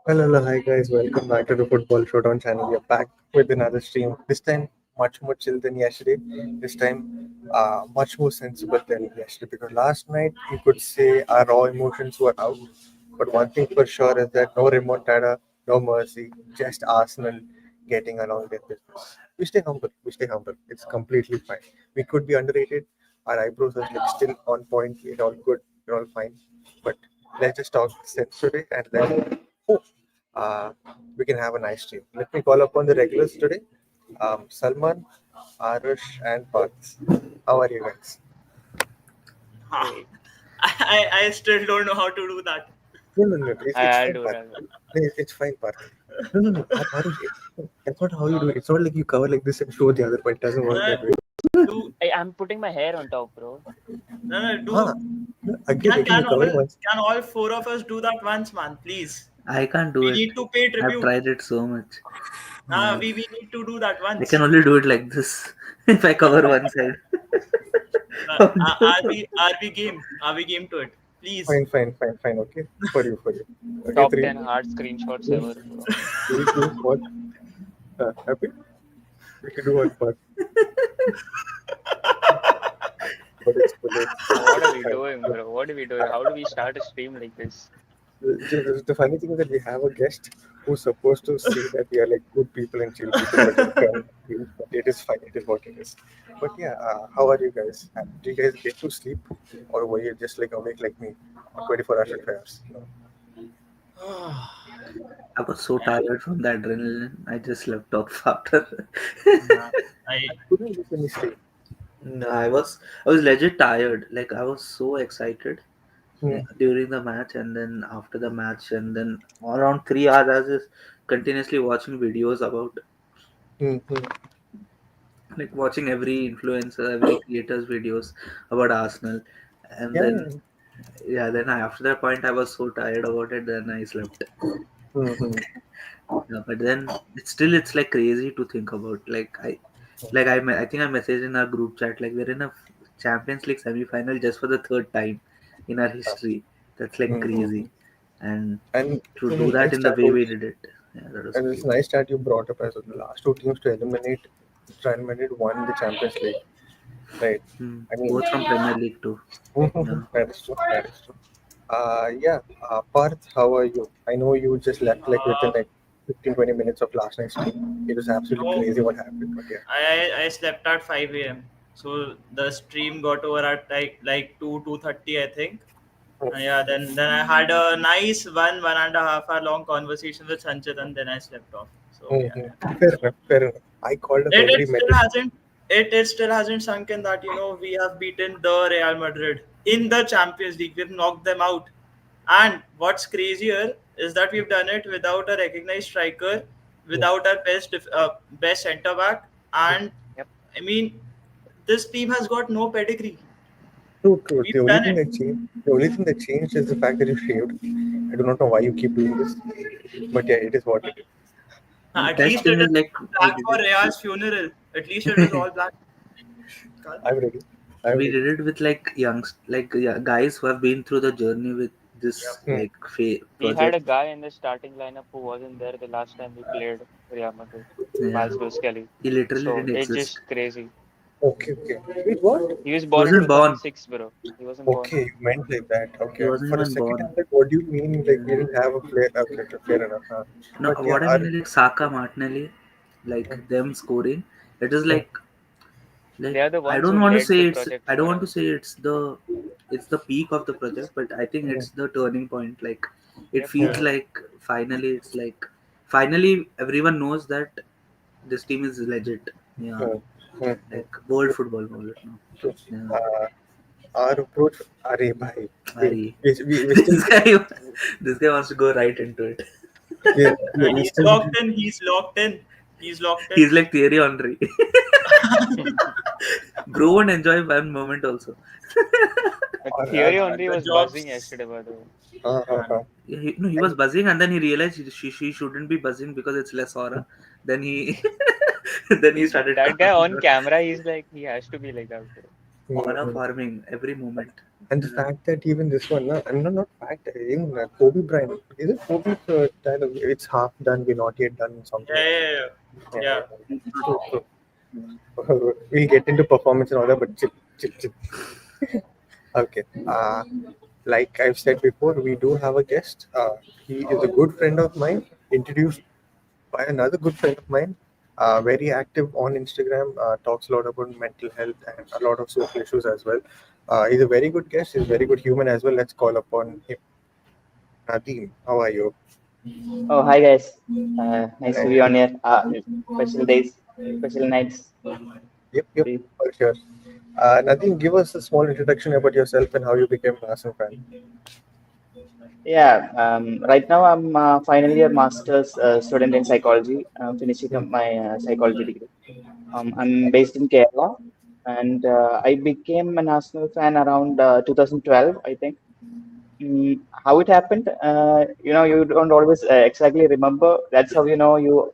Hello, hello, hi guys, welcome back to the Football Showdown channel. We are back with another stream. This time, much more chill than yesterday. This time, much more sensible than yesterday because last night you could say our raw emotions were out. But one thing for sure is that no remontada, no mercy, just Arsenal getting along their business. We stay humble, we stay humble. It's completely fine. We could be underrated. Our eyebrows are like still on point. We're all good, we're all fine. But let's just talk sense today and then uh, we can have a nice stream. Let me call upon the regulars today. Salman, Aarush, and Parth. How are you guys? Ha. Great. I still don't know how to do that. No, no, no. It's I'll fine, do it Parth. as well. No, it's fine, Parth. No, no, no. Aarush, that's not how you do it. It's not like you cover like this and show the other part. It doesn't work that way. Do I'm putting my hair on top, bro. no, Huh. do Again, you cover once. can all four of us do that once, man? Please. I can't do We it. need to pay I've tribute. tried it so much. Yeah. We need to do that I can once. only do it like this if I cover one side. Are we game? Are we game to it? Please. Fine, fine, fine, fine. Okay, for you, for you. Okay, Top three, 10 hard screenshots two, ever, bro. three, two, one. Happy? We can do one part. But it's bullet. What are we doing, bro? What are we doing? How do we start a stream like this? The funny thing is that we have a guest who's supposed to say that we are like good people and chill people, but it is fine. It is what it is. But yeah, how are you guys? Do you guys get to sleep, or were you just like awake like me, 24 hours, 5 hours? No. I was so tired from the adrenaline. I just slept off after. I Couldn't literally sleep. No, I was legit tired. Like I was so excited Hmm. during the match, and then after the match, and then around 3 hours, I was just continuously watching videos about, Hmm. Hmm. like watching every influencer, every creator's videos about Arsenal, and Yeah, then yeah. yeah, then after that point, I was so tired about it. Then I slept. Hmm. Hmm. Yeah, but then it's like crazy to think about. I think I messaged in our group chat like we're in a Champions League semi-final just for the third time in our history. That's like Hmm. Hmm. crazy, and And to this is do a that nice in the chat. way we did it, yeah, that was And it's crazy. nice that you brought up as well. The last two teams to eliminate Real Madrid won the Champions League, right? I mean, Both from Premier League too. Yeah. that is true. That is true. Yeah. Parth, how are you? I know you just left like within uh, like 15, 20 minutes of last night's stream. It was absolutely no. crazy what happened, but yeah. I slept at 5 a.m. So the stream got over at like 2:30, I think. Yeah, then I had a nice 1.5 hour long conversation with Sanchit, and then I slept off. So yeah, Fair enough. Fair enough. I called up it every still minute. hasn't it still hasn't sunk in that we have beaten the Real Madrid in the Champions League. We've knocked them out, and what's crazier is that we've done it without a recognized striker, without our best centre back, and Yep. I mean this team has got no pedigree. True, true. We've done it. The only thing that changed is the fact that you shaved. I do not know why you keep doing this, but yeah, it is what it is. And At best least it thing is is like we black did for Real's funeral. At least it is it. all black. Kal. I'm ready. I'm We ready. did it with like yeah, guys who have been through the journey with this Yep. Hmm. like We had a project. guy in the starting lineup who wasn't there the last time we played Real Madrid, Yeah, Miles Kelly. he literally So didn't it's exist. just crazy. Okay, okay. Wait, what? He was He born in wasn't born. 2006, bro. He wasn't born. Okay, you meant like that. He Okay. wasn't For a even second, born. I'm like, what do you mean? Like, Yeah. we didn't have a player. Okay, okay, fair enough. Huh? No, But yeah, what I mean is like Saka, Martinelli, like them scoring. It is They like are the ones who led the project I don't for want to us. say it's the peak of the project, but I think it's the turning point. Like it Yep. feels like finally it's like finally everyone knows that this team is legit. Yeah, Hmm. Hmm. Hmm. like world football knows it now. True. Yeah. Uh, our approach, are bhai. Wait, Ari. we still, this guy this guy wants to go right into it. we He's still, locked in. He's locked in. He's locked in. He's like Thierry Henry. Bro won't enjoy one moment also. But our, Thierry Henry The was buzzing jobs. yesterday, by the way. uh. Yeah, no, he was And buzzing, and then he realized she shouldn't be buzzing because it's less aura. Then he then he started That guy calming on down. camera, he's like, he has to be like that, bro. aura Mhm. farming every moment. And the fact that even this one, no, and not fact, even Kobe Bryant, is it Kobe's title? It's half done, we're not yet done, something Yeah, like yeah, yeah. that. Yeah. So, we'll get into performance and all that, but chill, chill, chill. Okay. Like I've said before, we do have a guest. He is a good friend of mine, introduced by another good friend of mine. Very active on Instagram, talks a lot about mental health and a lot of social issues as well. He's a very good guest. He's a very good human as well. Let's call upon him. Nadeem, how are you? Oh, hi guys. Nice to be Hi. on here. Special days, special nights. Yep, for sure. Nadeem, give us a small introduction about yourself and how you became an Arsenal fan. Yeah, right now I'm final year master's student in psychology, finishing up my psychology degree. I'm based in Kerala, and I became an Arsenal fan around 2012, I think. How it happened, you don't always exactly remember. That's how you know you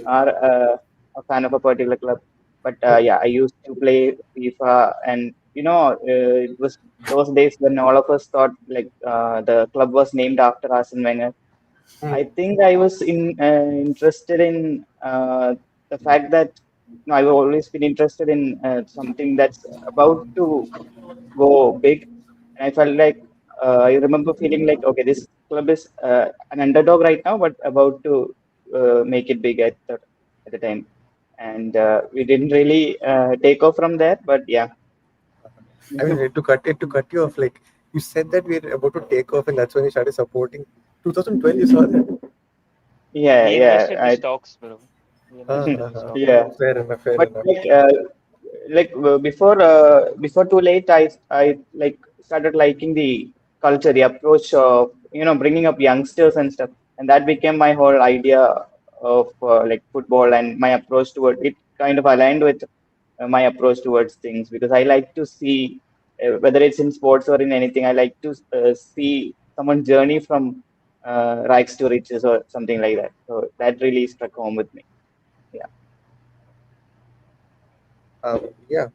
are a fan of a particular club. But yeah, I used to play FIFA, and it was those days when all of us thought like the club was named after Arsene Wenger. I Hmm. think I was interested in the fact that I've always been interested in something that's about to go big. And I felt like I remember feeling like, okay, this club is an underdog right now, but about to make it big at the time. And we didn't really take off from there, but yeah. I mean, to cut you off, like you said that we're about to take off, and that's when you started supporting. 2012, you saw that. Yeah, He yeah, invested the stocks, bro. He invested in the stock. yeah. Fair enough, fair But enough. before too late, I like started liking the culture, the approach of bringing up youngsters and stuff, and that became my whole idea of like football, and my approach toward it kind of aligned with my approach towards things, because I like to see whether it's in sports or in anything, I like to see someone's journey from rags to riches or something like that. So that really struck home with me. Yeah. Yeah.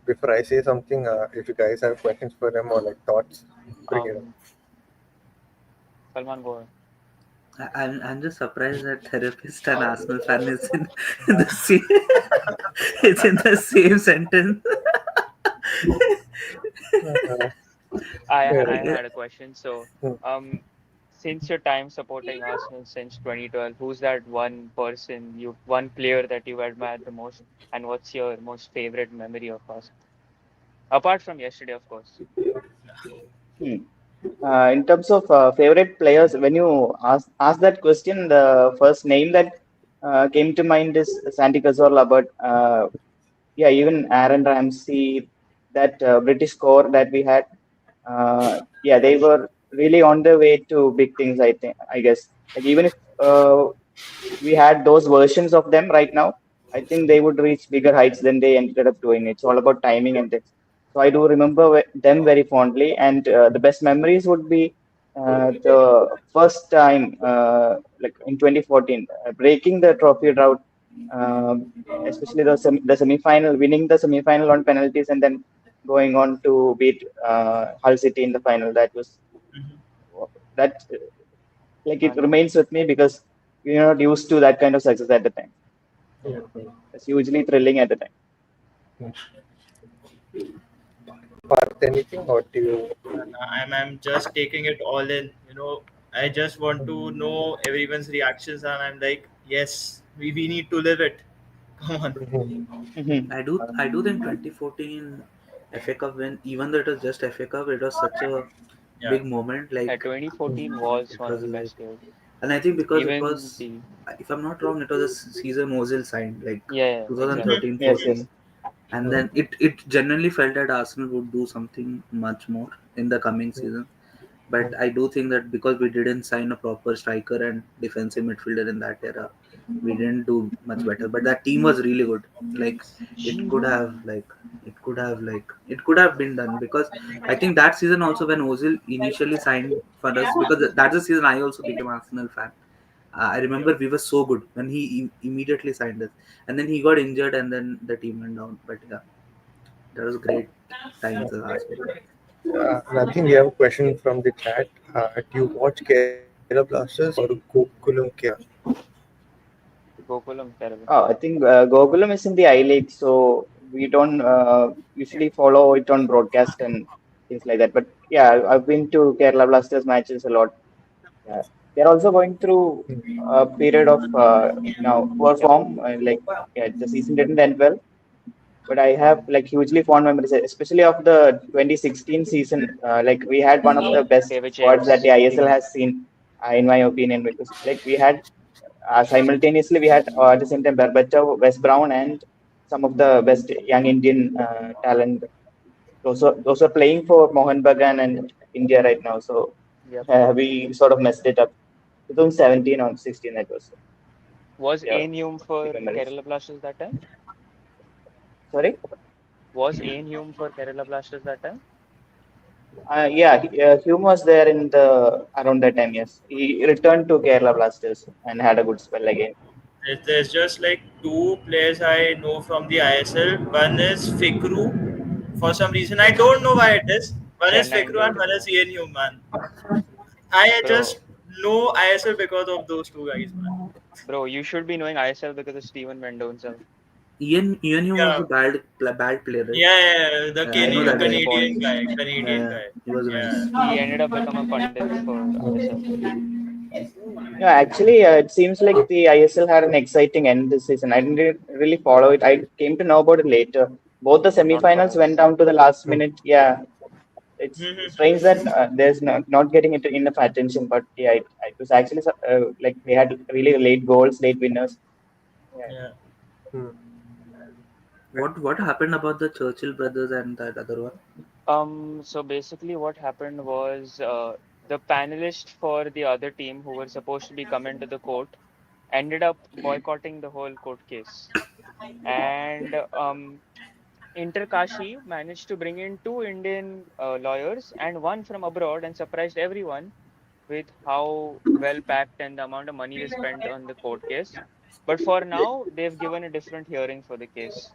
Before I say something, if you guys have questions for them or like thoughts, bring it up. Um, Salman, go ahead. I'm just surprised that therapist and Arsenal fan is in, the same. It's in the same sentence. Uh, fair I enough. had a question. So, Hmm. um, since your time supporting Arsenal since 2012, who's that one player that you admire the most, and what's your most favorite memory of Arsenal? Apart from yesterday, of course. Hmm. In terms of favorite players, when you ask that question, the first name that came to mind is Santi Cazorla. But yeah, even Aaron Ramsey, that British core that we had, yeah, they were really on their way to big things. I think, I guess, like even if we had those versions of them right now, I think they would reach bigger heights than they ended up doing. It's all about timing and things. So I do remember them very fondly, and the best memories would be the first time, like in 2014, breaking the trophy drought, especially the semi-final, winning the semi-final on penalties, and then going on to beat Hull City in the final. That like it And remains with me because we're not used to that kind of success at the time. So it's hugely thrilling at the time. Parth, anything or do you? And I'm just taking it all in. I just want to know everyone's reactions, and I'm like, yes, we need to live it. Come on. Mhm. Mhm. I do think 2014 FA Cup win, even though it was just FA Cup, it was such a Yeah. big moment. 2014 was It one of was the like, best years. and I think because it Even was, the if I'm not wrong, it was a season Ozil signed, like exactly. Mhm. 2013 Yes, yes. 14. And then it genuinely felt that Arsenal would do something much more in the coming season. But I do think that because we didn't sign a proper striker and defensive midfielder in that era, we didn't do much better. But that team was really good. Like it could have like it could have been done, because I think that season also, when Ozil initially signed for us, because that's the season I also became Arsenal fan. I remember we were so good when he immediately signed us, and then he got injured, and then the team went down. But yeah, That was great times last year. Nothing. We have a question from the chat. Do you watch Kerala Blasters or Gokulam Kerala? Gokulam, terrible. Oh, I think Gokulam is in the I League, so we don't usually follow it on broadcast and things like that. But yeah, I've been to Kerala Blasters matches a lot. Yeah. They're also going through a period of now poor Yep. form. Like yeah, the season didn't end well, but I have like hugely fond memories, especially of the 2016 season. Like we had one of the best David squads that the James. ISL has seen, in my opinion, because like we had simultaneously we had at the same time Berbatov, West Brown, and some of the best young Indian talent. Those are playing for Mohan Bagan and India right now. So Yep. we sort of messed it up. 2017 or 16 that was. Was Yeah, Ain Hume for big memories. Kerala Blasters that time? Sorry. Was Ain Hume for Kerala Blasters that time? Yeah, Hume was there in the around that time. Yes, he returned to Kerala Blasters and had a good spell again. There's just like two players I know from the ISL. One is Fikru. For some reason, I don't know why it is. One is Chennai Fikru and Indians. one is Ian Human. I Bro, just know ISL because of those two guys, man. bro, you should be knowing ISL because of Steven Mendonça. Ian Hume was Yeah, a bad player, right? yeah, the I know that guy. Canadian Disappointing. guy, Canadian Yeah, guy. he was Yeah. nice. He ended up becoming a pundit for ISL. No, actually, it seems like the ISL had an exciting end this season. I didn't really follow it. I came to know about it later. Both the Not for semifinals went us. down to the last minute. Yeah, it's Mhm. strange that there's not getting it enough attention. But yeah, it was actually like they had really late goals, late winners. Yeah. Yeah. Hmm. What happened about the Churchill brothers and that other one? So basically what happened was the panelists for the other team who were supposed to be coming to the court ended up boycotting the whole court case. And Interkashi managed to bring in two Indian lawyers and one from abroad and surprised everyone with how well packed and the amount of money they spent on the court case. But for now, they've given a different hearing for the case.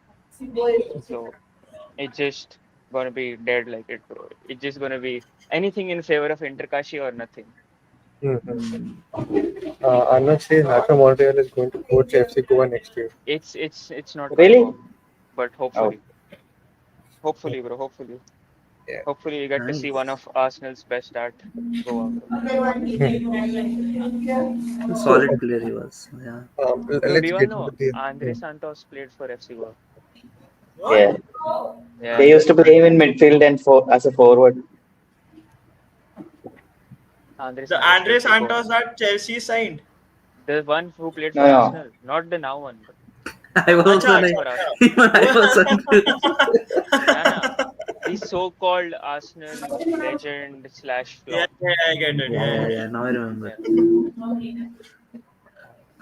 So it's just gonna be dead like it, bro. It's just gonna be anything in favor of Interkashi or nothing. Mm-hmm. Arnav says Naka Montreal is going to coach FC Goa next year. It's not Really? confirmed, but Oh, hopefully, bro. Hopefully, Yeah. hopefully, you get to see one Nice. of Arsenal's best at Goa, bro. A So, solid player he was. Yeah. Bro, do let's you all get know into the. Andre Santos played for FC Goa? What? yeah. They Yeah, used to play him in midfield and as a forward. Andre The Santos Andre played for Goa. Santos that Chelsea signed. The one who played No, for no. Arsenal, not the now one, but I was one who Acha, also plays like, for Arsenal. even I was confused. Yeah, nah. The so-called Arsenal legend slash yeah, flop. yeah, I get it. Yeah, Yeah, yeah, yeah. yeah. Now I remember. Yeah.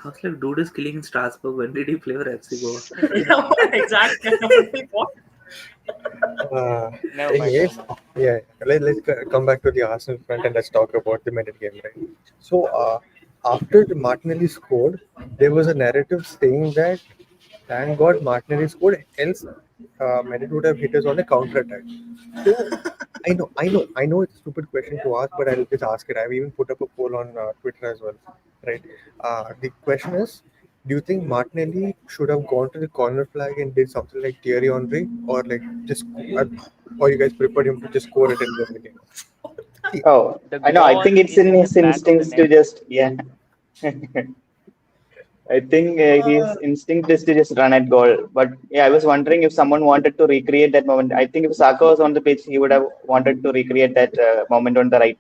I was like, dude is killing in Strasbourg. When did he play for FC Goa? Yeah, exactly. What? Never mind, never Anyways, mind. yeah, let's come back to the Arsenal front and let's talk about the Madrid game, right? So, after the Martinelli scored, there was a narrative saying that thank God Martinelli scored, else Madrid would have hit us on a counter attack. So, I know it's a stupid question to ask, but I'll just ask it. I've even put up a poll on Twitter as well, right? The question is, do you think Martinelli should have gone to the corner flag and did something like Thierry Henry, or like just, or you guys preferred him to just score it and win the game? See, Oh, The I know. I think gone it's is in in the his back of the instincts to net. just yeah. I think his instinct is to just run at goal. But yeah, I was wondering if someone wanted to recreate that moment. I think if Saka was on the pitch, he would have wanted to recreate that moment on the right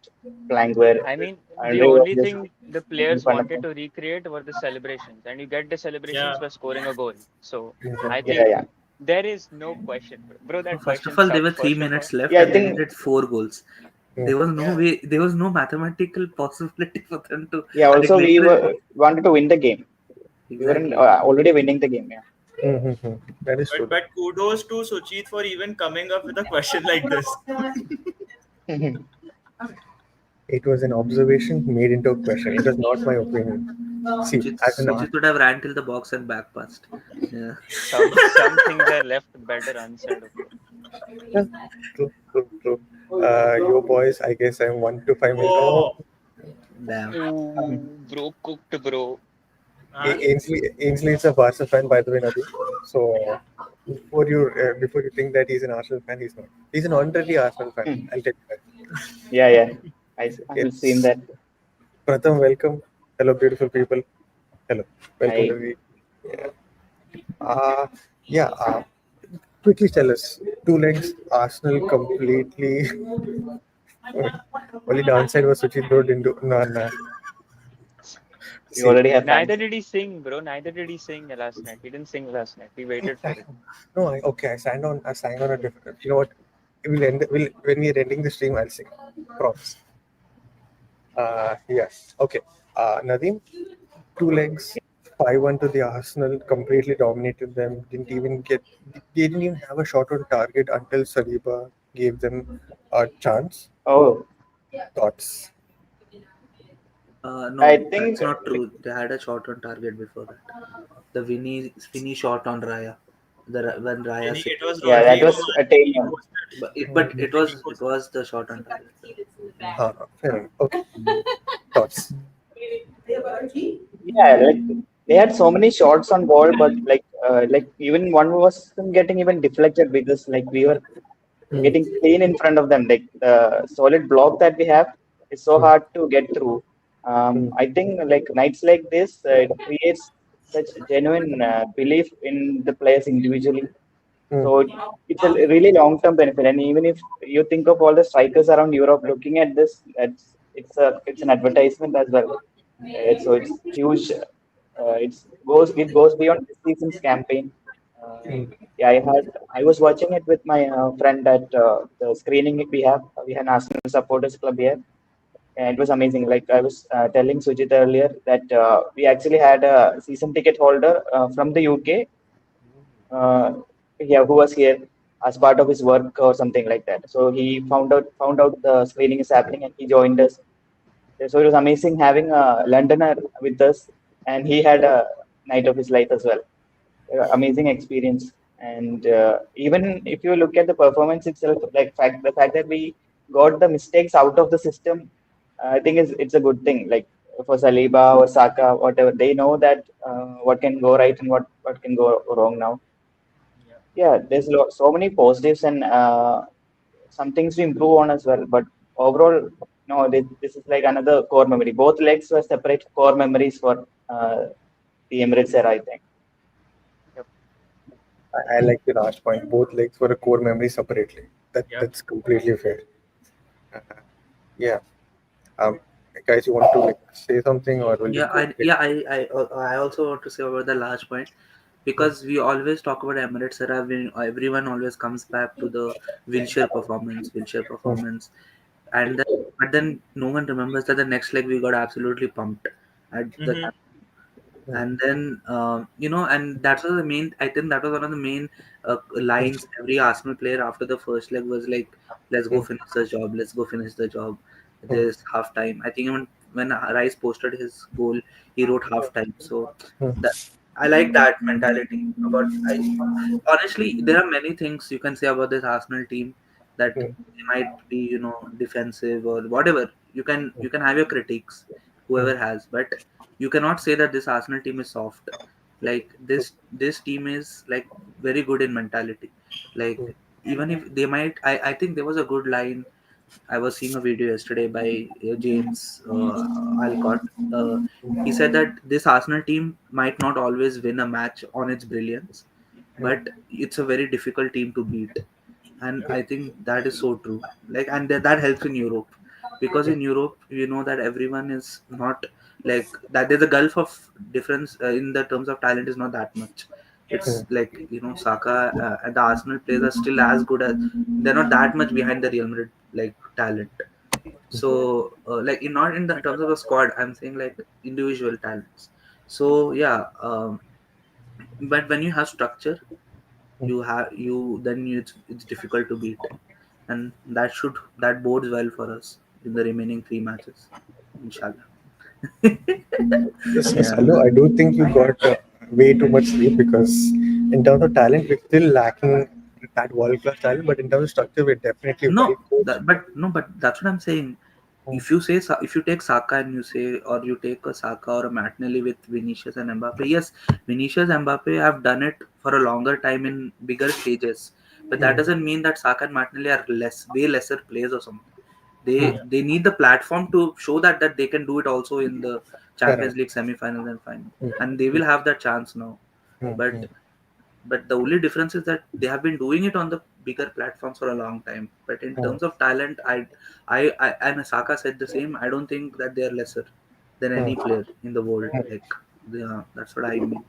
flank where I mean, the Andre was only just thing the in players front of wanted him. to recreate were the celebrations, and you get the celebrations Yeah. by scoring a goal. So I mhm. Yeah, think yeah, there is no question, bro. So That first of question all, there were sucked. three First of all, minutes left yeah. I and they think needed 4 goals. Mm. There was no Yeah. way, there was no mathematical possibility for them to, yeah. like, Also, we literally, were wanted to win the game. We weren't exactly. already winning the game. Mhm. That is true. But kudos to Sucheet for even coming up with a question like this. Yeah. It was an observation made into a question. It was not my opinion. See, as an Suchit would have ran till the box and back passed. Yeah. some things are left better unsaid, bro. Yeah, true, true, true. Your boys, I guess I'm 1 to 5 minutes. Oh, Oh, Damn. Ooh, bro, cooked, bro. and Ainsley is a Barca fan, by the way, Nadeem. So before you think that he's an Arsenal fan, he's not. He's an honorary Arsenal fan. Hmm. I'll tell you that. Yeah, yeah. I've seen Yes. that. Pratham, welcome. Hello, beautiful people. Hello. Welcome to I the. Yeah. Uh, yeah. Quickly tell us. Two legs. Arsenal completely. Only downside was Sucheet bro didn't do. No, no. we See, already have Neither fans. did he sing, bro. Neither did he sing last night. He didn't sing last night. We waited for it. no. Okay. I sang on a different. You know what? We'll when we're ending the stream, I'll sing. Promise. Yes. Okay. Nadeem, two legs, 5-1 to the Arsenal, completely dominated them. They didn't even have a shot on target until Saliba gave them a chance. Oh, Thoughts? I No, think that's not true. They had a shot on target before that. The Vinny shot on Raya. When Raya saved. it was yeah, that Rodrigo was a and he tail. posted. But it was the shot on target. Fair enough. Okay. Thoughts? Yeah, like they had so many shots on ball, but like even one was getting even deflected because like we were Hmm. getting clean in front of them. Like the solid block that we have is so Hmm. hard to get through. Hmm. I think like nights like this, it creates such genuine belief in the players individually. Hmm. So it's a really long-term benefit. And even if you think of all the strikers around Europe looking at this, it's an advertisement as well. So it's huge. It goes beyond this season's campaign. Uh, Hmm. yeah, I was watching it with my friend at the screening we have. We have an Arsenal supporters club here, and it was amazing. Like I was telling Sujit earlier that we actually had a season ticket holder from the UK, uh, yeah, who was here as part of his work or something like that. So he found out the screening is happening, and he joined us. So it was amazing having a Londoner with us, and he had a night of his life as well. Amazing experience. And even if you look at the performance itself, like the fact that we got the mistakes out of the system, I think it's a good thing. Like for Saliba or Saka, whatever, they know that what can go right and what can go wrong now. Yeah. Yeah, there's so many positives and some things to improve on as well. But overall, no, this is like another core memory. Both legs were separate core memories for the Emirates era, I think. Yep. I like the last point. Both legs were a core memory separately. Yep. That's completely fair. Uh, yeah. Um, guys, you want to like say something, or will you Yeah, go? I also want to say about the last point because we always talk about Emirates era. Everyone always comes back to the Wilshere performance, and then, but then no one remembers that the next leg we got absolutely pumped at the Mm-hmm. and then and that was the main. I think that was one of the main lines every Arsenal player after the first leg was like, "Let's go finish the job. Let's go finish the job." There's half time. I think even when Rice posted his goal, he wrote half time. So that I like that mentality. Honestly, there are many things you can say about this Arsenal team that they might be defensive or whatever. You can have your critiques, whoever has, but you cannot say that this Arsenal team is soft. Like this team is like very good in mentality. Like even if they might, I think there was a good line. I was seeing a video yesterday by James Alcott. Uh, he said that this Arsenal team might not always win a match on its brilliance, but it's a very difficult team to beat. And I think that is so true. Like, and that helps in Europe because in Europe, you know that everyone is not like that. There's a gulf of difference in the terms of talent is not that much. It's like Saka and the Arsenal players are still as good as they're not that much behind the Real Madrid like talent. So like not in the terms of the squad, I'm saying like individual talents. So yeah, but when you have structure, it's difficult to beat, and that bodes well for us in the remaining three matches, inshallah. Yeah. Hello, I do think you got way too much sleep because in terms of talent, we're still lacking that world class talent, but in terms of structure, we're definitely well No, coached. but that's what I'm saying. Mm, If you say if you take Saka and you say, or you take a Saka or a Martinelli with Vinicius and Mbappe, yes, Vinicius and Mbappe have done it for a longer time in bigger stages, but that mm, doesn't mean that Saka and Martinelli are way lesser players or something. mm, They need the platform to show that they can do it also in the correct. Champions League semi-finals and final, Mm, and they will have that chance now. mm, But mm, the only difference is that they have been doing it on the bigger platforms for a long time. But in mm, terms of talent, I and Saka said the same. I don't think that they are lesser than any mm, player in the world. mm. Like, yeah, that's what I mean.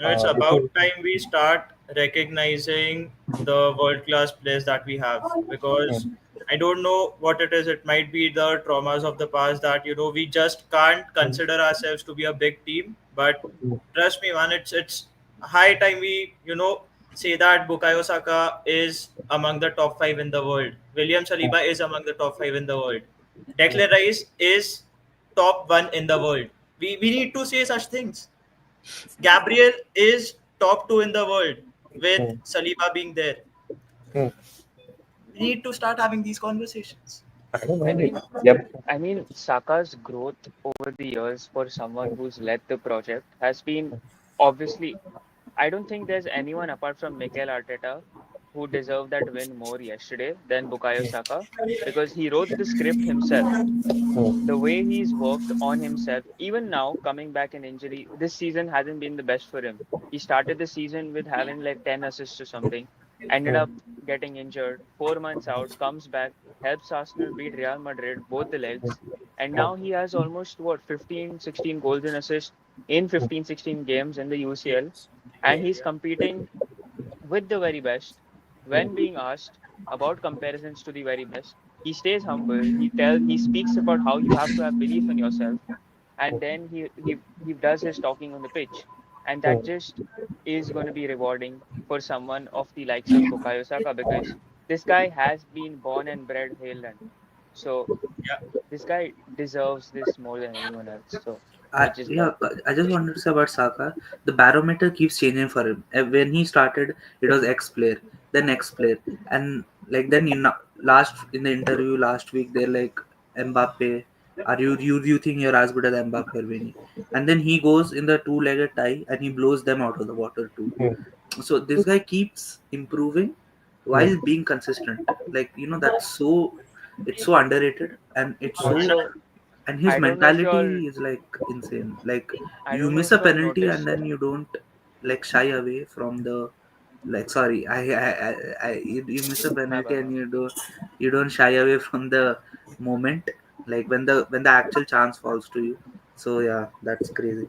It's Before, about time we start recognizing the world class players that we have, because mm, I don't know what it is. It might be the traumas of the past that we just can't mm, consider ourselves to be a big team. But mm, trust me, man, it's high time we say that Bukayo Saka is among the top five in the world. William mm, Saliba is among the top five in the world. Declan Rice is top one in the world. We need to say such things. Gabriel is top two in the world with mm, Saliba being there. mm. We need to start having these conversations. I don't I mind it. mean, Yep. Saka's growth over the years for someone who's led the project has been obviously. I don't think there's anyone apart from Mikel Arteta who deserved that win more yesterday than Bukayo Saka, because he wrote the script himself. Mm, The way he's worked on himself, even now coming back in injury, this season hasn't been the best for him. He started the season with having like 10 assists or something, ended mm, up getting injured, 4 months out, comes back, helps Arsenal beat Real Madrid, both the legs, and now he has almost 15, 16 goals and assists in 15, 16 games in the UCL, and he's competing with the very best. When being asked about comparisons to the very best, he stays humble. He speaks about how you have to have belief in yourself, and then he does his talking on the pitch, and that mm, just is going to be rewarding for someone of the likes of Bukayo Saka, because this guy has been born and bred Haaland. So Yeah. this guy deserves this more than anyone else. So I, it's just yeah, that. I just wanted to say about Saka. The barometer keeps changing for him. When he started, it was X player, then X player, and like then last in the interview last week, they're like, Mbappe, are you think you're as good as Mbappe or Vini? And then he goes in the two-legged tie and he blows them out of the water too. mm, So this guy keeps improving while mm, being consistent. Like, that's so, it's so underrated, and it's so, Also, and his I don't know if you're mentality is like insane. Like, I you don't know miss if a you have penalty and noticed. then you don't like shy away from the, like, sorry, you miss a My penalty bad, and man. you don't shy away from the moment, like when the actual chance falls to you. So yeah, that's crazy.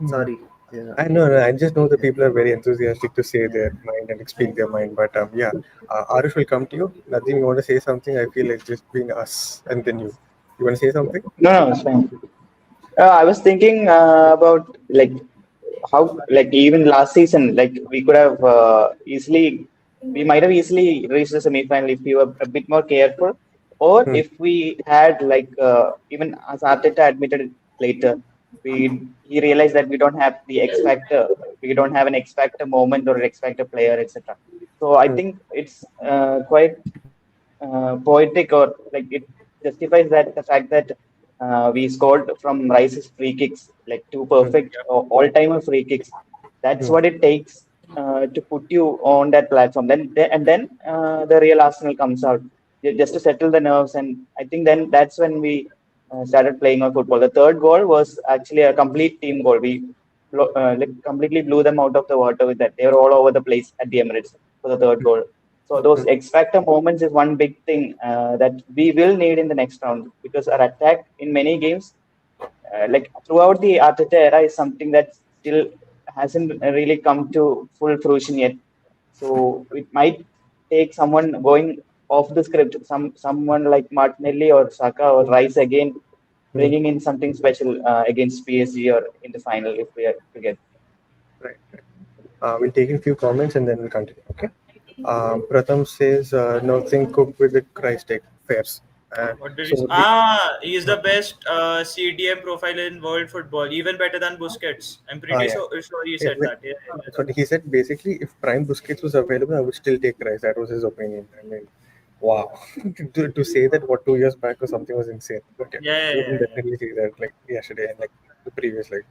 mm. Sorry. Yeah. I know, no, I just know the Yeah. people are very enthusiastic to say Yeah. their mind and speak their mind. But yeah, Arush will come to you. Nadeem, you want to say something? I feel like just being us and then you. You want to say something? No, no, it's fine. I was thinking about like how like even last season, like we could have we might have easily reached the semi-final if we were a bit more careful, or Hmm, if we had like even as Arteta admitted it later, he realized that we don't have the X factor, we don't have an X factor moment or an X factor player, etc. So I hmm, think it's quite poetic, or like it justifies that the fact that we scored from Rice's free kicks, like two hmm, perfect all-timer free kicks. That's hmm, what it takes to put you on that platform. Then the real Arsenal comes out just to settle the nerves, and I think then that's when we started playing our football. The third goal was actually a complete team goal. We like completely blew them out of the water with that. They were all over the place at the Emirates for the third goal. So those hmm, X factor moments is one big thing that we will need in the next round, because our attack in many games, like throughout the Arteta era, is something that still hasn't really come to full fruition yet. So it might take someone going off the script, someone like Martinelli or Saka or Rice again, hmm. bringing in something special against PSG or in the final if we are to get. Right. We'll take in a few comments and then we'll continue. Okay. Pratham says, nothing cooked with the Christ egg. Fairs. What did he say? So the, He is the best CDM profile in world football, even better than Busquets. I'm pretty yeah, sure he said exactly. that. Yeah, yeah, So he said basically, if Prime Busquets was available, I would still take Rice. That was his opinion. I mean, wow, to say that what 2 years back or something was insane. But yeah, yeah, yeah, you can yeah, yeah. definitely see that like yesterday and like the previous like.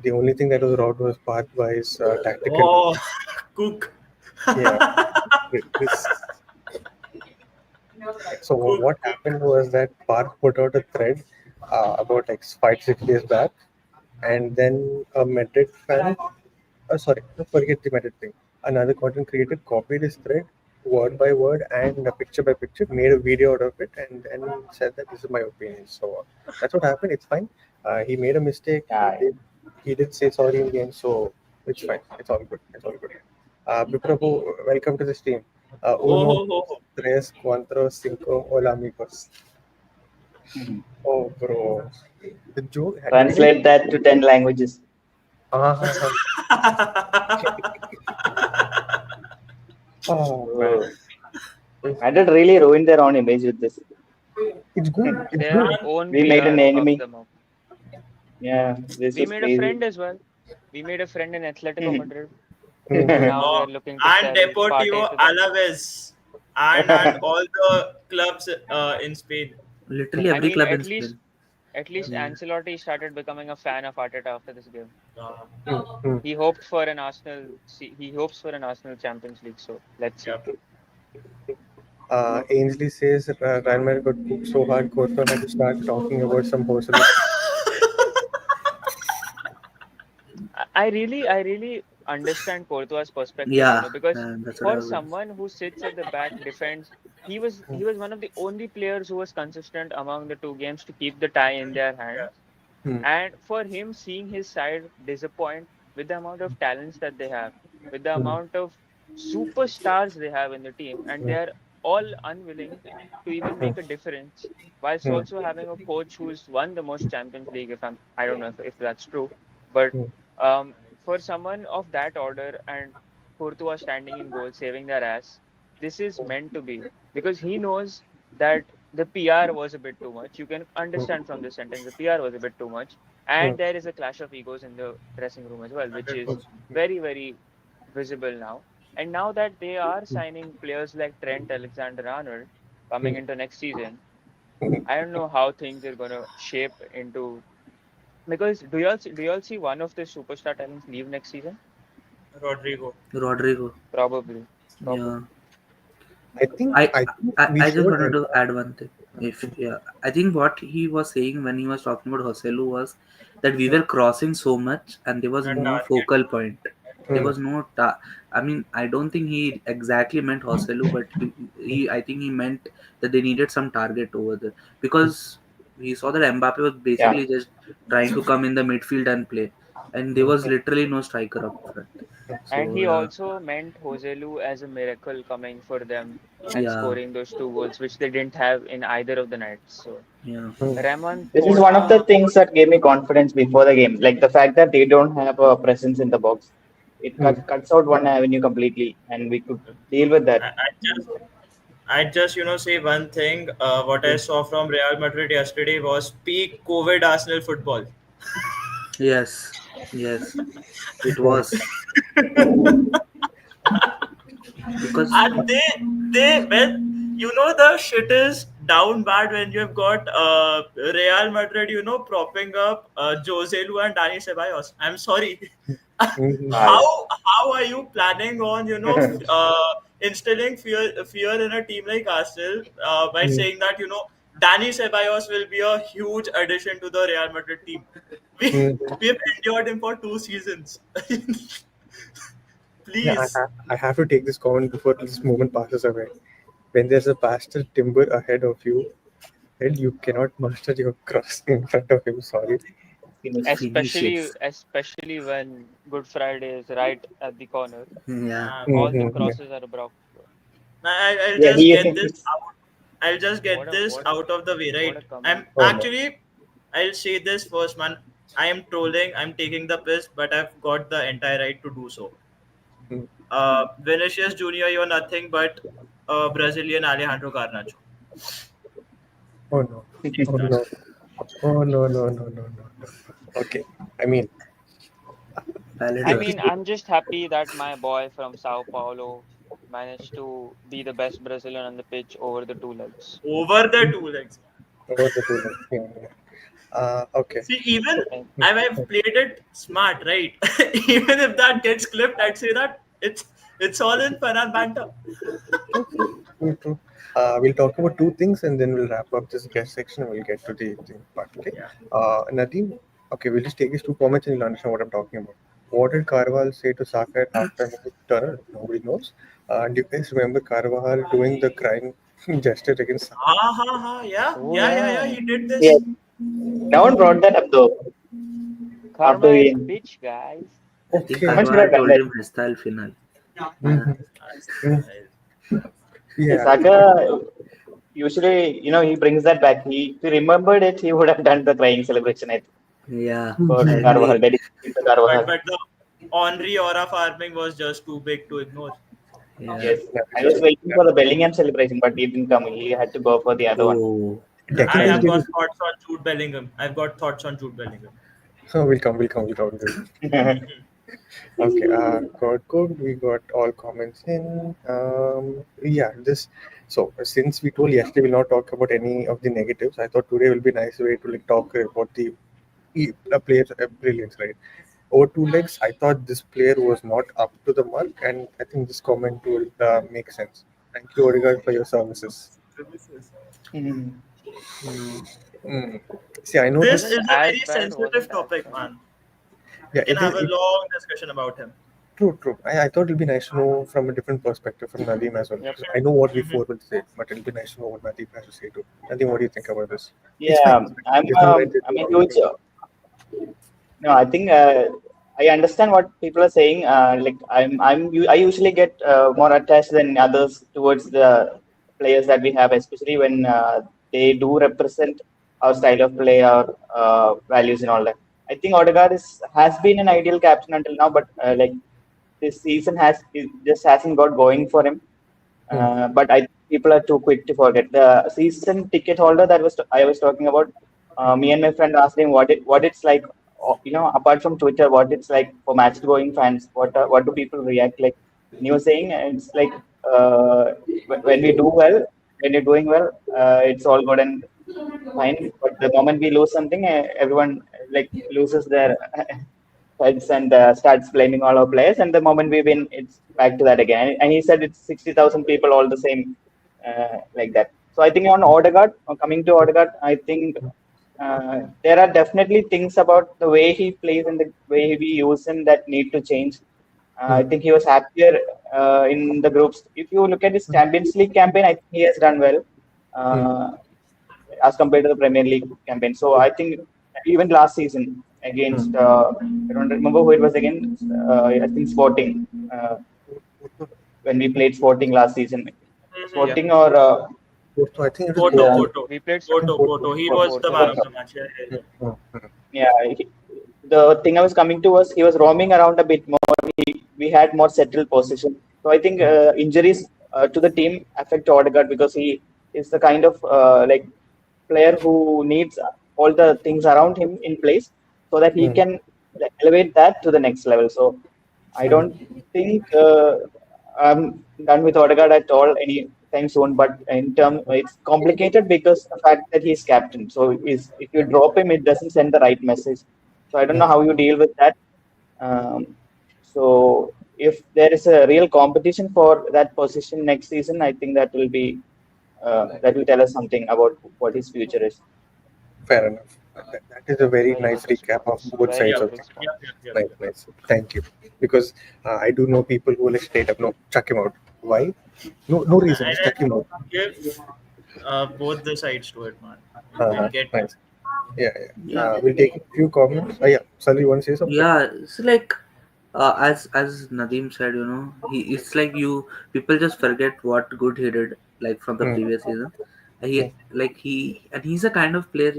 The only thing that was wrong was path-wise tactical. Oh, Cook. Yeah, this. So Cook, what Cook. happened was that Parth put out a thread about like 5 6 days back, and then a Madrid fan, sorry, no, forget the Madrid thing. Another content creator copied his thread word by word and picture by picture, made a video out of it, and then said that this is my opinion. So that's what happened. It's fine. He made a mistake. Yeah, He did say sorry in the end, so it's fine. It's all good. It's all good. Biprabhu, welcome to the stream. Oh, Uno, ho, ho, ho. tres, cuatro, cinco, hola amigos. Mhm. Oh, bro. The joke. Didn't. Translate that to 10 languages. Ah, oh man. Oh, Madrid really ruined their own image with this. It's good. It's Their good. Man, own We made an PR fucked enemy. them up. Yeah, this We was made a crazy. friend as well. We made a friend in Atletico Madrid. Mhm. Now we are oh, looking to and sell Deportivo Partey to them. Alaves, and all the clubs in Spain. Literally I every mean, club in Spain. at least Yeah. Ancelotti started becoming a fan of Arteta after this game. Uh, Mhm. He hoped for an Arsenal. He hopes for an Arsenal Champions League. So let's see. yep. Ainsley says Real Madrid got cooked so hard, Courtois had to start talking about some horse. I really understand Courtois' perspective, Yeah, because that's what I for was. someone who sits at the back defense, he was one of the only players who was consistent among the two games to keep the tie in their Yeah. hands. And for him, seeing his side disappoint with the amount of talents that they have, with the amount of superstars they have in the team, and they are all unwilling to even make a difference, whilst also having a coach who's won the most Champions League. I don't know if that's true, but um, for someone of that order and Courtois standing in goal, saving their ass, this is meant to be, because he knows that the PR was a bit too much. You can understand from this sentence the PR was a bit too much, and there is a clash of egos in the dressing room as well, which is 100%. very, very visible now. And now that they are signing players like Trent Alexander-Arnold coming into next season, I don't know how things are gonna shape into. Because do y'all see one of the superstar talents leave next season? Rodrigo. Rodrigo. Probably, Yeah. probably. I think we I just showed wanted to add one thing. If yeah, I think what he was saying when he was talking about Joselu was that we were crossing so much and there was A no target. focal point. There was no. I mean, I don't think he exactly meant Joselu, but he I think he meant that they needed some target over there because we saw that Mbappe was Yeah. basically just trying to come in the midfield and play, and there was literally no striker up front. And So he yeah, also meant Joselu as a miracle coming for them and yeah, scoring those two goals, which they didn't have in either of the nights. So yeah. Ramon This is Port, one of the things that gave me confidence before the game. Like the fact that they don't have a presence in the box. It cuts out one avenue completely, and we could deal with that. I, I just I just say one thing. What I saw from Real Madrid yesterday was peak COVID Arsenal football. Yes, yes, it was because And they when the shit is down bad when you've got Real Madrid propping up Joselu and Dani Ceballos. I'm sorry. Ah, yeah. How are you planning on instilling fear in a team like Arsenal by saying that Dani Ceballos will be a huge addition to the Real Madrid team? We've endured him for 2 seasons. Yeah, Please. I have to take this comment before this moment passes away. When there's a bastard timber ahead of you, and you cannot master your cross in front of him. Sorry. Finish. finishes. especially when Good Friday is right at the corner, Yeah, all the Yeah. crosses are broke. I'll Yeah, just he. get this out. I'll just What get a this what out of the way, what right? a comment. I'm Oh no. actually, I'll say this first, man. I am trolling. I'm taking the piss, but I've got the entire right to do so. Mm. Vinicius Junior, you're nothing but Brazilian Alejandro Garnacho. Oh no. Oh no. Oh no, no, no, no, no, no. Okay. I mean, Valid I it, mean, answer. I'm just happy that my boy from Sao Paulo managed to be the best Brazilian on the pitch over the two legs. Over the two legs. over the two legs. Yeah, yeah. Okay. See, even And I've played it smart, right? Even if that gets clipped, I'd say that it's all in fun and banter. True, true, true, true. We'll talk about two things and then we'll wrap up this guest section and we'll get to the thing part. Okay. Yeah. Nadeem, okay, we'll just take these 2 comments and you'll understand what I'm talking about. What did Carvajal say to Saka at halftime in the tunnel? Nobody knows. Do you guys remember Carvajal doing the crying gesture against Saka? Yeah, oh yeah, yeah, yeah. yeah, He did Yeah, this. no one brought that up though after karma the is a game. bitch, guys. I think Okay. Someone should have Carvajal done told that. him Hestyle final. Mm-hmm. Yeah, Yeah. Saka usually, he brings that back. If he remembered it, he would have done the crying celebration, I think, Yeah, for I Mhm. Carvajal, agree. dedicated to but Carvajal. but the Henri aura farming was just too big to ignore. Yeah. Yes, That I is was true. waiting Yeah. for the Bellingham celebration, but he didn't come. He had to go for the other one. Oh, I Declan fair Rice have did got it. enough. thoughts on Jude Bellingham. I've got thoughts on Jude Bellingham. Oh, we'll come to it. Okay, good. We got all comments in. Yeah, this. So since we told yesterday we'll not talk about any of the negatives, I thought today will be a nice way to like talk about the player's brilliance, right? Over two legs, I thought this player was not up to the mark, and I think this comment will make sense. Thank you, Odegaard, for your services. Mhm. No. Mm. See, I know This this. is Wasn't a as very bad, sensitive wasn't as topic, bad. man. We Yeah, can have a it long discussion about him. true, true. I thought it'll be nice to know from a different perspective from Nadeem as well. Yep. Because I know what we Mhm. four will say, but it'll be nice to know what Nadeem has to say too. Nadeem, what do you think about this? It's fine. Yeah, It's fine. There's no right. There's I'm a no wrong. huge. No, I think I understand what people are saying. Like I usually get more attached than others towards the players that we have, especially when they do represent our style of play, our values, and all that. I think Odegaard has been an ideal captain until now, but like this season it just hasn't got going for him. Hmm. But I think people are too quick to forget the season ticket holder that I was talking about. Me and my friend asked him what it's like, apart from Twitter, what it's like for match going fans. What do people react like? And he was saying it's like when we do well, when you're doing well, it's all good and fine. But the moment we lose something, everyone like loses their heads and starts blaming all our players. And the moment we win, it's back to that again. And he said it's 60,000 people all the same, like that. So I think on Odegaard, coming to Odegaard, I think there are definitely things about the way he plays and the way we use him that need to change. I Hmm. think he was happier in the groups. If you look at his Champions League campaign, I think he has done well. Hmm. Uh, as compared to the Premier League campaign. So I think even last season against Hmm. I don't remember who it was against. I think Sporting when we played Sporting last season. Yep. Sporting or Porto, I think it was Porto, yeah, Porto. Porto, We played I think Porto, Porto. Porto. He for was the Porto man of Porto. last the season. match. Yeah, yeah, Hmm. yeah. Hmm. Hmm. Yeah, the thing I was coming to was he was roaming around a bit more. We had more settled position. So I think Hmm. injuries to the team affect Odegaard because he is the kind of like player who needs all the things around him in place so that he Hmm. can elevate that to the next level. So I Hmm. don't think I'm done with Odegaard at all anytime soon. But in term, it's complicated because the fact that he's captain. So if you drop him, it doesn't send the right message. So I don't know Hmm. how you deal with that. So if there is a real competition for that position next season, I think that will tell us something about what his future is. Fair enough. That is a very Very nice good recap of response. both Very sides Yep, of good things. yep, response. yep, yep, Nice, yep. nice. Thank you. Because I do know people who like straight up, no, chuck him out. Why? No, no reason. Just chuck him out. And give both the sides to it, man. We'll Uh-huh. get to. Nice. Yeah, yeah. Yeah. We'll take a few comments. Yeah. Sorry, you want to say something? Yeah, it's like as Nadeem said, it's like people just forget what good he did like from the Hmm. previous season. Hmm. He's a kind of player,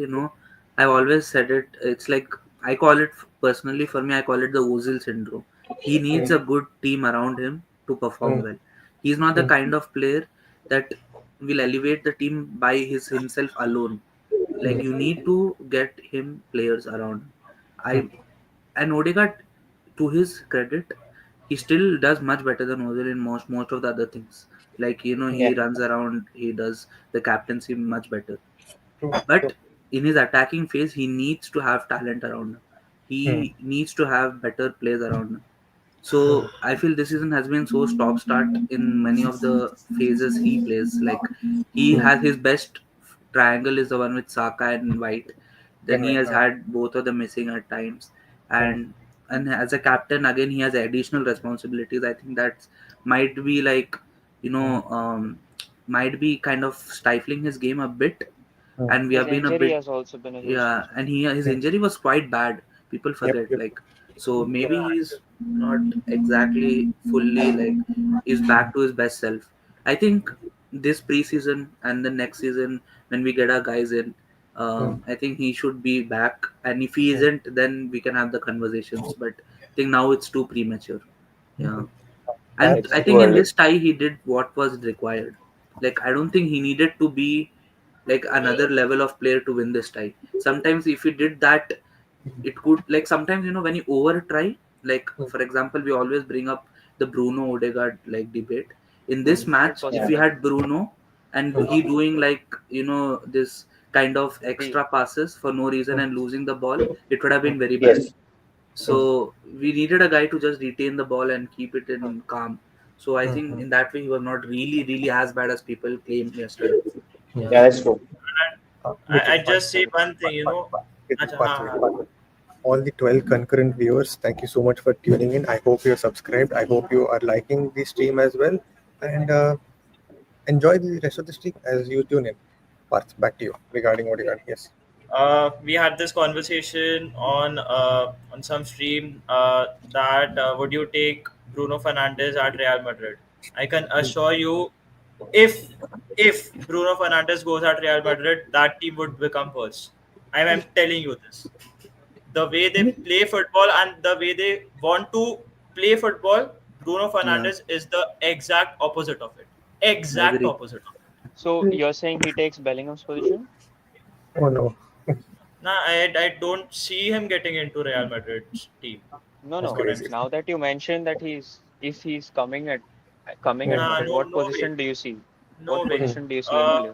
I've always said it. It's like I call it personally for me. I call it the Ozil syndrome. He needs Hmm. a good team around him to perform Hmm. well. He's not the Hmm. kind of player that will elevate the team by his himself alone. Like you need to get him players around. I and Odegaard, to his credit, he still does much better than Ozil in most of the other things. Like he Yeah. runs around, he does the captaincy much better. True, true. But in his attacking phase, he needs to have talent around him. Hmm. He needs to have better players around him. So I feel this season has been so stop start in many of the phases he plays. Like he has his best triangle is the one with Saka and White. Then And he right has now. had both of them missing at times, Hmm. and as a captain again he has additional responsibilities. I think that might be like you Hmm. know might be kind of stifling his game a bit, Hmm. and we His have been a injury bit. has also been a huge Yeah, concern. and his Hmm. injury was quite bad. People Yep, forget, yep. like, so maybe Yeah. he's not exactly fully like he's back to his best self. I think this preseason and the next season when we get our guys in, Hmm. I think he should be back. And if he isn't, then we can have the conversations. But I think now it's too premature. Yeah, and That's It's I too think in early. this tie he did what was required. Like I don't think he needed to be like another level of player to win this tie. Sometimes if he did that, it could, like, sometimes when you over try, like for example we always bring up the Bruno Odegaard like debate. In this It match, was if Yeah. we better. had Bruno and he doing like this kind of The extra passes for no reason and losing the ball, it would have been very bad. Yes. So we needed a guy to just retain the ball and keep it in calm. So I think in that way he was not really as bad as people claimed yesterday. Yeah. Yeah, that's true. Okay. I just say one thing, But, it's Acha, Parth, हाँ, हाँ. Parth. All the 12 concurrent viewers, thank you so much for tuning in. I hope you're subscribed. I hope you are liking the stream as well. And enjoy the rest of the stream as you tune in. Parth, back to you regarding what you got. Yes. We had this conversation on some stream that would you take Bruno Fernandes at Real Madrid? I can assure you, if Bruno Fernandes goes at Real Madrid, that team would become worse. I'm telling you this. The way they play football and the way they want to play football, Bruno Yeah. Fernandes is the exact opposite of it. I Exact agree. opposite of it. So you're saying he takes Bellingham's position? Oh, no. Nah, I don't see him getting into Real Madrid's team. No, Is That's no. what I'm crazy. saying. Now that you mentioned that if he's coming at Hmm. Nah, Madrid, no, what no way, position do you see? no What way. position do you see him Uh, play?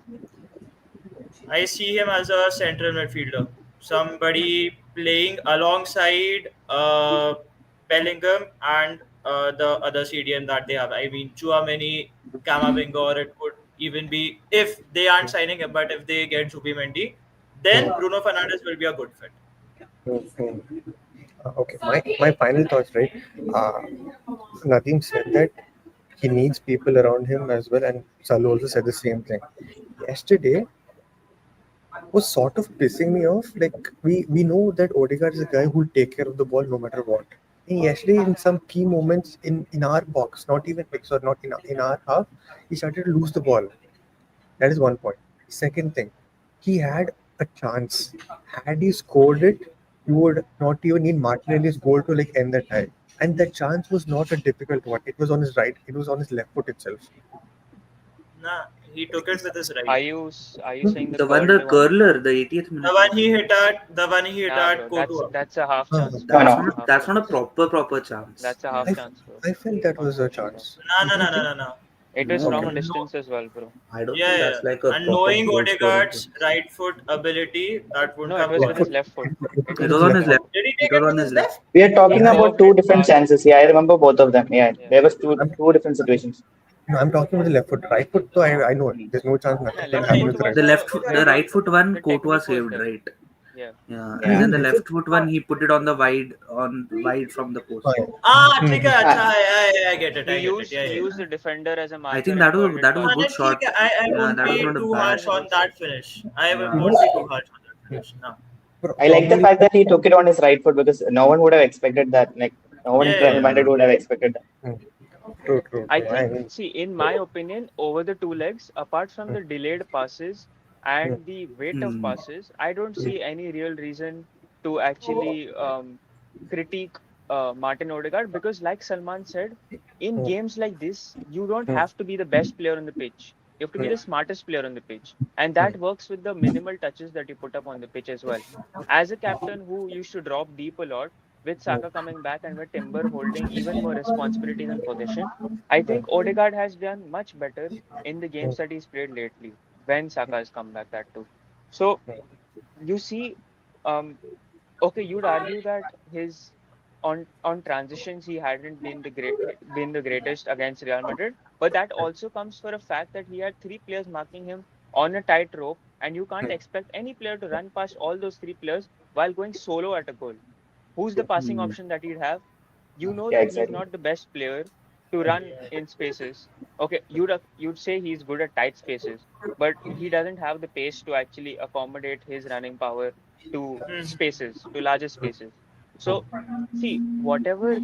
I see him as a central midfielder, somebody playing alongside Bellingham and the other CDM that they have. I mean, Chouameni, Camavinga, or it could even be if they aren't signing him, but if they get Zubimendi, then Bruno Fernandes will be a good fit. Hmm. Okay. My final thoughts, right? Uh, Nadeem said that he needs people around him as well, and Salu also said the same thing. Yesterday was sort of pissing me off. Like we know that Odegaard is a guy who'll take care of the ball no matter what. And yesterday, in some key moments in our box, not even like sorry, not in our half, he started to lose the ball. That is one point. Second thing, he had a chance. Had he scored it, you would not even need Martinelli's goal to like end the tie. And that chance was not a difficult one. It was on his right. It was on his left foot itself. Nah, he took it with his right. Are you saying the The curled one? curler, the 80th The minute one one. he hit at, the one he hit Nah, at bro. That's Courtois. that's a half Uh, chance, bro. No, That's That's no. a not half that's not a chance. proper chance. That's a half I, chance, bro. I felt that was a Unfortunately. chance. No, You no, don't no, no, think? no, no. It was No, from a Okay. No. distance as well, bro. I don't think Yeah, that's yeah. like a And proper knowing goal scoring Odegaard's chance. right foot ability, that wouldn't No, it have was gone with Left his foot. in. left foot. It It was was with on his his left left. foot. Did he It take was it on with his his left. left? We are He talking about curved two it different past. chances. Yeah, I remember both of them. Yeah, Yeah. there was I'm, two different situations. no, I'm talking about the left foot. Right foot, though, I know it. There's no chance Yeah, nothing can left Right. happen foot with the right was The foot. a left foot, the very right foot one, the Courtois technique was saved, there. right? Yeah. Yeah, and Yeah. then Even the left foot. left foot one, he put it on the wide from the Oh, post. yeah. Ah, ठीक है, Uh, अच्छा, I get it, He I get it. used Yeah, he yeah. used the defender as a I marker think and curled it that was a past. हाँ, good नहीं, ठीक shot. है. I Yeah, won't that be was not a too That bad harsh was a shot. on good shot. that finish. I Yeah, won't be too harsh on that finish. No. I like the Probably. fact that he took it on his right foot because no one would have expected that. Like no one Yeah, in yeah, Real yeah. Madrid yeah, would have expected that. Hmm. True, true, I true. I think, mean, see, in my opinion, over the two legs, apart from hmm, the delayed passes hmm, and the weight of hmm. passes, I don't hmm, see any real reason to actually critique Martin Odegaard because, like Salman said, in hmm, games like this, you don't hmm, have to be the best player on the pitch. You have to be the smartest player on the pitch. And that works with the minimal touches that you put up on the pitch as well. As a captain who used to drop deep a lot, with Saka coming back and with Timber holding even more responsibilities in possession, I think Odegaard has done much better in the games that he's played lately when Saka has come back, that too. So you see, um, okay, you'd argue that his on transitions he hadn't been the greatest against Real Madrid, but that also comes for a fact that he had three players marking him on a tight rope, and you can't expect any player to run past all those three players while going solo at a goal. Who's the passing Hmm. option that he'd have? You know Yeah, that he's exactly. not the best player to run in spaces. Okay, you'd say he's good at tight spaces, but he doesn't have the pace to actually accommodate his running power to spaces, to larger spaces. So, see, whatever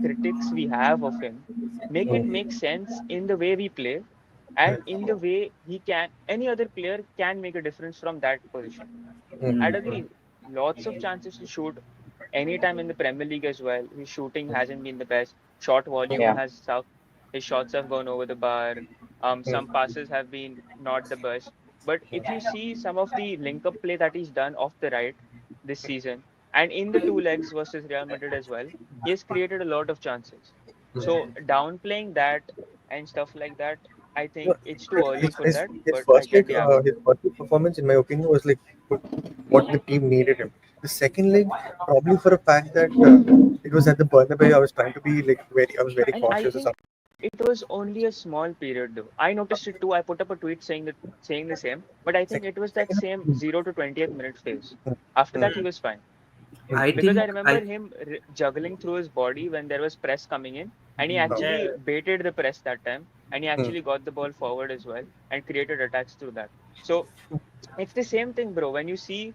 critics we have of him, make it make sense in the way we play and in the way any other player can make a difference from that position. I'd Hmm. agree. Lots of chances to shoot anytime in the Premier League as well. His shooting hasn't been the best. Shot volume Yeah. has sucked. His shots have gone over the bar. Some passes have been not the best. But if you see some of the link up play that he's done off the right this season, and in the two legs versus Real Madrid as well, he has created a lot of chances. So downplaying that and stuff like that, I No, think it's too early for that. his But I first get leg, the argument. his first leg performance, in my opinion, was like what the team needed him. The second leg, probably for a fact that it was at the Bernabeu, I was trying to be like I was very And I cautious or think something. it was only a small period though. I noticed it too. I put up a tweet saying the same, but I think Second, it was that second, same 0 to 20th minute phase. mm, After that, he mm, was fine I because I think remember him juggling through his body when there was press coming in, and he Yeah. actually baited the press that time, and he mm, actually got the ball forward as well and created attacks through that. So it's the same thing, bro. When you see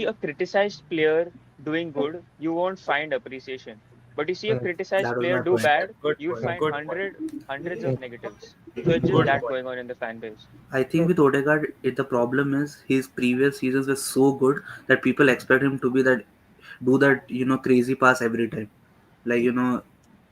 a criticized player doing good, you won't find appreciation. But you see a mm, criticized that was player my do point. bad, Good you'd point. find Good point. hundreds of mm, negatives. So it's just Good that point. going on in the fan base. I think mm, with Odegaard, the problem is his previous seasons were so good that people expect him to be that do that crazy pass every time. Like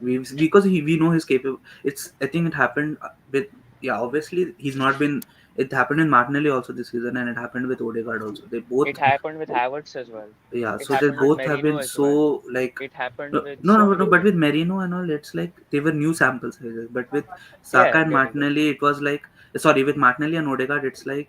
we because we know he's capable. It's I think it happened with obviously he's not been. It happened in Martinelli also this season, and it happened with Odegaard also. They both It happened with Havertz as well. It so they happened with both have Merino been as well. so like It happened no with no so no, no many but with players. Merino and all it's like they were new sample sizes, but with Yeah, Saka and getting it. Martinelli it was like sorry, with Martinelli and Odegaard it's like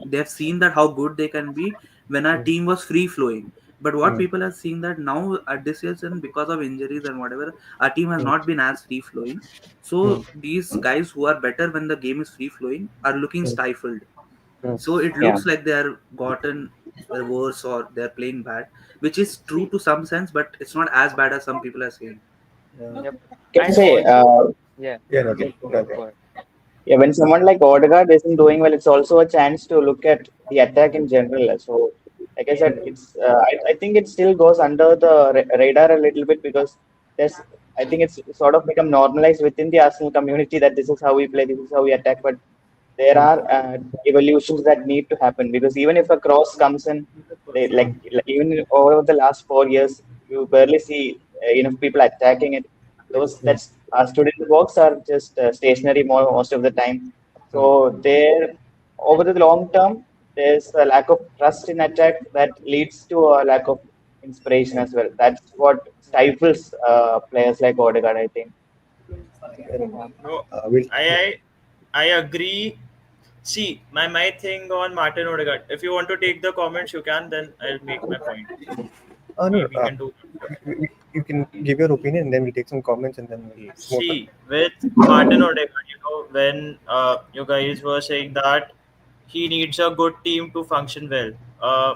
they have seen that how good they can be when our mm, team was free flowing. But what mm, people are seeing that now at this season, because of injuries and whatever, our team has mm, not been as free flowing. So mm, these guys who are better when the game is free flowing are looking mm, stifled. mm. So it Yeah. looks like they are gotten worse or they're playing bad, which is true See, to some sense, but it's not as bad as some people are saying. Yeah, yep. Can I And say, also, yeah, yeah, nothing, go nothing. ahead. yeah, when someone like Odegaard isn't doing well, it's also a chance to look at the attack in general. So, like I said, I think it still goes under the radar a little bit because there's I think it's sort of become normalized within the Arsenal community that this is how we play, this is how we attack. But there Mm, are evolutions that need to happen because even if a cross comes in, even over the last 4 years, you barely see enough people attacking it. Those mm, that's are stood in the box are just stationary most of the time. mm, So there, over the long term, there's a lack of trust in attack that leads to a lack of inspiration as well. That's what stifles players like Odegaard, I think. fair enough. Yeah. No, We'll, I agree. See, my thing on Martin Odegaard. If you want to take the comments, you can. Then I'll make my point. no, We can do that. you can give your opinion and then we'll take some comments and then we'll move on. See, with Martin Odegaard, when you guys were saying that he needs a good team to function well,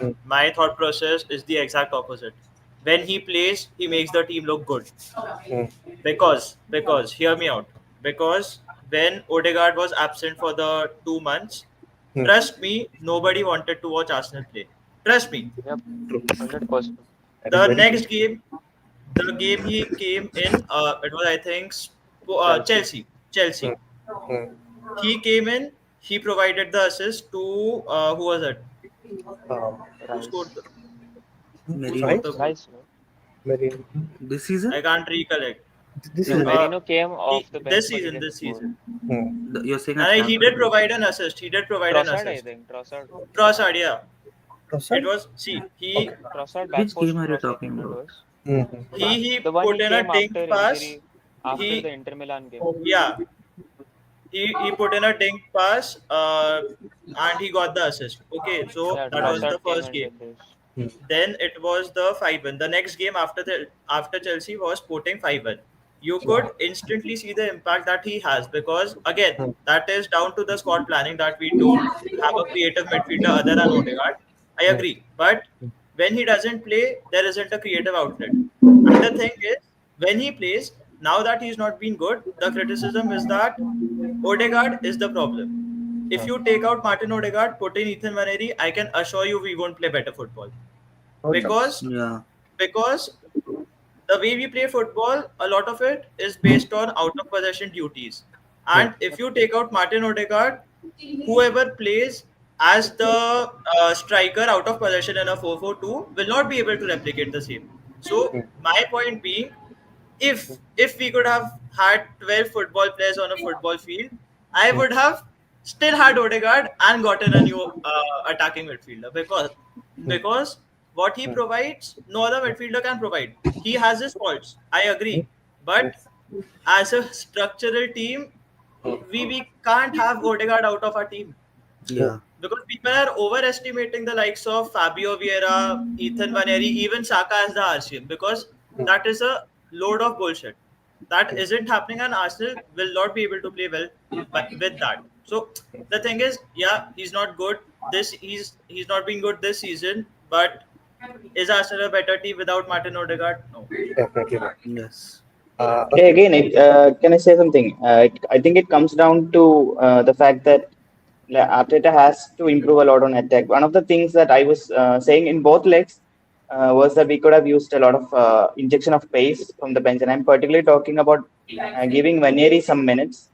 Mm, my thought process is the exact opposite. When he plays, he makes the team look good. mm, Because hear me out. Because when Odegaard was absent for the 2 months, mm. trust me, nobody wanted to watch Arsenal play. Trust me. Yep. True. 100%. That is The very true. next game, the game he came in, it was I think Chelsea. Chelsea. Chelsea. Mm, mm. He came in. He provided the assist to who was it? Um, Who scored Rice. the who Merino scored right? the goal? Rice, no? this season. I can't recollect. This No, season, Uh, Merino came off the bench, this but he season, didn't this score. season. You're saying at And he Stamford did Bridge. provide an assist. He did provide an Trossard, I assist. think. Trossard. Trossard, yeah. It Trossard? was, see, Okay. Trossard back Which game post are you cross, I talking think it about? was. Mm-hmm. he The one put he in a came dink after pass. injury, after the He, Inter Milan game. yeah, he put in a dink pass, and he got the assist. Okay, so Yeah, that was the Trossard came first and game. did this. Then it was the 5-1. The next game after Chelsea was Sporting 5-1. You could instantly see the impact that he has, because again, that is down to the squad planning, that we don't have a creative midfielder other than Odegaard. I agree, but when he doesn't play, there isn't a creative outlet. And the thing is, when he plays, now that he's not been good, the criticism is that Odegaard is the problem. If you take out Martin Odegaard, put in Ethan Vaneri, I can assure you we won't play better football. No chance. Because Yeah. because the way we play football, a lot of it is based on out of possession duties. And if you take out Martin Odegaard, whoever plays as the striker out of possession in a 4-4-2 will not be able to replicate the same. So my point being, if we could have had 12 football players on a football field, I would have still had Odegaard and gotten a new attacking midfielder, because what he provides, no other midfielder can provide. He has his faults, I agree, but as a structural team, we can't have Odegaard out of our team, Yeah. because people are overestimating the likes of Fabio Vieira, Ethan Vaneri, even Saka as the RCM, because that is a load of bullshit. That isn't happening, and Arsenal will not be able to play well with that. So the thing is, yeah, he's not good. He's not been good this season, but is Arsenal a better team without Martin Odegaard? No. Definitely not. Yes. Okay, Okay. again, can I say something? I think it comes down to the fact that Arteta has to improve a lot on attack. One of the things that I was saying in both legs was that we could have used a lot of injection of pace from the bench, and I'm particularly talking about giving Vaneri some minutes.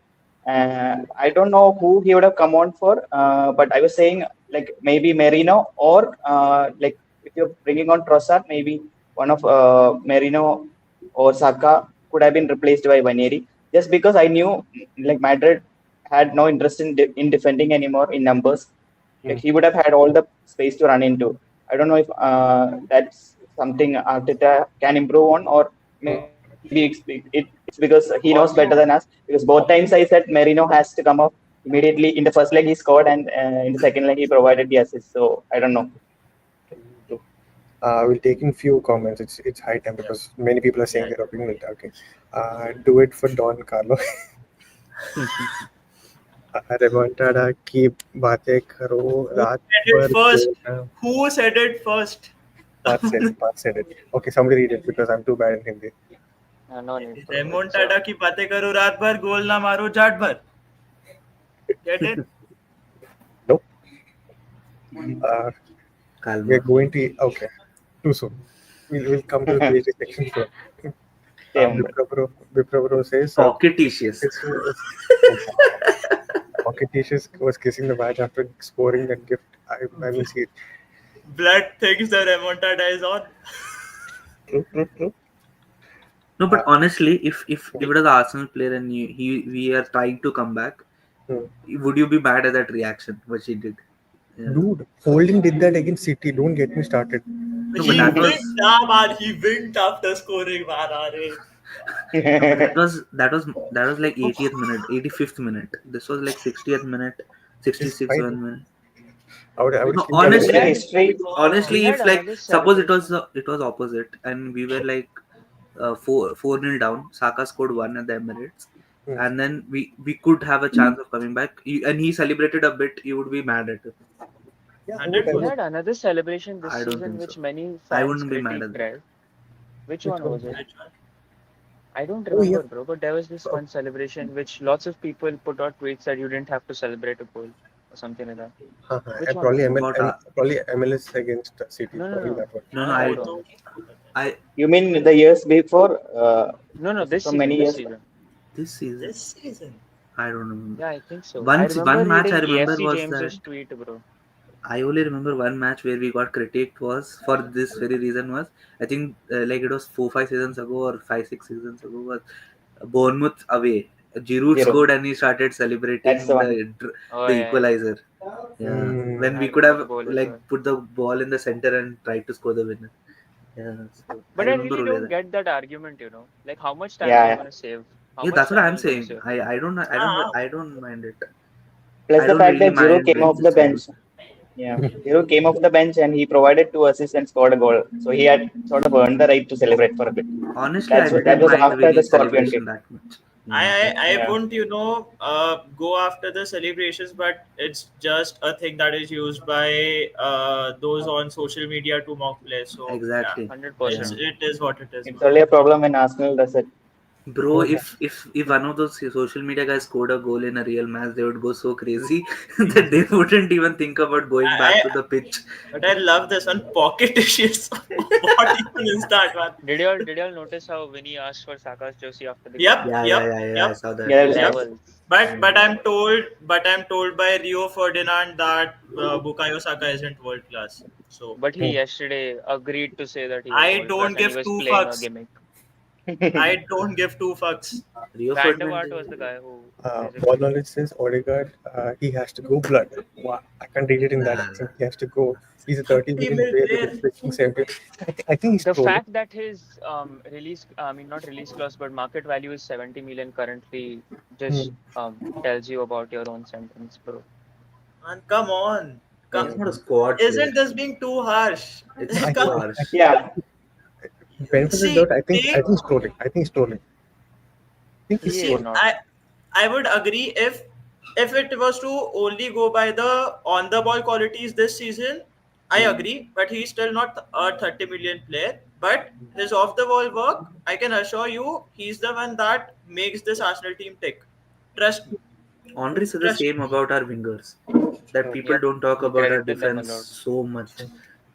I don't know who he would have come on for, but I was saying like maybe Merino, or like if you're bringing on Trossard, maybe one of Merino or Saka could have been replaced by Vaneri, just because I knew like Madrid had no interest in defending anymore in numbers. Like he would have had all the space to run into. I don't know if that's something Arteta can improve on, or maybe it's because he knows better than us. Because both times I said Merino has to come off immediately. In the first leg he scored, and in the second leg he provided the assist. So I don't know. We'll take in few comments. It's high time because many people are saying Yeah. their opinion. Okay. Do it for Don Carlo. Remontada की बातें करो Who रात said it भर first? बोलना. Who said it first? Parth said it. Parth said it. Okay, somebody read it because I'm too bad in Hindi. No need, bro. रेमोंटाडा की बातें करो रात भर, गोल ना मारो जाट भर. Get it? Nope. We're Calma. going to okay. Too soon. We'll come to the PhD section soon. Same. Viprabro says Cocketicious. Pocketicious was kissing the badge after scoring that gift. I will see it. Blood thinks the remontada is on. True. No, but honestly, if it was an Arsenal player and we are trying to come back, would you be mad at that reaction which he did? Yeah. Dude, Holding did that against City. Don't get me started. No, He but that winked, was man. He winked after scoring, man. that was like 80th minute, 85th minute. This was like 60th minute, 66th fine. minute. I would No, still In honestly, the history, honestly, He had if like another suppose celebration. it was opposite and we were like 4-0 down, Saka scored one at the Emirates, and then we could have a chance of coming back, and he celebrated a bit, you would be mad at him. Yeah, I 100%. would. He had another celebration this I don't season think which so. many I fans wouldn't be mad at critiqued, that. right? Which Which one one? was it? Which one? I don't Oh, yeah. remember, bro, but there was this one celebration which lots of people put out tweets that you didn't have to celebrate a goal or something like that. Which And one was it? probably MLS against City. No, Probably no. that one. No, Hold on. I you mean the years before? No, this From many season, this years. season. this season This season. I don't remember. Yeah, I think so. One I remember match I reading remember EFC was James's that tweet, bro. I only remember one match where we got critiqued was for this very reason was I think like it was 4-5 seasons ago or 5-6 seasons ago was Bournemouth away. Giroud Giroud. scored and he started That's the celebrating one. Oh the yeah, equalizer. Yeah, when I we could remember the have goal as like well. put the ball in the center and tried to score the winner. Yeah, so I But I remember really only don't that. get that argument, you know. Like how much time are you Yeah. gonna save? How Yeah, much that's what time I'm will it saying. save? Ah, I don't mind it. Plus I the don't fact really that Giroud mind came when off the system bench. goes. Yeah. Giroud came off the bench and he provided 2 assists and scored a goal. So he had sort of earned the right to celebrate for a bit. Honestly, I That didn't was mind after the Vinny's Scorpion celebration game. that much. I, Yeah. I Yeah. won't, go after the celebrations, but it's just a thing that is used by those on social media to mock players. So yeah, Exactly. Yeah. 100%. it is what it is, It's man. only a problem when Arsenal does it. Bro, if one of those social media guys scored a goal in a real match, they would go so crazy that they wouldn't even think about going back I, to the pitch. but I love this one pocket issues. What even is that, man? Did y'all notice how Vinny asked for Saka's jersey after the game? Yep, Yeah, yeah, yep, yeah, yeah. I yep, saw that. Yeah, yep. Levels. But I'm told by Rio Ferdinand that Bukayo Saka isn't world class. So But he yesterday agreed to say that he was I world class don't and he give was two playing a fucks. gimmick. I don't give two fucks. Rio Van der Ferdinand. Vaart was the guy who Ball basically. knowledge says Odegaard, he has to go blood. Wow, I can't read it in that Nah, accent. He has to go. He's a 30 30 million mil player with player. expecting 70. I think he's The trolling. fact that his I mean not release clause, but market value is 70 million currently just Hmm. tells you about your own sentence, bro. Man, come on. he's Come, not a squad player. isn't this being too harsh? It's I too Come, think, harsh. I think, I yeah. think benefit of the see, doubt. I think take he's trolling. I think he's trolling. I think he's He is See, trolling. not. I would agree if it was to only go by the on the ball qualities this season, I agree, but he's still not a 30 million player. But his off the ball work, I can assure you, he's the one that makes this Arsenal team tick. Trust me, Henri said the trust same me. about our wingers. That Hmm. people Yep, don't talk he about our credited them a defense lot. so much.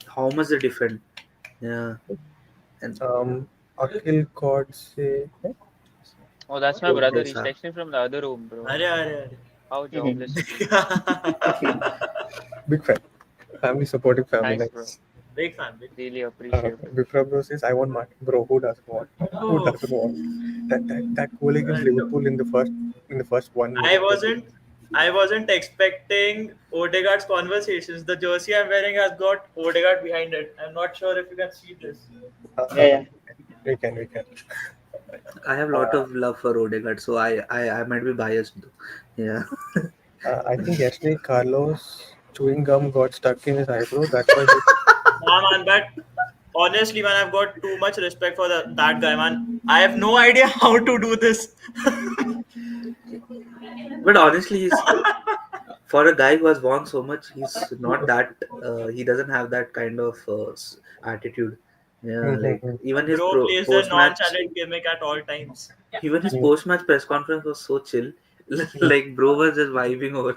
How much they defend. Yeah. And Akhil Kodse. Oh, that's my don't brother. go, He's sir. texting from the other room, bro. Arey, arey, How jobless is he? Big fan. Family supportive family. Thanks, bro. Nice. Big fan, big Really appreciate it. Vipra bro says, I want Martin. Bro, who doesn't want? Who fan. doesn't want? That goal against And Liverpool in the first 1 minute. I wasn't I wasn't expecting Odegaard's conversations. The jersey I'm wearing has got Odegaard behind it. I'm not sure if you can see this. Yeah, yeah. We can. I have a lot of love for Odegaard, so I might be biased though. Yeah. I think yesterday Carlos chewing gum got stuck in his eyebrow. That's why he. Nah, man, but honestly, man, I've got too much respect for that guy, man. I have no idea how to do this. But honestly, he's for a guy who has won so much, he's not that. He doesn't have that kind of attitude. Yeah, like even his Bro plays the post match, nonchalant gimmick at all times. even his post match press conference was so chill. Like bro was just vibing over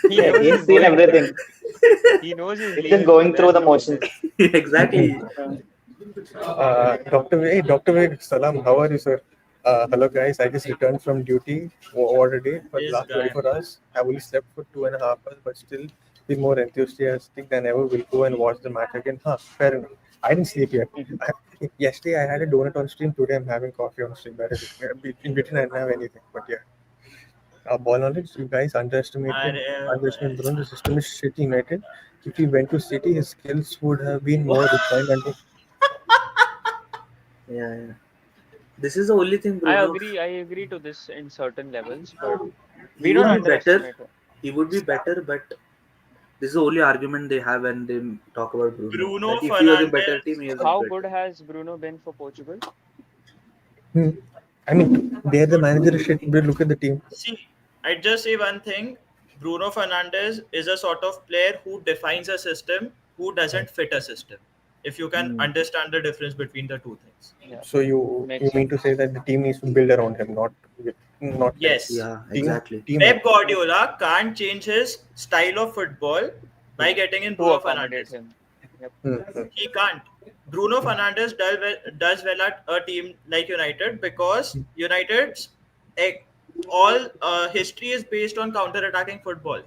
He Yeah, knows he's his seen league too everything. well. He knows his He's league just and going through prepares the for it. motions. there. Exactly. Dr. Vivek, salam. How are you, sir? Hello, guys. I just returned from duty. What a day. For the This last guy, 24 hours, I only slept for 2.5 hours, but still be more enthusiastic than ever. Will go and watch the match again. Huh, fair enough. I didn't sleep yet. Yesterday, I had a donut on stream. Today, I'm having coffee on stream. That is it. In between, I didn't have anything. But yeah, ball knowledge, you guys underestimated Bruno. The system is shit United. If he went to City, his skills would have been more refined and Yeah, yeah. This is the only thing I Bruno. agree. I agree to this in certain levels, but He we don't would be better. underestimate him. He would be better, but this is the only argument they have when they talk about Bruno. Bruno That if he was in better team, Fernandes. he was How good better. has Bruno been for Portugal? Hmm. I mean, they're the manager shit. But look at the team. See, I'd just say one thing. Bruno Fernandes is a sort of player who defines a system, who doesn't fit a system. If you can Hmm. understand the difference between the two things. Yeah, So you makes mean sense. to say that the team needs to build around him, not like Yes. Yeah, team exactly. team. Pep Guardiola can't change his style of football by getting in To Bruno accommodate Fernandes. him. Yep. He can't. Bruno Fernandes does well at a team like United because United's eh, all history is based on counter-attacking football.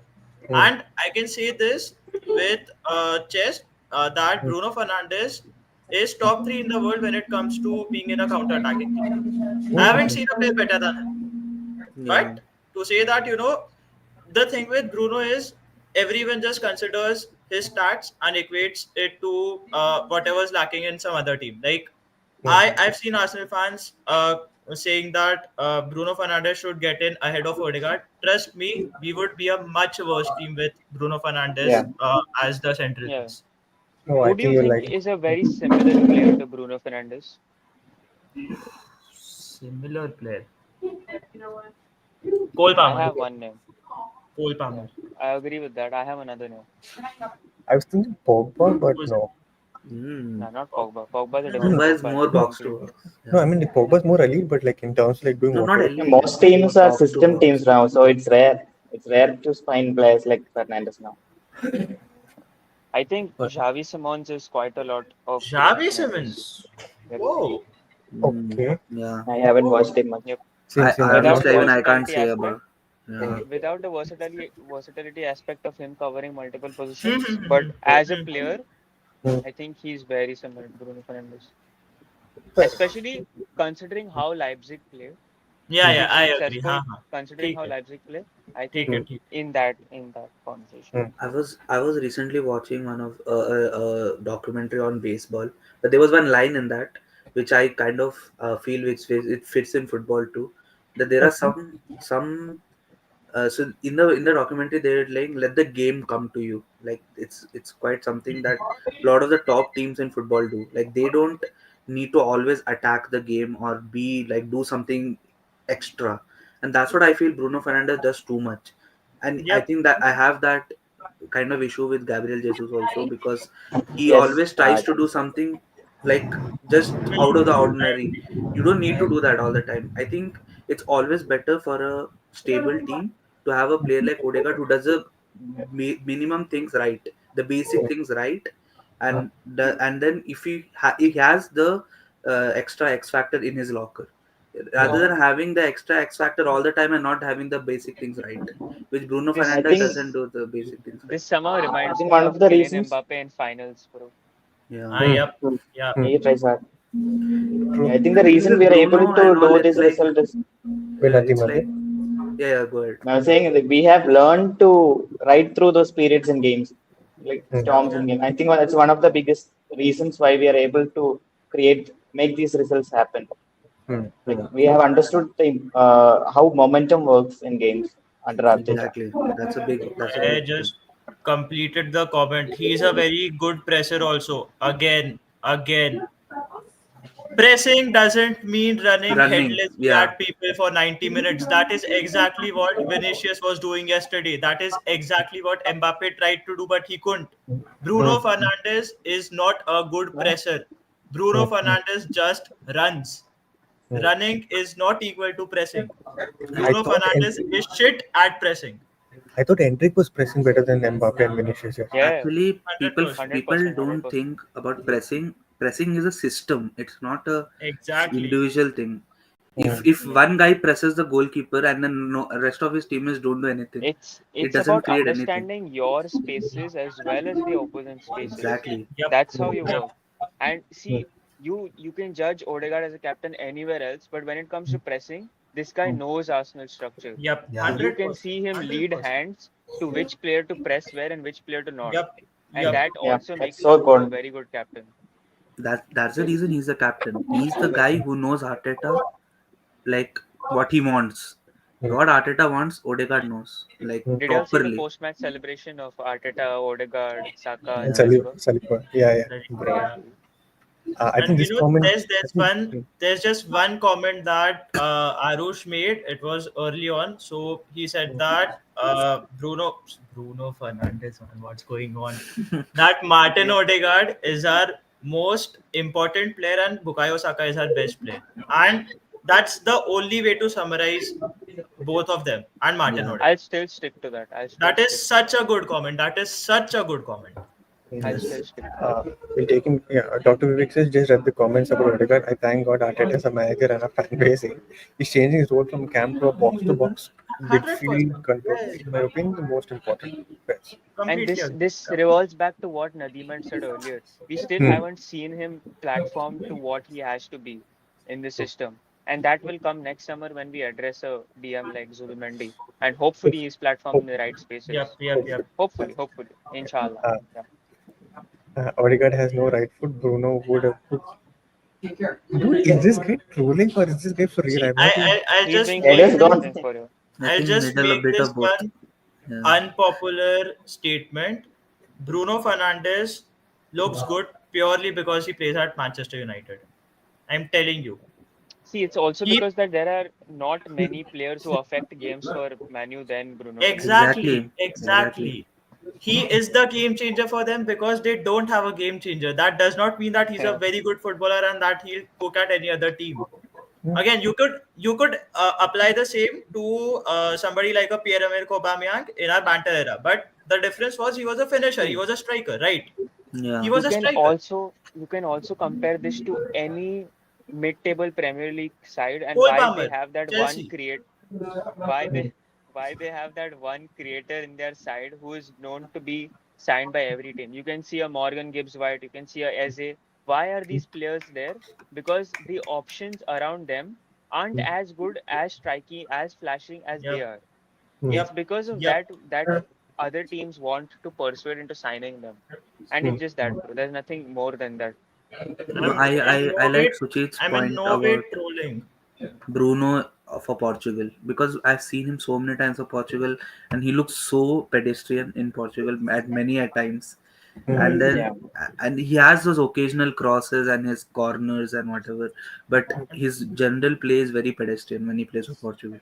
Hmm. And I can say this with chest that Bruno Fernandes is top 3 in the world when it comes to being in a counter-attacking team. I haven't seen a player better than him. Yeah. But to say that, the thing with Bruno is everyone just considers his stats and equates it to whatever's lacking in some other team. Like I've seen Arsenal fans saying that Bruno Fernandes should get in ahead of Odegaard. Trust me, we would be a much worse team with Bruno Fernandes Yeah. as the central Yeah. piece. No, I Who do think you you're think like is a very similar player to Bruno Fernandes? Similar player. Cole I Palmer. have one name. Cole Palmer. I agree with that. I have another name. I was thinking Pogba, but Who's no. Mm. No, not Pogba. Pogba is a different Pogba is profile more box to completely. box. No, I Yeah. mean like, Pogba's more elite, but like in terms of like doing No, not whatever. elite. Most teams More are box to system box. teams now, so it's rare. It's rare to find players like Fernandes now. I think But Xavi Simons is quite a lot of Bruno Xavi Fernandes. Simmons. Yep. Whoa. Okay. yeah, I haven't watched him much. Yep. Same. I have Without not the Aarush, even watched. I can't versatility say aspect, about. Yeah. without the versatility aspect of him covering multiple positions, but as a player, Hmm. I think he's very similar to Bruno Fernandes. But Especially considering how Leipzig play. Yeah, To yeah, be I agree. successful, हाँ हाँ considering ठीक how है Leipzig play, I ठीक think है ठीक in that conversation. I was recently watching one of a documentary on baseball, but there was one line in that which I kind of feel it fits in football too. That there are some so in the documentary they're like let the game come to you. Like it's quite something that a lot of the top teams in football do. Like they don't need to always attack the game or be like do something extra, and that's what I feel Bruno Fernandes does too much. And I Yep. think that I have that kind of issue with Gabriel Jesus also because he Yes. always tries to do something like just out of the ordinary. You don't need to do that all the time. I think it's always better for a stable team to have a player like Odegaard who does the minimum things right, the basic things right, and then if he has the extra X factor in his locker, rather than having the extra X factor all the time and not having the basic things right, which Bruno This I Fernandes think doesn't do the basic things right. this summer I reminds think me one of of the Kylian reasons Mbappe in finals, bro. Yeah. Yep. Yeah. he tries hard. I true. think the reason Because we are able Bruno to and all, do it's this like result is Wait, it's Nadeem. like yeah, go ahead. I was saying that we have learned to ride through those periods in games, like Yep. storms Yeah. in game. I think that's one of the biggest reasons why we are able to make these results happen. Like Hmm. we have understood how momentum works in games under Arteta. Exactly. That's a I big thing. just completed the comment. He's a very good presser also. Again. Pressing doesn't mean running Running, headlessly yeah. at people for 90 minutes. That is exactly what Vinicius was doing yesterday. That is exactly what Mbappe tried to do, but he couldn't. Bruno Fernandes is not a good presser. Bruno Fernandes just runs. Running is not equal to pressing. I Bruno thought Fernandes is shit at pressing. I thought Endrick was pressing better than Mbappe and Vinicius yesterday. Yeah, Actually, people 100%. hundred people percent, hundred don't percent. think about pressing. Pressing is a system. It's not a Exactly. individual thing. If Hmm. if one guy presses the goalkeeper and then no rest of his teammates don't do anything, it It's doesn't about create anything. understanding your spaces as well as the opponent's spaces. Exactly. Yep. That's how you Yep. work. And see, you can judge Odegaard as a captain anywhere else, but when it comes to pressing, this guy knows Arsenal structure. Yep. Yeah. You 100%. can see him lead 100%. hands to which player to press where and which player to not. Yep. And Yep. that Yeah, also that's makes so him a important. very good captain. That's the reason he's the captain. He's the guy who knows Arteta like what he wants. What Arteta wants, Odegaard knows like Did you all see the properly. post-match celebration of Arteta, Odegaard, Saka, and And Yeah. Saliba? Saliba. Yeah. Yeah. Crazy. I And think this comment. I think, there's just one comment that Aarush made. It was early on. So he said that Bruno Fernandes, man, what's going on? That Martin Odegaard is our most important player and Bukayo Saka is our best player. And that's the only way to summarize both of them and Martin Yeah. I'll Odegaard. still stick to that. I'll still That is stick to that. such a good comment. That is such a good comment. I'll Yes. still stick to Uh, we'll take him. Yeah, Dr. Vivek says just read the comments about Odegaard. I thank God Arteta is a manager and a fan base. He's changing his role from camp to a box to box midfield 100%. control. Yeah, In my opinion, the most important. Yes. And completely agree. this revolves back to what Nadeem had said earlier. We still Hmm. haven't seen him platform to what he has to be in the system. And that will come next summer when we address a DM like Zulmendi. And hopefully he's platformed in Hope, the right Yep, spaces. yep, hopefully. yep. Hopefully. Inshallah. Uh, Yeah. Odegaard has no right foot. Bruno would have put. Dude, is this guy trolling or is this guy for real? See, I'm not even. I'll He's just being Yeah, it was make this. gone. consistent for you. I I'll think just middle a make bit this of both. one Yeah. unpopular statement. Bruno Fernandes looks good purely because he plays at Manchester United. I'm telling you. See, it's also He because that there are not many players who affect games for Manu than Bruno Fernandes. exactly, Exactly. Exactly. exactly. He is the game changer for them because they don't have a game changer. That does not mean that he's a Yeah. very good footballer and that he'll cook at any other team. Again, you could apply the same to somebody like a Pierre-Emerick Aubameyang in our banter era, but the difference was he was a finisher, he See, was a striker, right? He Yeah. was a striker. you can also compare this to any mid-table Premier League side and Cole why they Palmer, have that one Chelsea. why they why they have that one creator in their side who is known to be signed by every team. You can see a Morgan Gibbs White, you can see a Eze. Why are these players there? Because the options around them aren't as good, as striking, as flashing as they Yep, are. Hmm. It's yep, because of yep. that other teams want to persuade into signing them. And it's just that, bro. There's nothing more than that. No, I'm in I no like way, Suchit's I'm in point no way about trolling. Bruno for Portugal because I've seen him so many times for Portugal and he looks so pedestrian in Portugal at many a times. And then Yeah. and he has those occasional crosses and his corners and whatever, but his general play is very pedestrian when he plays for Portugal.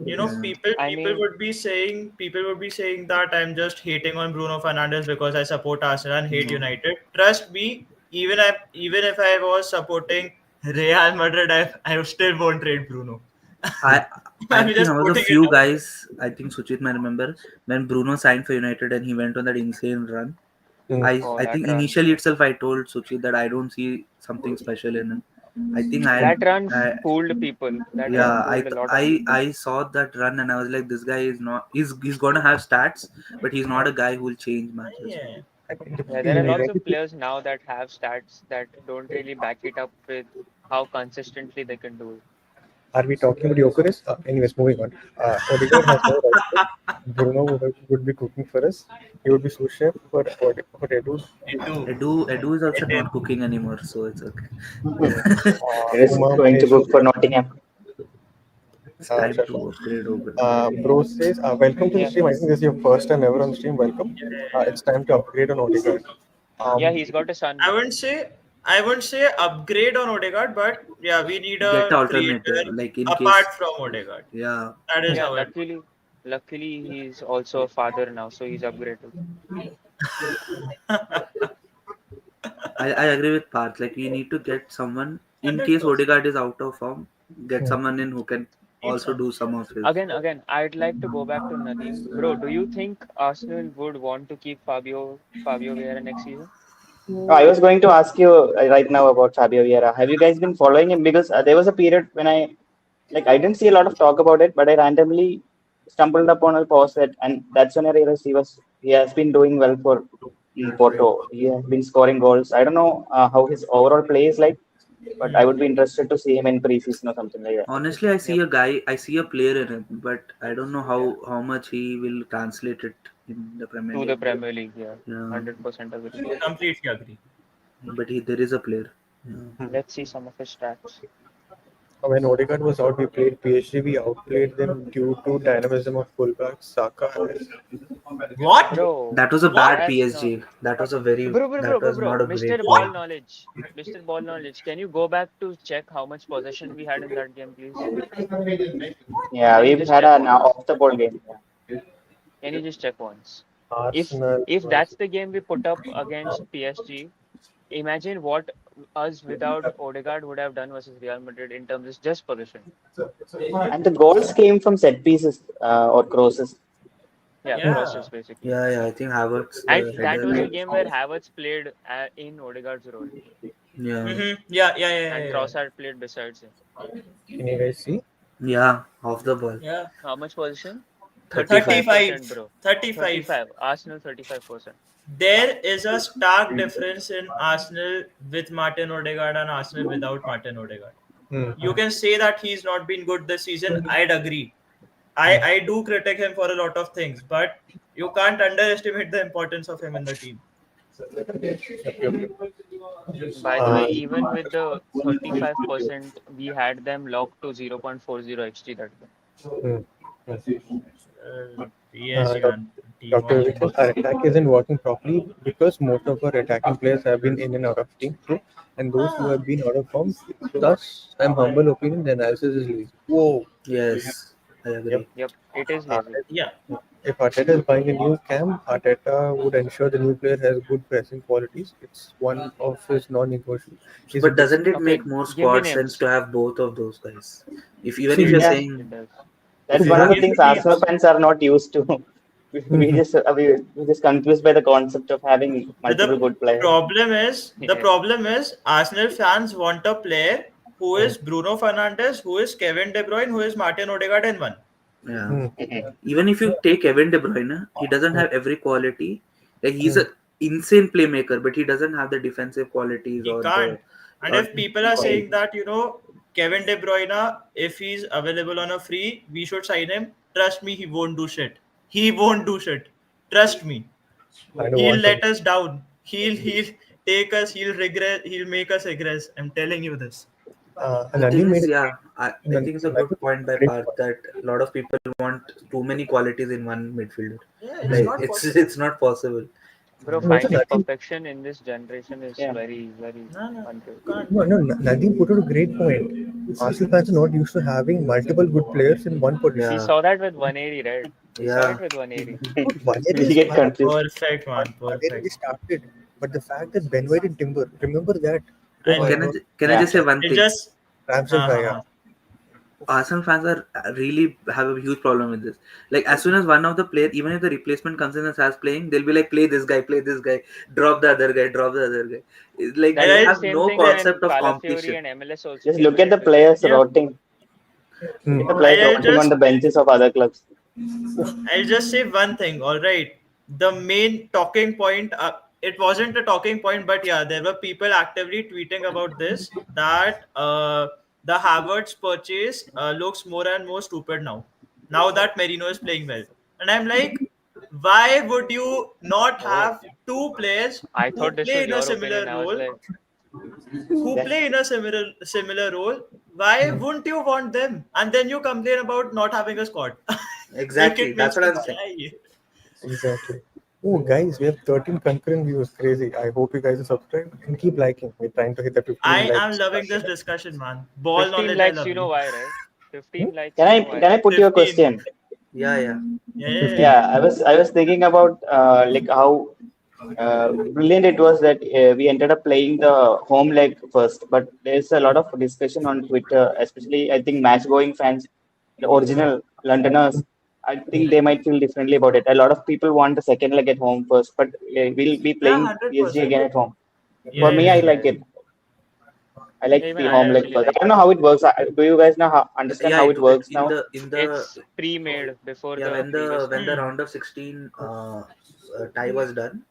You know, Yeah. I mean, people would be saying that I'm just hating on Bruno Fernandes because I support Arsenal and hate No. United. Trust me, even if I was supporting Real Madrid, I still won't trade Bruno. I I I'm think I just was a putting it few out there. guys. I think Suchit might remember when Bruno signed for United and he went on that insane run. Hmm. oh, I that think run. initially itself I told Suchit that I don't see something special in him. I think That run I fooled people. That run yeah fooled a lot of people. I saw that run and I was like, this guy is not. He's gonna have stats, but he's not a guy who will change matches. Yeah. I mean, Yeah, there are lots of United, players now that have stats that don't really back it up with how consistently they can do it. are we talking about Jokeris? Anyways, moving on. Odegaard has no right foot. Bruno would be cooking for us. He would be sous chef for Edu. Edu. Edu is also Edu. not cooking anymore, so it's okay. It is Uma going to Mahesh. book for Nottingham. It's time Sure. to upgrade over. Bro says, welcome to the Yeah, stream. I think this is your first time ever on the stream. Welcome. It's time to upgrade on Odegaard. yeah, Um, he's got a son I now. wouldn't say I wouldn't say upgrade on Odegaard, but yeah, we need Get a creator alternative, like in apart case. from Odegaard. Yeah, That is Yeah, how it. luckily he's also a father now, so he's upgraded. I agree with Parth. Like we need to get someone in case 100%. Odegaard is out of form. Get hmm. someone in who can Need also some. do some of his. Again, I'd like to go back to Nadeem. Bro, do you think Arsenal would want to keep Fabio Vieira next season? Oh, I was going to ask you right now about Fabio Vieira. Have you guys been following him? Because there was a period when I didn't see a lot of talk about it, but I randomly stumbled upon a post that, and that's when I realized he has been doing well for Porto. He has been scoring goals. I don't know how his overall play is like, but I would be interested to see him in preseason or something like that. Honestly, Yep. I see a player in him, but I don't know how much he will translate it in the Premier To the League. Premier League, yeah. Yeah, 100% agree. Completely agree. but there is a player. Yeah. Let's see some of his stats. When Odegaard was out, we played PSG. We outplayed them due to dynamism of fullbacks Saka. What? Bro, That was a What? bad that's not. PSG. That was Bro. not a Mr. great What? Ball game. Knowledge. Mr. Ball Knowledge. Can you go back to check how much possession we had in that game, please? Yeah, Can you we've just had check an once? off the ball game. Yeah. Can you just check once? If Arsenal if was that's the game we put up against PSG, imagine what us without Odegaard would have done versus Real Madrid in terms of just possession. And the goals came from set pieces or crosses. Yeah. crosses basically. Yeah, I think Havertz And the that was a header. game where Havertz played in Odegaard's role, Yeah, and Yeah. Trossard played besides him. Can you guys see? yeah, off the ball. Yeah. How much possession? 35. 35%, 35. bro. 35. 35. Arsenal 35%. There is a stark difference in Arsenal with Martin Odegaard and Arsenal without Martin Odegaard. Hmm. You can say that he's not been good this season. I'd agree. I do critique him for a lot of things, but you can't underestimate the importance of him in the team. By the way, Uh, even with the 35%, we had them locked to 0.40 XG that game. hmm. Yes, Doc- man. Team Dr. was Vital, our attack isn't working properly because most of our attacking players have been in and out of team too, and those who have been out of form. Thus, I'm humble opinion. The analysis is lazy. Whoa. Yes, I Yep. agree. Yep, it is Uh, lazy. yeah. if Arteta is buying a new camp, Arteta would ensure the new player has good pressing qualities. It's one of his non-negotiables. He's a But big doesn't it Okay, make more give me squad sense names. to have both of those guys? If even if see. you're Yeah, saying It does. that's See, one of the when things If Arsenal he's fans are not used to. We're just confused by the concept of having multiple the good players. Yeah. problem is Arsenal fans want a player who Hmm. is Bruno Fernandes, who is Kevin De Bruyne, who is Martin Odegaard in one. yeah, Hmm. even if you take Kevin De Bruyne, he doesn't Hmm. have every quality. Like he's Hmm. a insane playmaker, but he doesn't have the defensive qualities He or can't. the And or if people are saying that, Kevin De Bruyne, if he's available on a free, we should sign him. Trust me, he won't do shit. He won't do shit. Trust me. I don't He'll want him. let us down. He'll take us, he'll regret, he'll make us regress. I'm telling you this. And the thing Nadeem made is, a yeah, great, I think it's a good point by great Parth point. that a lot of people want too many qualities in one midfielder. Yeah, it's Like not possible. it's not possible. Bro, And also finding Nadeem, perfection in this generation is Yeah, very, very No, unreal. you can't. Nadeem put out a great point. Arsenal fans are not used to having multiple good players in one We position. Yeah, saw that with 180, right? We saw it yeah, with 180. Dude, Valeri we is get fine. confused. Perfect, man. Valeri Perfect. just started. But the fact that Ben White and Timber, remember that? Oh I my know. god. can I Yeah, just say one It thing? just. Ramsdale Ha, guy, ha, yeah. ha. Arsenal fans are really have a huge problem with this. Like as soon as one of the player, even if the replacement comes in and starts playing, they'll be like, play this guy, drop the other guy, drop the other guy. It's like That they was the I, have same no thing when concept of Calafiori competition. and MLS also just came look in at the replacement. players yeah. rotting. Look at the players I'll rotting on just the benches of other clubs. I'll just say one thing. All right, the main talking point. It wasn't a talking point, but yeah, there were people actively tweeting about this that the Havertz purchase looks more and more stupid now. Now that Merino is playing well, and I'm like, why would you not Oh, have two players I who thought this play was in a your opinion. similar I was role? like, Who Yeah, play in a similar role? Why wouldn't you want them? And then you complain about not having a squad. Like Exactly, it that's makes what me I'm saying. cry. Exactly. Oh, guys, we have 13 concurrent views. Crazy. I hope you guys are subscribed and keep liking. We're trying to hit the 15 I am likes loving this target. discussion, man. Ball 15 knowledge, I likes, love you know you. why, right? Hmm? 15 likes, can you I know why, can I right? put you a 15. question? Yeah. Yeah, yeah, 15. yeah. Yeah, I was thinking about like how brilliant it was that we ended up playing the home leg first. But there's a lot of discussion on Twitter, especially I think match going fans, the original Londoners. I think they might feel differently about it. A lot of people want the second leg at home first, but we'll be Yeah, playing PSG 100%. again at home. Yeah, For me, yeah, I yeah. like Yeah. it. I like Even the I home leg actually first. I like don't it. know how it works. Do you guys know how understand Yeah, how it it works in now? the It's pre-made before yeah the previous when leg. the Hmm. round of 16 tie was done.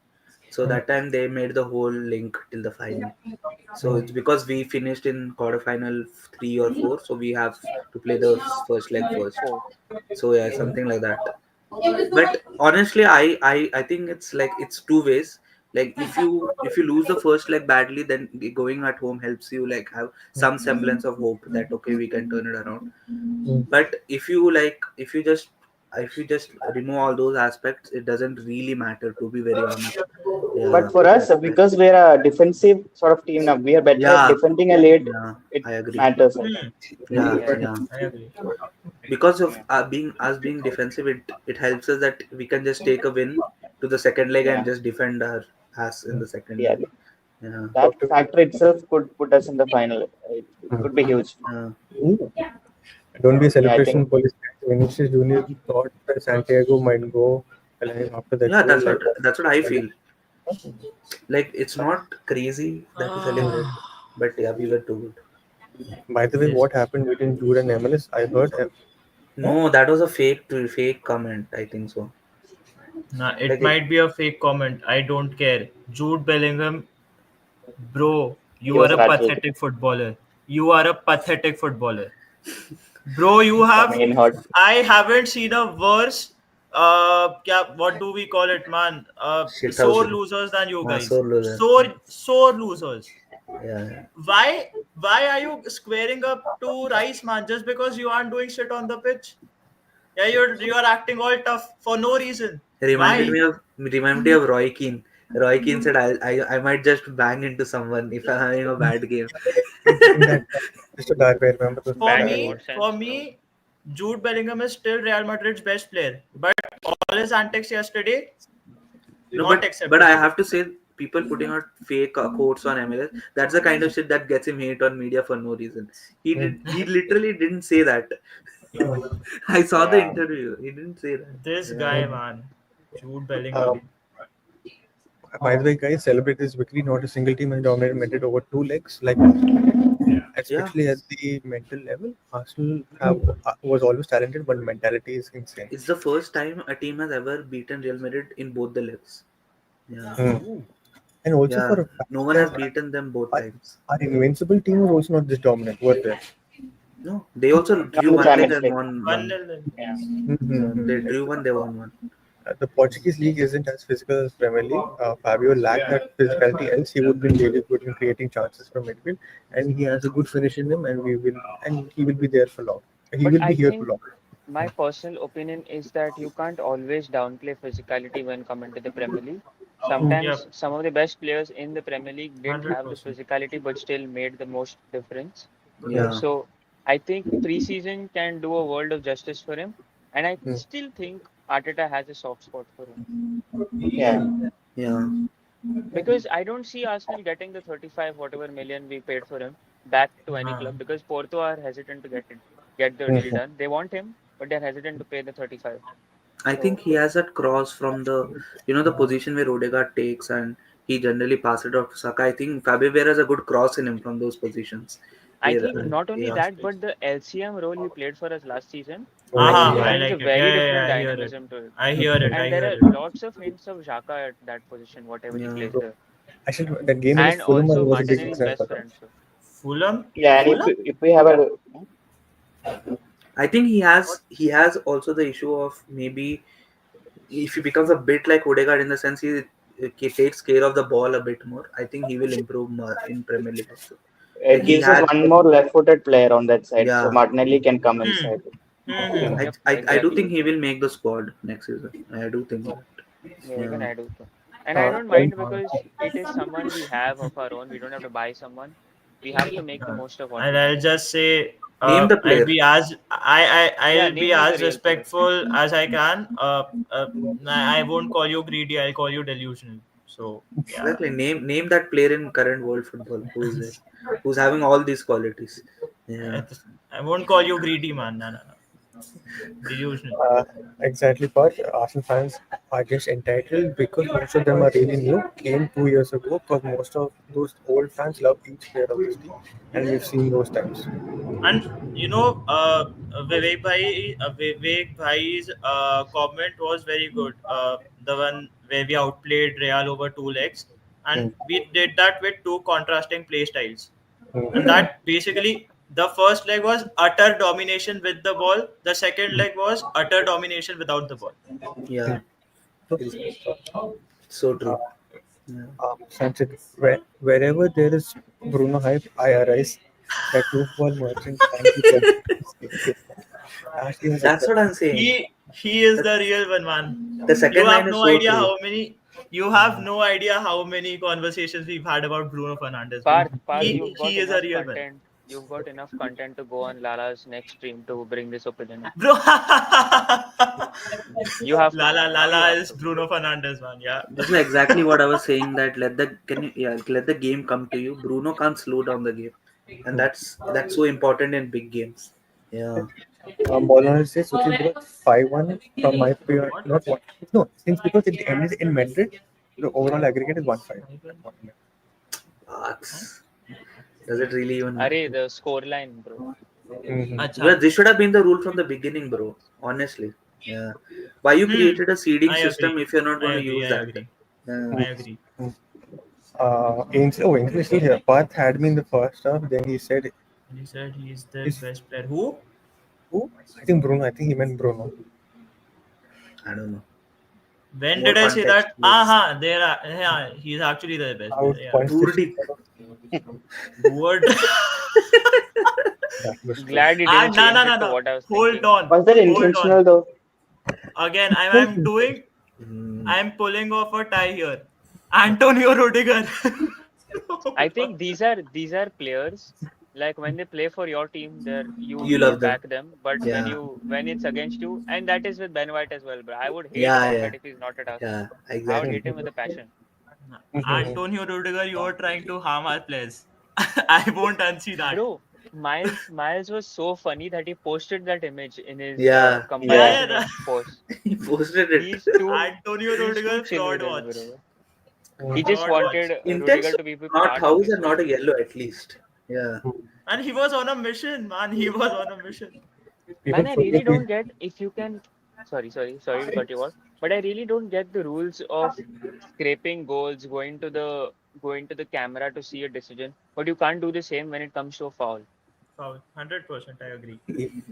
So Hmm. that time they made the whole link till the final. So it's because we finished in quarterfinal 3 or 4, so we have to play the first leg first. Four. So yeah, something like that. But honestly, I think it's like it's two ways. Like if you lose the first leg badly, then going at home helps you like have some semblance of hope that okay we can turn it around. Hmm. But if you just remove all those aspects, it doesn't really matter, to be very honest. But Yeah, for us, like because we're a defensive sort of team now, we are better at yeah, defending a lead. yeah, It I agree. matters, I think. Hmm. Yeah. Yeah, I agree. because of Yeah, being defensive, it helps us that we can just take a win to the second leg and yeah, just defend our ass in the second yeah. leg. Yeah, That Dr. factor itself could put us in the final. It Hmm. could be huge. yeah, Ooh. Don't be a Yeah, I celebration think. police. Vinicius Junior thought that Santiago might go Like after that Yeah, goal, that's what I feel. Like it's not crazy that we celebrate, but yeah, we were too good. by the way, Yes. what happened between Jude and MLS? I heard. Huh? No, that was a fake comment. I think so. Nah, it Like it, might be a fake comment. I don't care. Jude Bellingham, bro, He you are was a rattled. pathetic footballer. You are a pathetic footballer. Bro, you have. Coming in hot. I haven't seen a worse. What do we call it, man? shit Sore housing. losers than you guys. Solo there. Sore losers. Yeah. Why are you squaring up to Rice, man? Just because you aren't doing shit on the pitch? Yeah, you're acting all tough for no reason. Reminded Why? me of reminded me of Roy Keane. Roy Keane said, I might just bang into someone if I'm having a bad game." In that just a dark, I remember the For Bang in guy. what me, for sense, bro? me, Jude Bellingham is still Real Madrid's best player, but all his antics yesterday No, not but I acceptable. have to say, people putting out fake quotes on MLS. That's the kind of shit that gets him hate on media for no reason. He literally didn't say that. I saw the Yeah. interview. He didn't say that. This Yeah. guy, man, Jude Um, Bellingham. by the way, guys, celebrate this victory. Not a single team has dominated Madrid over two legs. Like, Yeah. especially at the mental level, Arsenal was always talented, but mentality is insane. It's the first time a team has ever beaten Real Madrid in both the legs. Yeah. Hmm. And also Yeah. for a fact No one has that beaten them both our, times. our invincible team was also not this dominant, were they? No, they also On drew the one leg Champions and League. won One one. nil. Yeah. Yeah, they Mm-hmm. drew one, they won one. The Portuguese league isn't as physical as Premier League. Fabio lacked that physicality, else he would be really good in creating chances from midfield. And he has a good finish in him, and he will be there for long. He But will be I here for think long. my personal opinion is that you can't always downplay physicality when coming to the Premier League. Sometimes Yep, some of the best players in the Premier League didn't hundred have the percent. physicality but still made the most difference. Yeah. So I think preseason can do a world of justice for him. And I Mm. still think Arteta has a soft spot for him. Yeah. Yeah. Because I don't see Arsenal getting the 35 whatever million we paid for him back to any Nah. club because Porto are hesitant to get the deal Mhm. done. They want him, but they're hesitant to pay the 35. I think So he has that cross from the position where Odegaard takes and he generally passes it off to Saka. I think Fabio Vieira has a good cross in him from those positions. I Where, think not only yeah. that, but the LCM role he played for us last season, I Oh, think Aha, he yeah. I brings a like it. very different Yeah, I hear it. dynamism to it. I hear it. I And there hear are it. lots of hints of Xhaka at that position, whatever he Yeah. plays Bro, there. actually, that game against And Fulham also was a big Martinelli's best example. friend. So Fulham? Yeah, and Fulham? if we have a I think he has also the issue of maybe if he becomes a bit like Odegaard in the sense he takes care of the ball a bit more. I think he will improve more in Premier League also. Like it he gives us had, one more left-footed player on that side, so yeah. Martinelli can come Hmm. inside. Hmm. I, yep, I I do think exactly. he will make the squad next season. I do think that. Yeah, even Yeah. I do too. And I Uh, don't well, mind because it is someone we have of our own. We don't have to buy someone. We have to make the most of what And we I'll get. just say, Name the I'll player. be as Yeah, I'll be name me the as real player. respectful as I can. I won't call you greedy. I'll call you delusional. So yeah, Exactly. Name that player in current world football. Who is there? Who's having all these qualities? Yeah. I won't call you greedy, man. No, no, no. Delusional. uh, exactly, but Arsenal fans are just entitled because most of them are really new. Came 2 years ago, but most of those old fans love each player of this team, and we've seen those times. And you know, Vivek Bhai's comment was very good. The one where we outplayed Real over two legs, and Hmm. we did that with two contrasting play styles. And Hmm. that basically the first leg was utter domination with the ball. The second leg was utter domination without the ball. Yeah. So, So uh, true. Yeah. Sanchez, wherever there is Bruno hype, I arise. That football merchant, thank you for Ashley was That's what exactly. I'm saying. He is The, the real one, man. the You second line have is no so idea true. how many. You have no idea how many conversations we've had about Bruno Fernandes, bro. Parth, you've got He is a enough real one, content. You've got enough content to go on Lala's next stream to bring this opinion up. bro. You have to. Lala Now you Lala have is to. Bruno Fernandes, man. Yeah. This is exactly what I was saying. That let the game come to you. Bruno can't slow down the game, and that's so important in big games. Yeah. Bolognese says Sucheet because 5-1 from my peer. Not one. No, since because it ended in Madrid, the overall aggregate is 1-5. Arts. Does it really even Arey, matter? the scoreline, bro. Mm-hmm. Acha. Well, this should have been the rule from the beginning, bro. Honestly. Yeah. Why you created a seeding I system agree. if you're not I going to agree. use I that? agree. Yeah. I agree. Ainsley is still here. Parth had me in the first half. Then he said, He said he's the He's- best player. Who? "Who? I think Bruno. I think he meant Bruno." I don't know. When More did I say context, that? please. There are. Yeah, he's actually the best Out player. Yeah. punch the Turdik. shit Word. That was true. Glad you didn't No, change no, it no, to no. what I was Hold thinking. on. Was that Hold intentional on. though? Again, I'm doing. Hmm. I'm pulling off a tie here. Antonio Rudiger. I think these are players like when they play for your team, You you love them. back them. But Yeah. when it's against you, and that is with Ben White as well, bro. I would hate Yeah, Ben yeah. White if he's not at us. Yeah, I would exactly. hate him with a passion. Antonio Rudiger, you're trying to harm our players. I won't unsee that. Bro, Miles was so funny that he posted that image in his Yeah, compilation Yeah. of posts. he posted it. Antonio He's too Rudiger, chill fraud with it, watch. bro. He just Fraud watch. wanted Rudiger Intention to be not part of house his and not a story. yellow at least. Yeah. And he was on a mission, man. He was on a mission. People Man, I really forget we don't get if you can. Sorry to cut you off. But I really don't get the rules of scraping goals, going to the camera to see a decision. But you can't do the same when it comes to a foul. Foul. 100%, I agree.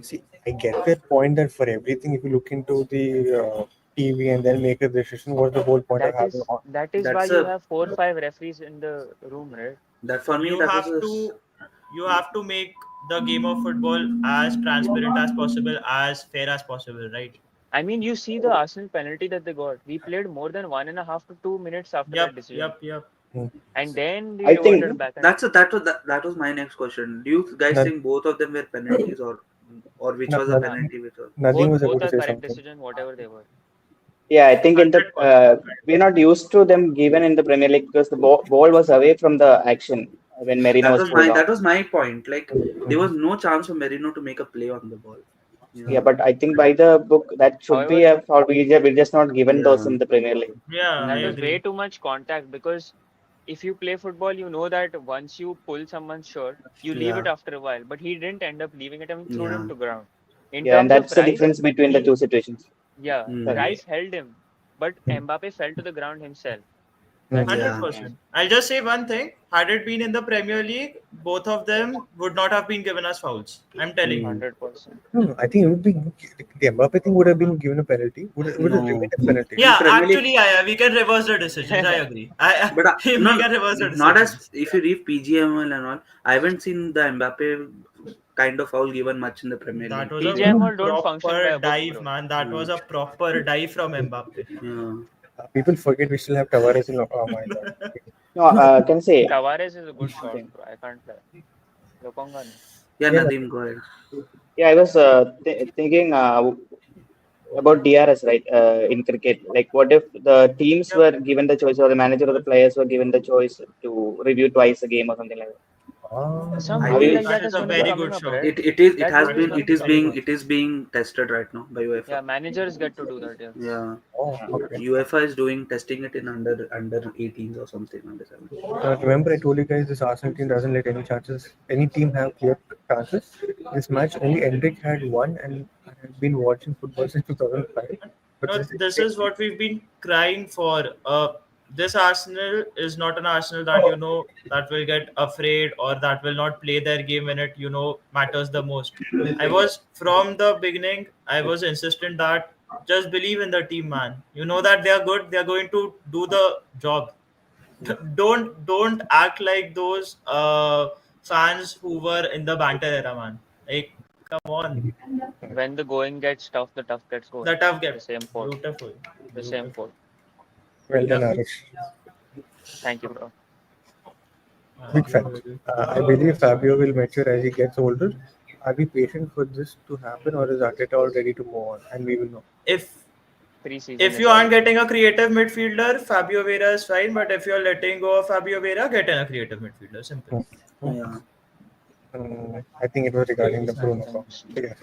see. I get that point that for everything, if you look into the TV and then make a decision, what's the whole point of having on? That is why That's you a have 4 or 5 referees in the room, right? that for me You that was have to you have to make the game of football as transparent as possible, as fair as possible, right? I mean, you see the Arsenal penalty that they got. We played more than 1.5 to 2 minutes after that Yep, decision, yep, yep. Hmm. and then we I think reverted back. And that was my next question. Do you guys Nad- think both of them were penalties or which was a Nad- penalty which was Nadeem was both about to are say correct something. decision, whatever they were. yeah, I think in the 100%. we're not used to them given in the Premier League because the ball was away from the action when Merino was pulled off. that was my point. Like there was no chance for Merino to make a play on the ball. Yeah, but I think by the book that should be However, a foul. We're just not given those Yeah. in the Premier League. Yeah, I that was way agree. too much contact because if you play football, you know that once you pull someone's shirt, you leave it Yeah. after a while. But he didn't end up leaving it and he threw him Yeah. to ground. In Yeah, and terms of that's the Rice, difference between the two situations. Sorry. Rice held him, but Mbappe fell to the ground himself. That's the Yeah. difference. 100%. I'll just say one thing. Had it been in the Premier League, both of them would not have been given us fouls. I'm telling you. 100%. No, I think it would be the Mbappe thing would have been given a penalty. Would have No. remained a penalty. Yeah, Premier League, actually, yeah, we can reverse the decisions. I agree. but We can reverse the not as decisions. if you read PGML and all. I haven't seen the Mbappe kind of foul given much in the Premier That League. was a PJML don't function by proper a book, dive, bro. man. That was Yeah. a proper dive from Mbappe. Yeah. People forget we still have Tavares in. Oh my god. No, can I say Tavares is a good shot, okay. bro. I can't lie. Lokonga nahi. Yeah, Yeah, Nadeem, go ahead. Yeah, I was thinking about DRS, right? In cricket, like what if the teams Yep. were given the choice, or the manager or the players were given the choice to review twice a game or something like that? Some I Have rule you? like That that is is a going to be very coming good up, shout. right? it That has rule is been going to be coming up. it is being tested right now by UEFA. Yeah, managers get to do that. Yeah. Yeah. Oh, okay. UEFA is doing testing it in under 18s or something, under 17. Remember, I told you guys this Arsenal team doesn't let any team have clear chances. This match only Endrick had one, and I have been watching football since 2005. But No, this is what we've been crying for. This Arsenal is not an Arsenal that that will get afraid or that will not play their game when it matters the most. I was from the beginning. I was insistent that just believe in the team, man. You know that they are good. They are going to do the job. Don't act like those fans who were in the banter era, man. Like, come on, When the going gets tough, the tough gets going. the tough The get same quote. beautiful, The same beautiful. quote. well done, Yeah. Aarush. Thank you, bro. Big fan. I believe Fabio will mature as he gets older. Are we patient for this to happen, or is Arteta all ready to move on? And we will know. If Preseason if is you all aren't we getting know. a creative midfielder, Fabio Vera is fine. But if you're letting go of Fabio Vera, get in a creative midfielder. Simple. Yeah. I think it was regarding the Bruno song. Thanks. Yeah.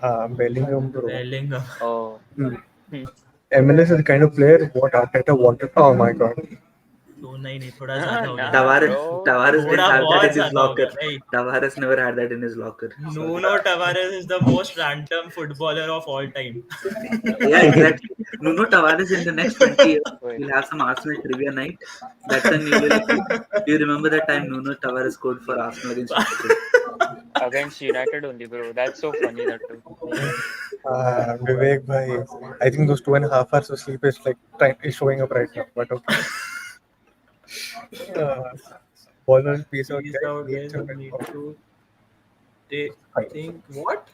Bellingham, bro. Bellingham. Oh. Hmm. MLS is the kind of player what Arteta wanted. Oh my god. तो नहीं थोड़ा ज्यादा हो गया Nah, ना. Tavares, bro. Tavares didn't थोड़ा have that बहुत in his ज्यादा हो locker. गया नहीं. Tavares never had that in his locker. Sorry. Nuno Tavares is the most random footballer of all time. Yeah, exactly. Nuno Tavares in the next 20 years Wait. will have some Arsenal trivia night. That's when you will. Do you remember that time Nuno Tavares scored for Arsenal against United? Against United only, bro. That's so funny, that too. Vivek bhai, I think those 2.5 hours of sleep is like is showing up right now. But okay. Baller piece out Peace guys. out, Need guys. to We need to think what?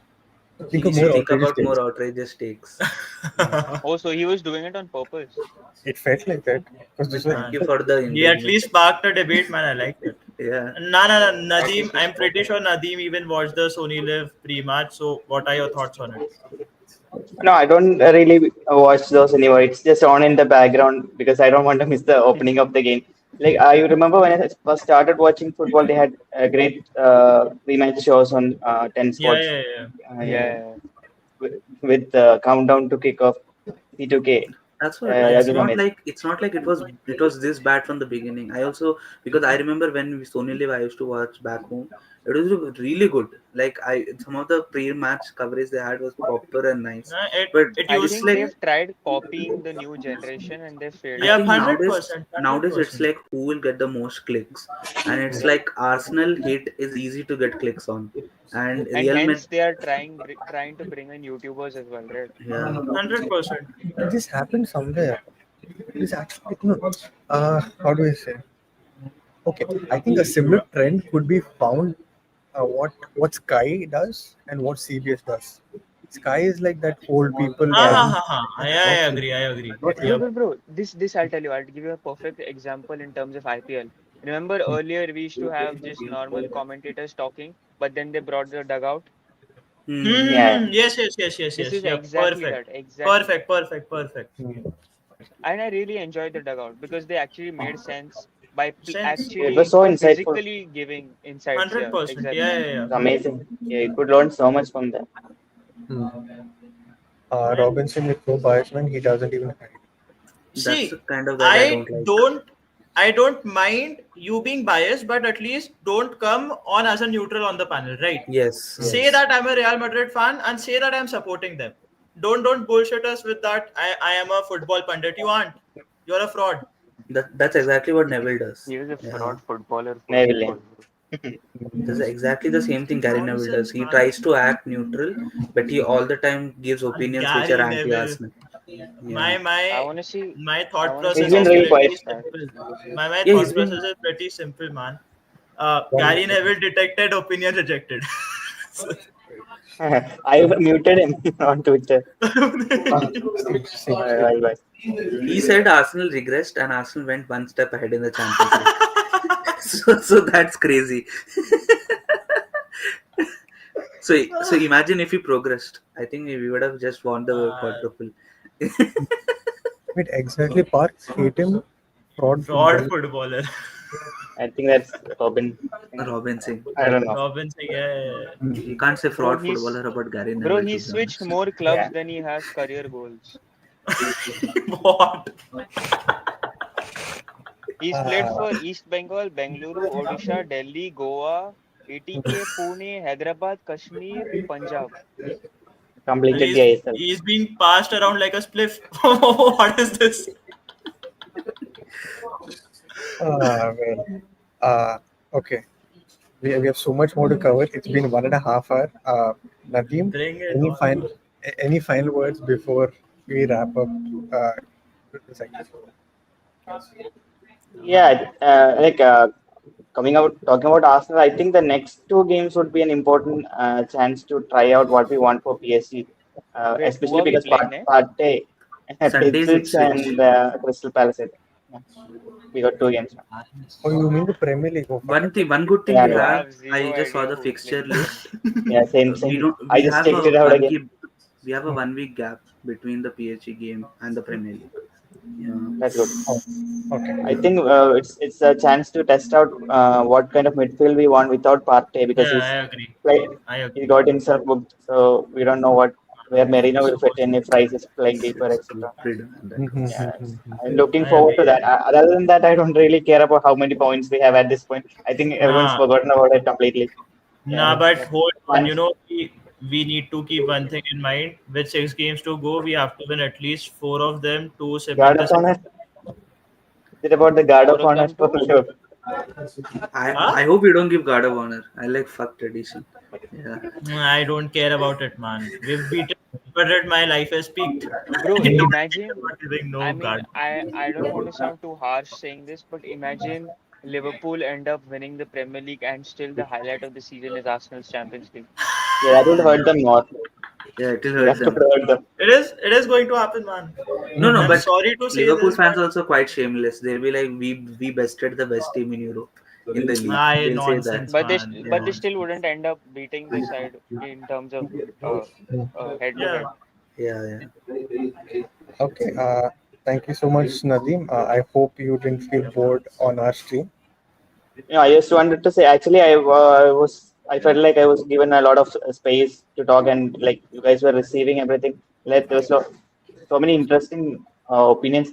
think He of needs more to think outrageous about more takes. outrageous takes. Oh, so he was doing it on purpose. It felt like that because this was Thank you for the He at engagement. least sparked a debate, man. I liked it. Yeah. No. Nadeem, least he I'm pretty spoke sure Nadeem even watched the Sony Live pre-match. So, what are your thoughts on it? No, I don't really watch those anymore. It's just on in the background because I don't want to miss the opening of the game. Like I remember when I first started watching football, they had great rematch shows on 10 Yeah, Sports. yeah, yeah. Yeah, Yeah. with countdown to kickoff, C2K. That's what That it's was not amazing. like it was this bad from the beginning. I also, because I remember when we Sony Live I used to watch back home. It was really good. Like some of the pre-match coverage they had was proper and nice. It But it I used it's think like they've tried copying the new generation and they failed I yeah, at think it. hundred nowadays percent, hundred nowadays it's percent. like who will get the most clicks, and it's Yeah. like Arsenal hit is easy to get clicks on, and And Real hence Madrid, they are trying to bring in YouTubers as well, right? yeah. 100%. this happened somewhere. This actually no. How do I say? Okay, I think a similar trend could be found. What Sky does and what CBS does. Sky is like that old people Yeah. watching. Yeah, Not, I agree. not Bro, Yep. bro, bro. This I'll tell you. I'll give you a perfect example in terms of IPL. Remember earlier we used to have just normal commentators talking, but then they brought the dugout. Hmm. Yeah. This Yes. is Yep. exactly Perfect. that. Exactly. Perfect. Hmm. And I really enjoyed the dugout because they actually made sense by Sense. It was actually so insightful. physically giving insights. Yeah, 100%. exactly. It's amazing. Yeah, you could learn so much from that. Hmm. And Robinson with no bias man, he doesn't even hide. That's the see, kind of guys I I don't like. don't I don't mind you being biased, but at least don't come on as a neutral on the panel, right? Yes, Hmm. Say yes. that I'm a Real Madrid fan and say that I'm supporting them. Don't bullshit us with that I am a football pundit. You aren't. You're a fraud. That's exactly what Neville does. He was a Yeah. fraud footballer for Maybe. football, bro. That's exactly the same thing Gary Neville does. Nonsense, He man. tries to act neutral, but he all the time gives opinions which are Gary Neville. anti-Arsenal. Yeah. My I my wanna see my I thought wanna see He's process been is really Robinson pretty quiet. start. simple. My Yeah, thought he's process been. is pretty simple, man. One, Gary Neville detected, opinion rejected. I muted him on Twitter. same. Right. He said Arsenal regressed and Arsenal went one step ahead in the Champions League. So that's crazy. So imagine if he progressed. I think we would have just won the quadruple. Wait, exactly. Parth hate him. Fraud Fraud football. footballer. I think that's Robin. Robin Singh. I don't know. Robin saying, yeah. You can't say Bro, fraud footballer about Gary bro, Neville, to he be switched honest. more clubs Yeah. than he has career goals. What? He's played for East Bengal, Bengaluru, Odisha, Delhi, Goa, ATK, Pune, Hyderabad, Kashmir, Punjab. Completed the He's ISL. he's being passed around like a spliff. What is this? Well, okay. We have so much more to cover. It's been 1.5 hours. Nadeem, Bring it any on. final any final words before we wrap up the segment? Yeah, coming out talking about Arsenal, I think the next two games would be an important chance to try out what we want for PSG, Wait, who especially are we because playing next? Partey, Sunday is Ipswich Ipswich. and Crystal Palace. I think. Yeah, we got two games now. Oh, you mean the Premier League? Oh, One thing, one good thing Yeah, we I yeah, have. have I zero just saw idea the who we fixture play. list. yeah. Same, We same. don't. I We just have checked a it out again. 1 week. We have a 1 week gap between the PSG game and the Premier League. Yeah. That's good. Oh, okay. I think it's a chance to test out what kind of midfield we want without Partey because Yeah, I agree. play, I he agree. got himself booked, so we don't know what where Merino will fit in if Rice is playing deeper, etc. Freedom and that. Yeah, Mm-hmm. I'm looking I forward to agree. that. Other than that, I don't really care about how many points we have at this point. I think everyone's Nah, forgotten about it completely. Yeah, nah, but but hold on. once We need to keep one thing in mind. With 6 games to go, we have to win at least four of them to cement Guard the of second. Honor, is it about the Guard Four of of Honor them for too. Liverpool? I Huh? hope you don't give Guard of Honor. I like fuck tradition. Yeah. I don't care about it, man. We've beaten Madrid. My life has peaked. Bro, I don't care imagine. about giving I no mean, guard. I don't want to sound too harsh saying this, but imagine Liverpool end up winning the Premier League and still the highlight of the season is Arsenal's Champions League. Yeah, that would hurt them more. Yeah, it will hurt That would them. hurt them. It is going to happen, man. No, no, I'm Mm-hmm. but sorry to say Liverpool this, fans but are also quite shameless. They'll be like, we bested the best team in Europe in the league. I They'll say that. nonsense, man. But they Yeah, still wouldn't end up beating the side in terms of uh, head to Yeah. head. yeah, yeah. Okay. Thank you so much, Nadeem. I hope you didn't feel bored on our stream. I just wanted to say, actually, I felt like I was given a lot of space to talk, and like you guys were receiving everything. Like there was so many interesting opinions.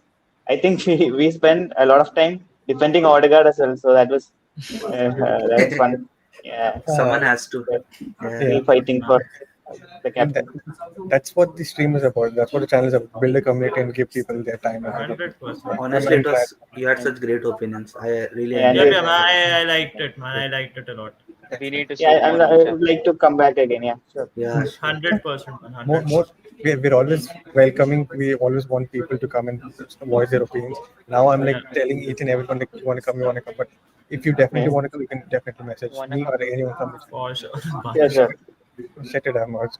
I think we spent a lot of time defending Odegaard as well, so that was fun. Yeah, Uh, Someone has to. we're Yeah. yeah. still fighting for the And captain. that's what the stream is about. That's what the channel is about. Build a community and give people their time and everything. 100%. And Honestly, it interact. was you had such great opinions. I really Yeah, Yep, enjoyed yeah, it. man. and I liked it, man. I liked it a lot. We need to yeah, see more I would recap. like to come back again. Yeah, sure. Yeah, sure. 100%, man. More, 100%. we're always welcoming. We always want people to come and voice their opinions. Now I'm Yeah. like telling each and everyone like, you want to come, you want to come. But if you definitely Yeah, want to come, you can definitely message Wanna me or come? anyone from For sure. sure, sure. Shut it, Aarush.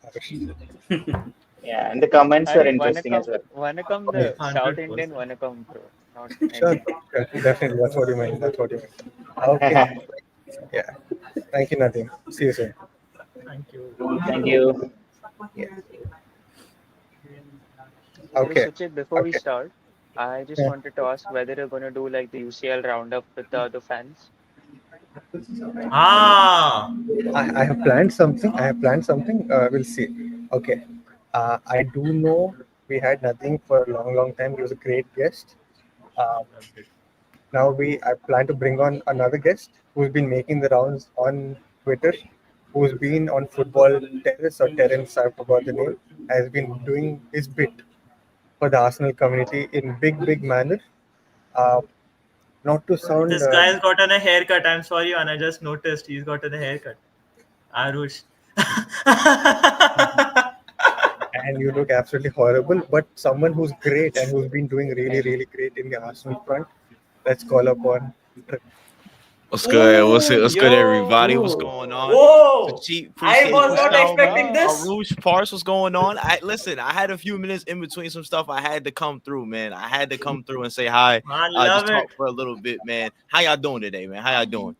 Yeah, and the comments were interesting as well. Wanna come Yeah, the South Indian 100%. wanna come, bro. Not sure, anything. sure, definitely. That's what you meant. That's what you meant. Okay. Yeah. Thank you, Nadeem. See you soon. Thank you. Thank you. Yeah. Hey, Okay. Suchit, before we Okay. start, I just Yeah. wanted to ask whether you're gonna do like the UCL roundup with the other fans. Ah, I have planned something. I have planned something. We'll see. Okay. I do know we had nothing for a long, long time. He was a great guest. Uh, now I plan to bring on another guest who's been making the rounds on Twitter, who's been on Football Terrace or Terrence, I forgot the name, has been doing his bit for the Arsenal community in big manner. Uh, not to sound this guy's gotten a haircut. I'm sorry, man. I just noticed he's gotten a haircut. Aarush. and you look absolutely horrible, but someone who's great and who's been doing really, And really great in the Arsenal front. Let's call upon Tripp. What's good? Ooh, What's good, everybody? What's yo, going on? whoa! Sucheet, I appreciate was the not shout expecting out. this. Aarush, Parth, what's going on? I had a few minutes in between some stuff. I had to come through, man. I had to come through and say hi. Man, Just love talk it. for a little bit, man. How y'all doing today, man? How y'all doing?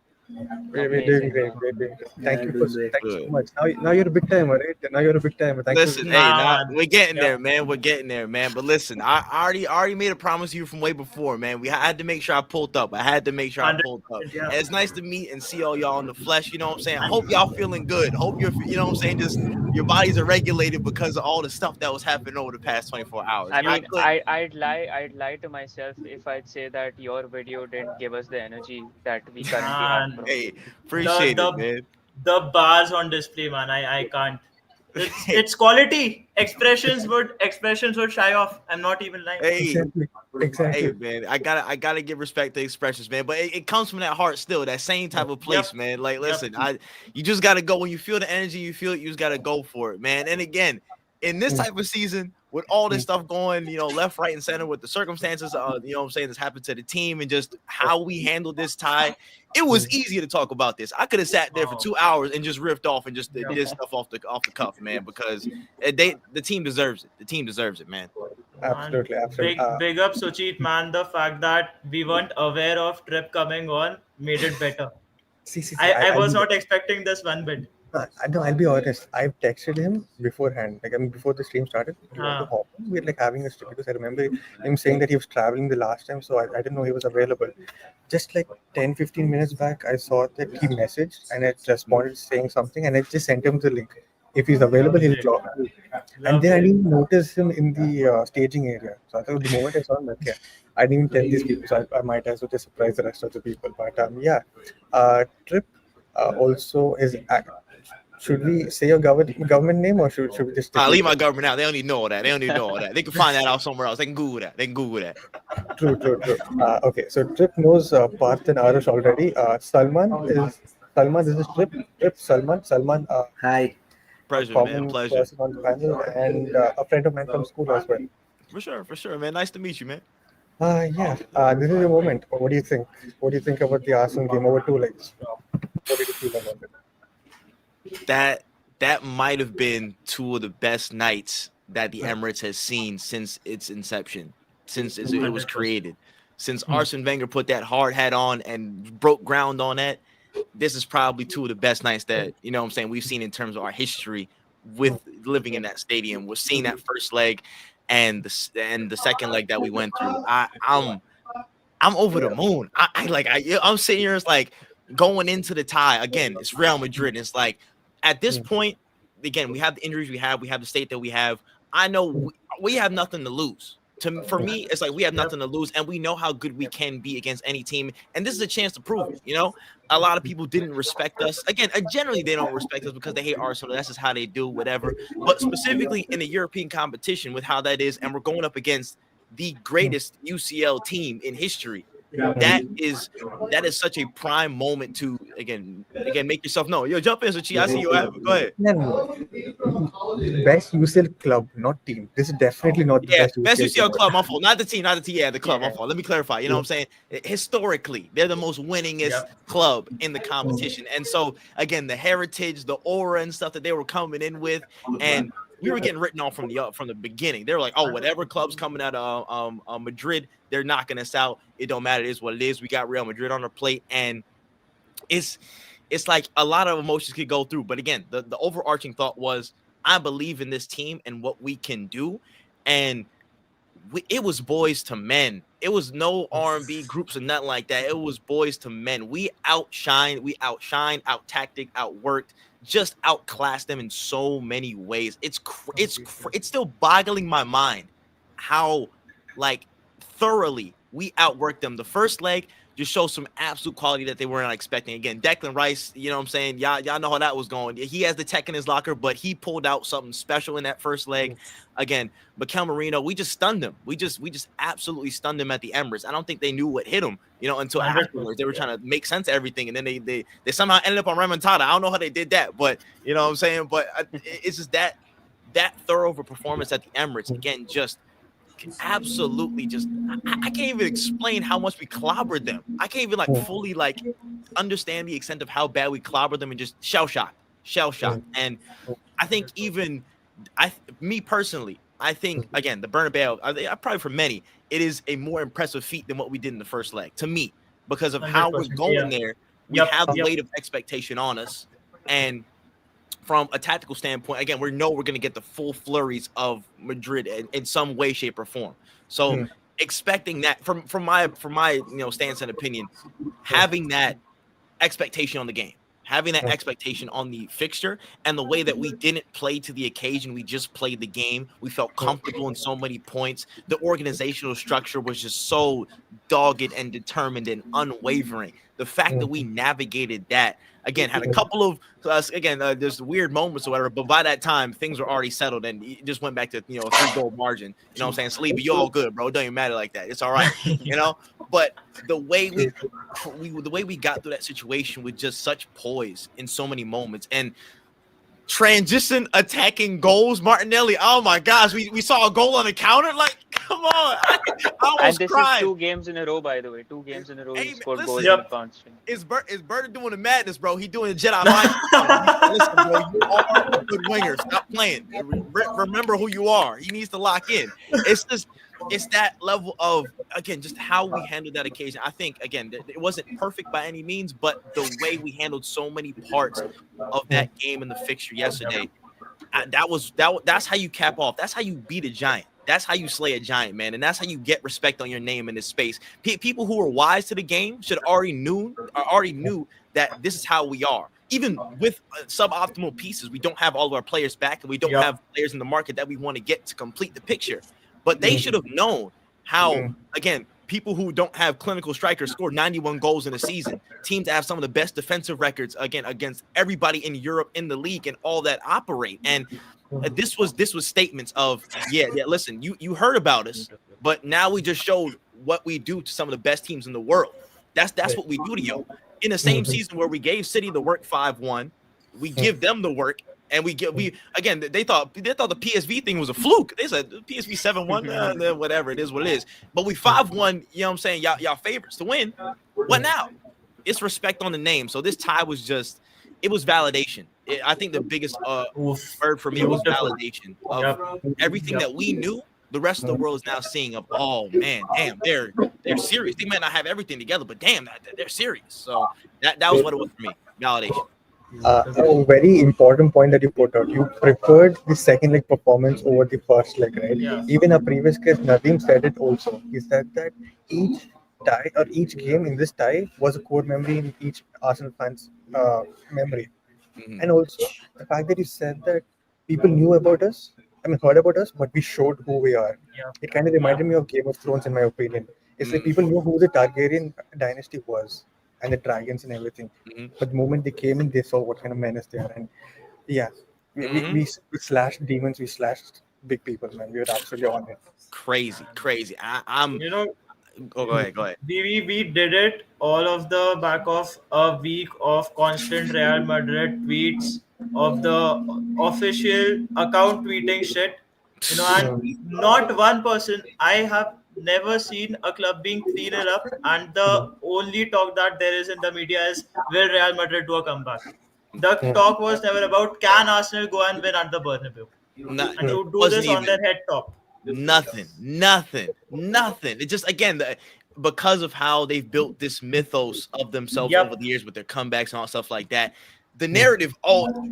We're doing amazing, great. bro. We're doing great. Yeah, doing great. Thank you so Good. much. Now you're a big timer, right? Now you're a big timer. Thank you. Listen, hey, Nah, now man. we're getting Yep. there, man. We're getting there, man. But listen, I already made a promise to you from way before, man. We had to make sure I pulled up. I had to make sure I pulled up. 100%. Yeah. And it's nice to meet and see all y'all in the flesh. You know what I'm saying? I hope y'all feeling good. Hope you know what I'm saying? Just your bodies are regulated because of all the stuff that was happening over the past 24 hours. I I mean, could, I'd lie to myself if I'd say that your video didn't give us the energy that we currently have, Man, bro. hey, the appreciate it, the man. the bars on display, man. I can't. It's quality. Expressions would shy off. I'm not even lying. Hey, Exactly. hey, Exactly. man, I gotta give respect to expressions, man. But it comes from that heart still, that same type of place, Yep. man. Like, Yep. listen, you just gotta go when you feel the energy, you feel it, you just gotta go for it, man. And again, in this type of season, with all this stuff going, left, right, and center, with the circumstances, what I'm saying, that's happened to the team, and just how we handled this tie, it was easy to talk about this. I could have sat there for Oh. 2 hours and just riffed off and just Yep. did stuff off the cuff, man, because the team deserves it. The team deserves it, man. Man, Absolutely. Absolutely. big up Sucheet, man. The fact that we weren't aware of Tripp coming on made it better. See. I was not expecting this one bit. No, I'll be honest. I've texted him beforehand, like I mean, before the stream started. Do you want to Ah. hop on? We're like having a stream because I remember him saying that he was traveling the last time, so I didn't know he was available. Just like 10-15 minutes back, I saw that he messaged and I responded saying something, and I just sent him the link. If he's available, he'll Lovely. join. And then I didn't notice him in the staging area. So I thought the moment I saw him, okay, I didn't even tell these people, so I might as well just surprise the rest of the people. But yeah, Trip also is. Should we say your government name, or should we just stick Leave with my it? government out. They don't need to know all that. They don't need to know all that. They can find that out somewhere else. They can Google that. They can Google that. True, true, true. Okay, so Trip knows Parth and Aarush already. Salman. This is Trip, Salman, Hi. a Pleasure, man. common Pleasure. person on the panel, and a friend of mine from school as well. For sure, man. Nice to meet you, man. Yeah. This is your moment. What do you think? What do you think about the Arsenal game over 2 legs? What did you feel about it? That might have been two of the best nights that the Emirates has seen since its inception, since it was created. Since Arsene Wenger put that hard hat on and broke ground on that, this is probably two of the best nights that, you know what I'm saying, we've seen in terms of our history with living in that stadium. We're seeing that first leg and the second leg that we went through. I'm over the moon. I'm sitting here, it's like going into the tie again. It's Real Madrid. It's like at this point, again, we have the injuries we have the state that we have. I know we have nothing to lose. For me, it's like we have nothing to lose, and we know how good we can be against any team. And this is a chance to prove it. You know, a lot of people didn't respect us. Again, generally they don't respect us because they hate Arsenal. That's just how they do, whatever. But specifically in the European competition, with how that is, and we're going up against the greatest UCL team in history. That is such a prime moment to again make yourself known. Yo, jump in, Sucheet. I see you. Go ahead. No. Best UCL club, not team. This is definitely not the Yeah, best best UCL UCL club, my fault. Not the team, Yeah, the club, my fault. Let me clarify. You know what I'm saying? Historically, they're the most winningest club in the competition. And so, again, the heritage, the aura and stuff that they were coming in with, and we were getting written off from the beginning. They were like, oh, whatever club's coming out of Madrid, they're knocking us out. It don't matter. It is what it is. We got Real Madrid on our plate, and it's like a lot of emotions could go through. But again, the overarching thought was, I believe in this team and what we can do. And it was boys to men. It was no R&B groups or nothing like that. It was boys to men. We outshined, out-tactic, outworked, just outclassed them in so many ways. It's still boggling my mind how like thoroughly we outworked them. The first leg just shows some absolute quality that they weren't expecting. Again, Declan Rice, you know what I'm saying? Y'all know how that was going. He has the tech in his locker, but he pulled out something special in that first leg. Again, Mikel Merino, we just stunned him. We just absolutely stunned him at the Emirates. I don't think they knew what hit him, you know, until afterwards. They were trying to make sense of everything, and then they somehow ended up on Remontada. I don't know how they did that, but you know what I'm saying? But it's just that thorough of a performance at the Emirates. Again, just absolutely just I can't even explain how much we clobbered them. I can't even fully understand the extent of how bad we clobbered them, and just shell shocked. And I think me personally, I think again the Bernabeu, probably for many, it is a more impressive feat than what we did in the first leg to me, because of how we're going there. We have the weight of expectation on us, and from a tactical standpoint, again, we know we're going to get the full flurries of Madrid in some way, shape, or form. So expecting that from my stance and opinion, having that expectation on the game, having that expectation on the fixture, and the way that we didn't play to the occasion, we just played the game. We felt comfortable in so many points. The organizational structure was just so dogged and determined and unwavering. The fact that we navigated that, again, had a couple of there's weird moments or whatever, but by that time things were already settled, and it just went back to 3-goal margin. You know what I'm saying? Sleepy, you're all good, bro. It don't even matter like that. It's all right, you know. But the way we got through that situation with just such poise in so many moments, and transition attacking goals, Martinelli. Oh my gosh, we saw a goal on the counter. Like, come on, I almost and cried. Is 2 games in a row, by the way. 2 games in a row, he scored goals in constant. Is Bert doing the madness, bro? He doing the Jedi mind. Listen, bro, you are a good winger. Stop playing. Remember who you are. He needs to lock in. It's that level of again, just how we handled that occasion. I think again, it wasn't perfect by any means, but the way we handled so many parts of that game and the fixture yesterday, that's how you cap off. That's how you beat a giant. That's how you slay a giant, man, and that's how you get respect on your name in this space. People who are wise to the game should already knew that this is how we are. Even with suboptimal pieces, we don't have all of our players back, and we don't have players in the market that we want to get to complete the picture. But they should have known how, again, people who don't have clinical strikers score 91 goals in a season, teams that have some of the best defensive records, again, against everybody in Europe, in the league, and all that operate. And this was statements of, listen, you heard about us, but now we just showed what we do to some of the best teams in the world. That's what we do to you. In the same season where we gave City the work 5-1, we give them the work. And they thought the PSV thing was a fluke. They said PSV 7-1, whatever it is, what it is. But we 5-1, you know what I'm saying? Y'all favorites to win. What now? It's respect on the name. So this tie was it was validation. I think the biggest word for me was validation of everything that we knew. The rest of the world is now seeing of, oh man, damn, they're serious. They might not have everything together, but damn, they're serious. So that was what it was for me. Validation. A very important point that you put out. You preferred the second leg performance over the first leg, right? Yeah. Even a previous guest, Nadeem, said it also. He said that each tie or each game in this tie was a core memory in each Arsenal fans' memory. Mhm. And also the fact that you said that people knew about us, heard about us, but we showed who we are. Yeah. It kind of reminded me of Game of Thrones, in my opinion. It's like people knew who the Targaryen dynasty was and the dragons and everything. Mhm. But the moment they came in, they saw what kind of menace they are. And yeah, we slashed demons, we slashed big people, man. We were absolutely on it. Crazy. I'm. You know, Go ahead. we did it all of the back of a week of constant Real Madrid tweets, of the official account tweeting shit, and not one person. I have never seen a club being 3-0 up, and the only talk that there is in the media is, will Real Madrid do a comeback? The talk was never about, can Arsenal go and win at the Bernabeu and to do wasn't this on even their head top. nothing. It just, again, because of how they've built this mythos of themselves Yep. over the years with their comebacks and all stuff like that. The narrative,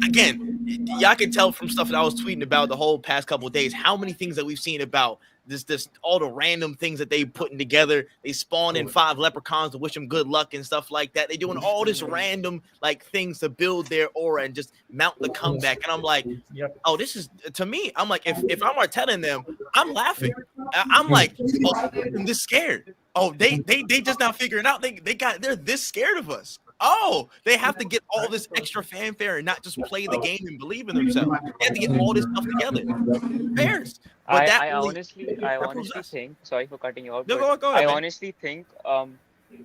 again, y'all can tell from stuff that I was tweeting about the whole past couple of days, how many things that we've seen about this all the random things that they putting together. They spawn in 5 leprechauns to wish them good luck and stuff like that. They doing all this random things to build their aura and just mount the comeback. And I'm like, oh, this is, to me, I'm like, if I'm Arteta in them, I'm laughing. I'm like, oh, I'm this scared. Oh, they just now figuring out they're this scared of us. Oh, they have to get all this extra fanfare and not just play the game and believe in themselves. They have to get all this stuff together. Bears. But I honestly think, sorry for cutting you out, No, but go ahead, I man. honestly think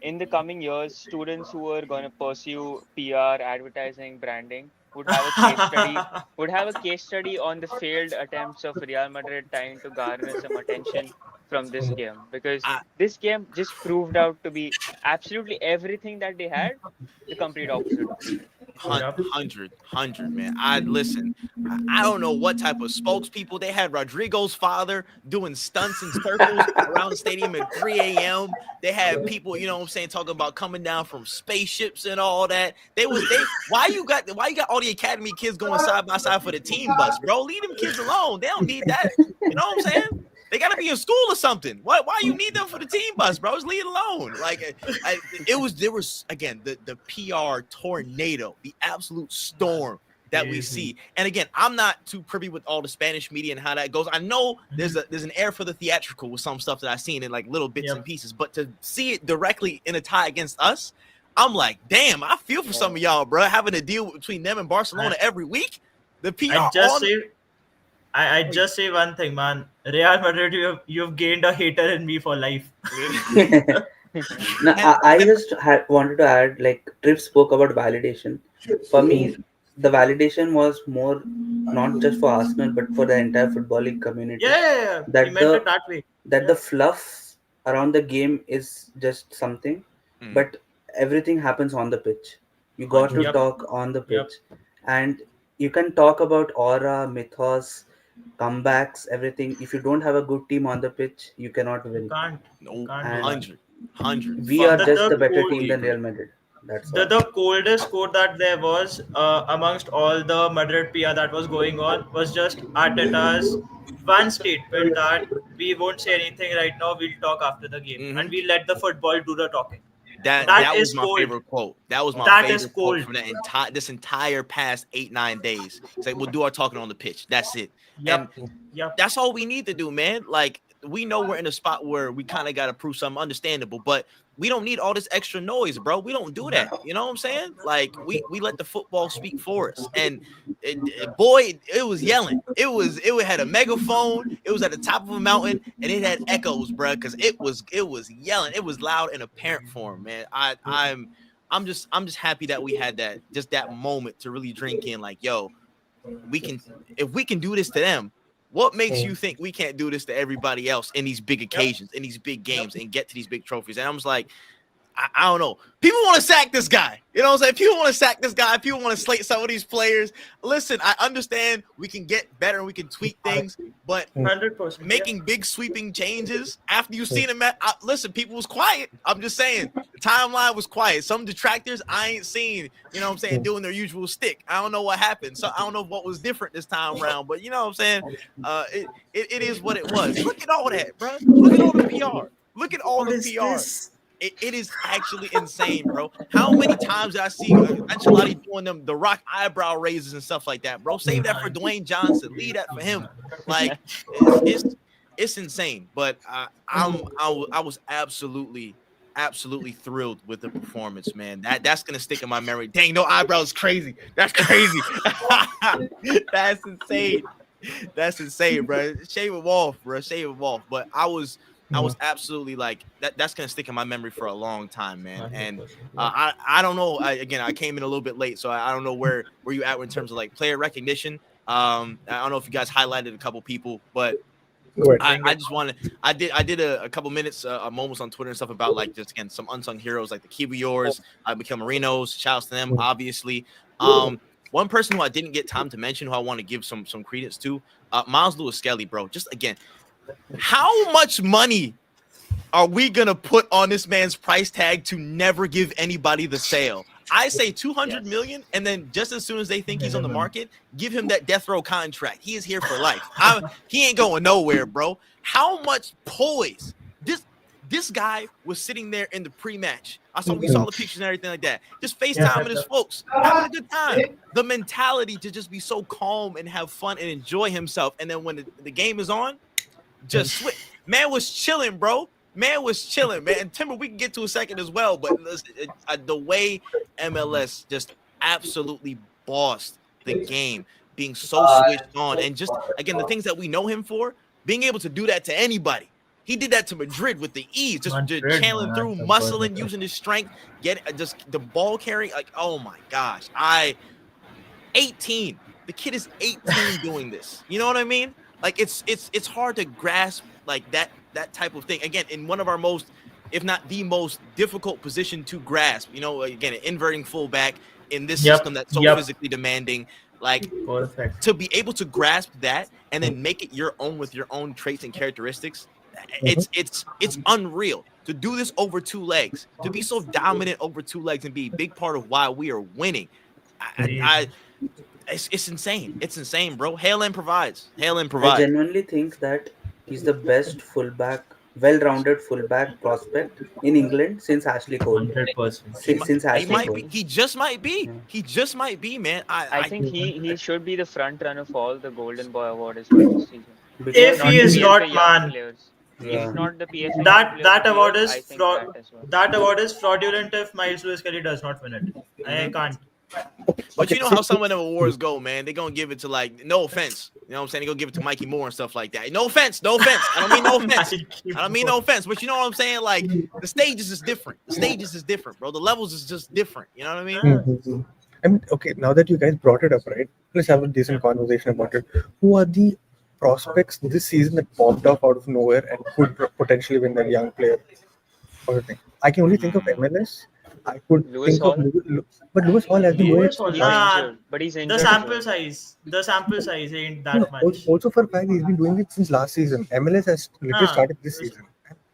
in the coming years, students who are going to pursue PR, advertising, branding would have a case study on the failed attempts of Real Madrid trying to garner some attention from this game, because this game just proved out to be absolutely everything that they had, the complete opposite of. 100, man. I don't know what type of spokespeople they had. Rodrigo's father doing stunts and circles around the stadium at 3 a.m. They had people, you know what I'm saying, talking about coming down from spaceships and all that. Why you got all the academy kids going side by side for the team bus, bro? Leave them kids alone. They don't need that. You know what I'm saying? They gotta be in school or something. Why you need them for the team bus, bro? Just leave it alone. There was again the PR tornado, the absolute storm that we see. And again, I'm not too privy with all the Spanish media and how that goes. I know there's an air for the theatrical with some stuff that I've seen in little bits and pieces, but to see it directly in a tie against us, I'm like, damn, I feel for some of y'all, bro, having to deal between them and Barcelona every week. The PR I just say one thing, man. Real Madrid, you've gained a hater in me for life. No, I just wanted to add, Tripp spoke about validation. For me, the validation was more not just for Arsenal, but for the entire footballing community. Yeah. That You meant it that way. That the fluff around the game is just something, but everything happens on the pitch. You got to talk on the pitch. And you can talk about aura, mythos, comebacks, everything. If you don't have a good team on the pitch, you cannot You win. can't. You No, can't. You And 100. we are The just the the better cold, team Fully than Real agree. Madrid. That's the all. the coldest quote that there was amongst all the Madrid PR that was going on was just Arteta's one statement that we won't say anything right now. We'll talk after the game, Hmm. and we let the football do the talking. That That that was is my cold. favorite quote. That was my That is favorite quote cold. from this entire past 8-9 days. It's like we'll do our talking on the pitch. That's it. And Yep. Yep. that's all we need to do, man. Like we know we're in a spot where we kind of got to prove something understandable, but we don't need all this extra noise, bro. We don't do that. You know what I'm saying? Like we let the football speak for us. And boy, it was yelling. It had a megaphone. It was at the top of a mountain, and it had echoes, bro. Because it was yelling. It was loud and apparent for him, man. I'm just happy that we had that moment to really drink in. Like, yo, we can if we can do this to them. What makes you think we can't do this to everybody else in these big occasions, in these big games, and get to these big trophies? And I'm just like, I don't know. People want to sack this guy. You know what I'm saying? People want to sack this guy. People want to slate some of these players. Listen, I understand we can get better and we can tweak things, but 100%. making big sweeping changes after you've seen him listen, people was quiet. I'm just saying the timeline was quiet. Some detractors I ain't seen, you know what I'm saying, doing their usual stick. I don't know what happened. So I don't know what was different this time around, but you know what I'm saying? It is what it was. Look at all that, bro. Look at all the PR. Look at all What the is PR. this? It is actually insane, bro. How many times did I see Ancelotti doing them the rock eyebrow raises and stuff like that, bro? Save that for Dwayne Johnson. Leave that for him. Like it's insane. But I was absolutely thrilled with the performance, man. That's gonna stick in my memory. Dang, no eyebrows, crazy. That's crazy. That's insane. That's insane, bro. Shave it off, bro. Shave it off. But I was absolutely like that. That's gonna stick in my memory for a long time, man. And I don't know. I came in a little bit late, so I don't know where you at in terms of like player recognition. I don't know if you guys highlighted a couple people, but I just wanted I did a couple minutes moments on Twitter and stuff about like just again some unsung heroes like the Kiwiors, Mikel Marinos. Shout outs to them, obviously. One person who I didn't get time to mention who I want to give some credence to, Miles Lewis Skelly, bro. Just again, how much money are we gonna put on this man's price tag to never give anybody the sale? I say 200 million, and then just as soon as they think he's on the market, give him that death row contract. He is here for life. He ain't going nowhere, bro. How much poise? This guy was sitting there in the pre-match. We saw the pictures and everything like that. Just FaceTime with his folks, having a good time. The mentality to just be so calm and have fun and enjoy himself. And then when the game is on, just switch. Man was chilling, bro. Man was chilling, man. And Timber, we can get to a second as well, but the way MLS just absolutely bossed the game, being so switched on, and just again the things that we know him for, being able to do that to anybody. He did that to Madrid with the ease, just channeling through, muscling, using his strength, just the ball carrying. Like, oh my gosh, 18. The kid is 18 doing this. You know what I mean? Like it's hard to grasp like that type of thing. Again, in one of our most, if not the most difficult position to grasp. You know, again, an inverting fullback in this system that's so physically demanding. Like to be able to grasp that and then make it your own with your own traits and characteristics. It's unreal to do this over two legs, to be so dominant over two legs and be a big part of why we are winning. It's insane. It's insane, bro. Haaland provides. I genuinely think that he's the best fullback, well-rounded fullback prospect in England since Ashley Cole. 100%. Since He Ashley might Cole. be. He just might be. Yeah. He just might be, man. I think he should be the front runner for all the Golden Boy award as well this season. If he is the not, PFA young man, players. If Yeah. he's not the PFA that young that players award award, is I think that as well. that award is fraudulent if Miles Lewis Kelly does not win it. I can't. But you know how some of them awards go, man. They're gonna give it to like, no offense. You know what I'm saying? They're gonna give it to Mikey Moore and stuff like that. No offense. I don't mean no offense. I don't mean no offense. But you know what I'm saying? Like the stages is different. Bro. The levels is just different. You know what I mean? I mean, okay, now that you guys brought it up, right? Let's have a decent conversation about it. Who are the prospects this season that popped off out of nowhere and could potentially win that young player or thing? I can only think of MLS I could Lewis think of, Hall? but Lewis Hall has been doing it Lewis since Hall, He's last. nah. injured, but he's The injured as sample well. size, the sample size ain't No, that much. also for a fact he's been doing it since last season. MLS has literally Nah, started this season.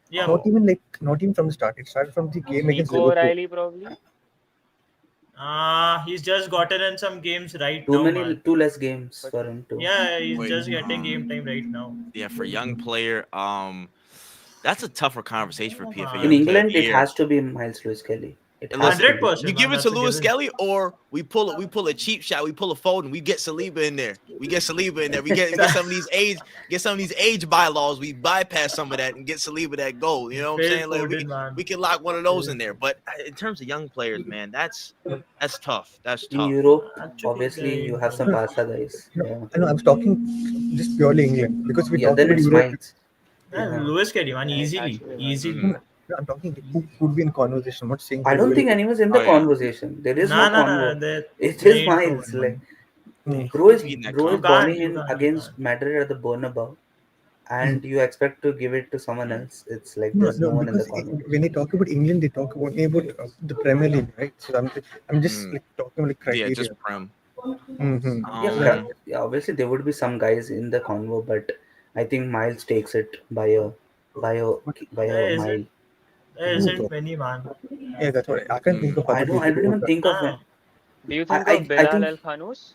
yeah. Not even from the start. It started from the game against Nico Liverpool. O'Reilly probably. He's just gotten in some games right Too now, many, man. too less games for him to. Yeah, he's Wait, just getting game time right now. Yeah, for young player, that's a tougher conversation for PFA In In young player of England, the it year. has to be Miles Lewis Kelly. It And has listen, to be. 100%. you give it That's to a Lewis given. Kelly, or we pull a cheap shot. We pull a fold and we get Saliba in there. We get some of these age bylaws. We bypass some of that and get Saliba that goal. You know what I'm Phil saying? Like Foden, man. we can lock one of those in there. But in terms of young players, man, that's tough. That's In tough. Europe, Actually, obviously, you have some No, Barca guys. Yeah, I know I was talking just purely England because we yeah. talked Then about it's Europe. Miles. Yeah, Yeah. Lewis Kelly, man, Yeah, it's easily, actually easily. Mhm. No, I'm talking who could be in conversation. I'm not saying I who don't will. think anyone's in the Oh, yeah. conversation. There is no Nah, convo. there It there is ain't no Miles. one, Like Hmm. bro is Who'd be in that bro is You convo? burning you in can't. against Madrid at the Bernabeu, and you expect to give it to someone else. It's like No, there's no no, one in the because convo. when they talk about England, they talk only about the Premier League, right? So I'm just Mm. like talking like Yeah, criteria. just Prem. Mm-hmm. Yeah, Um, yeah, obviously there would be some guys in the convo, but I think Miles takes it by a by a There mile. isn't there Who isn't though? many, man. Yeah, that's what I can't think of I other don't. I people don't who even would. think of. Ah, Do you I think of I Bilal think El Khanous?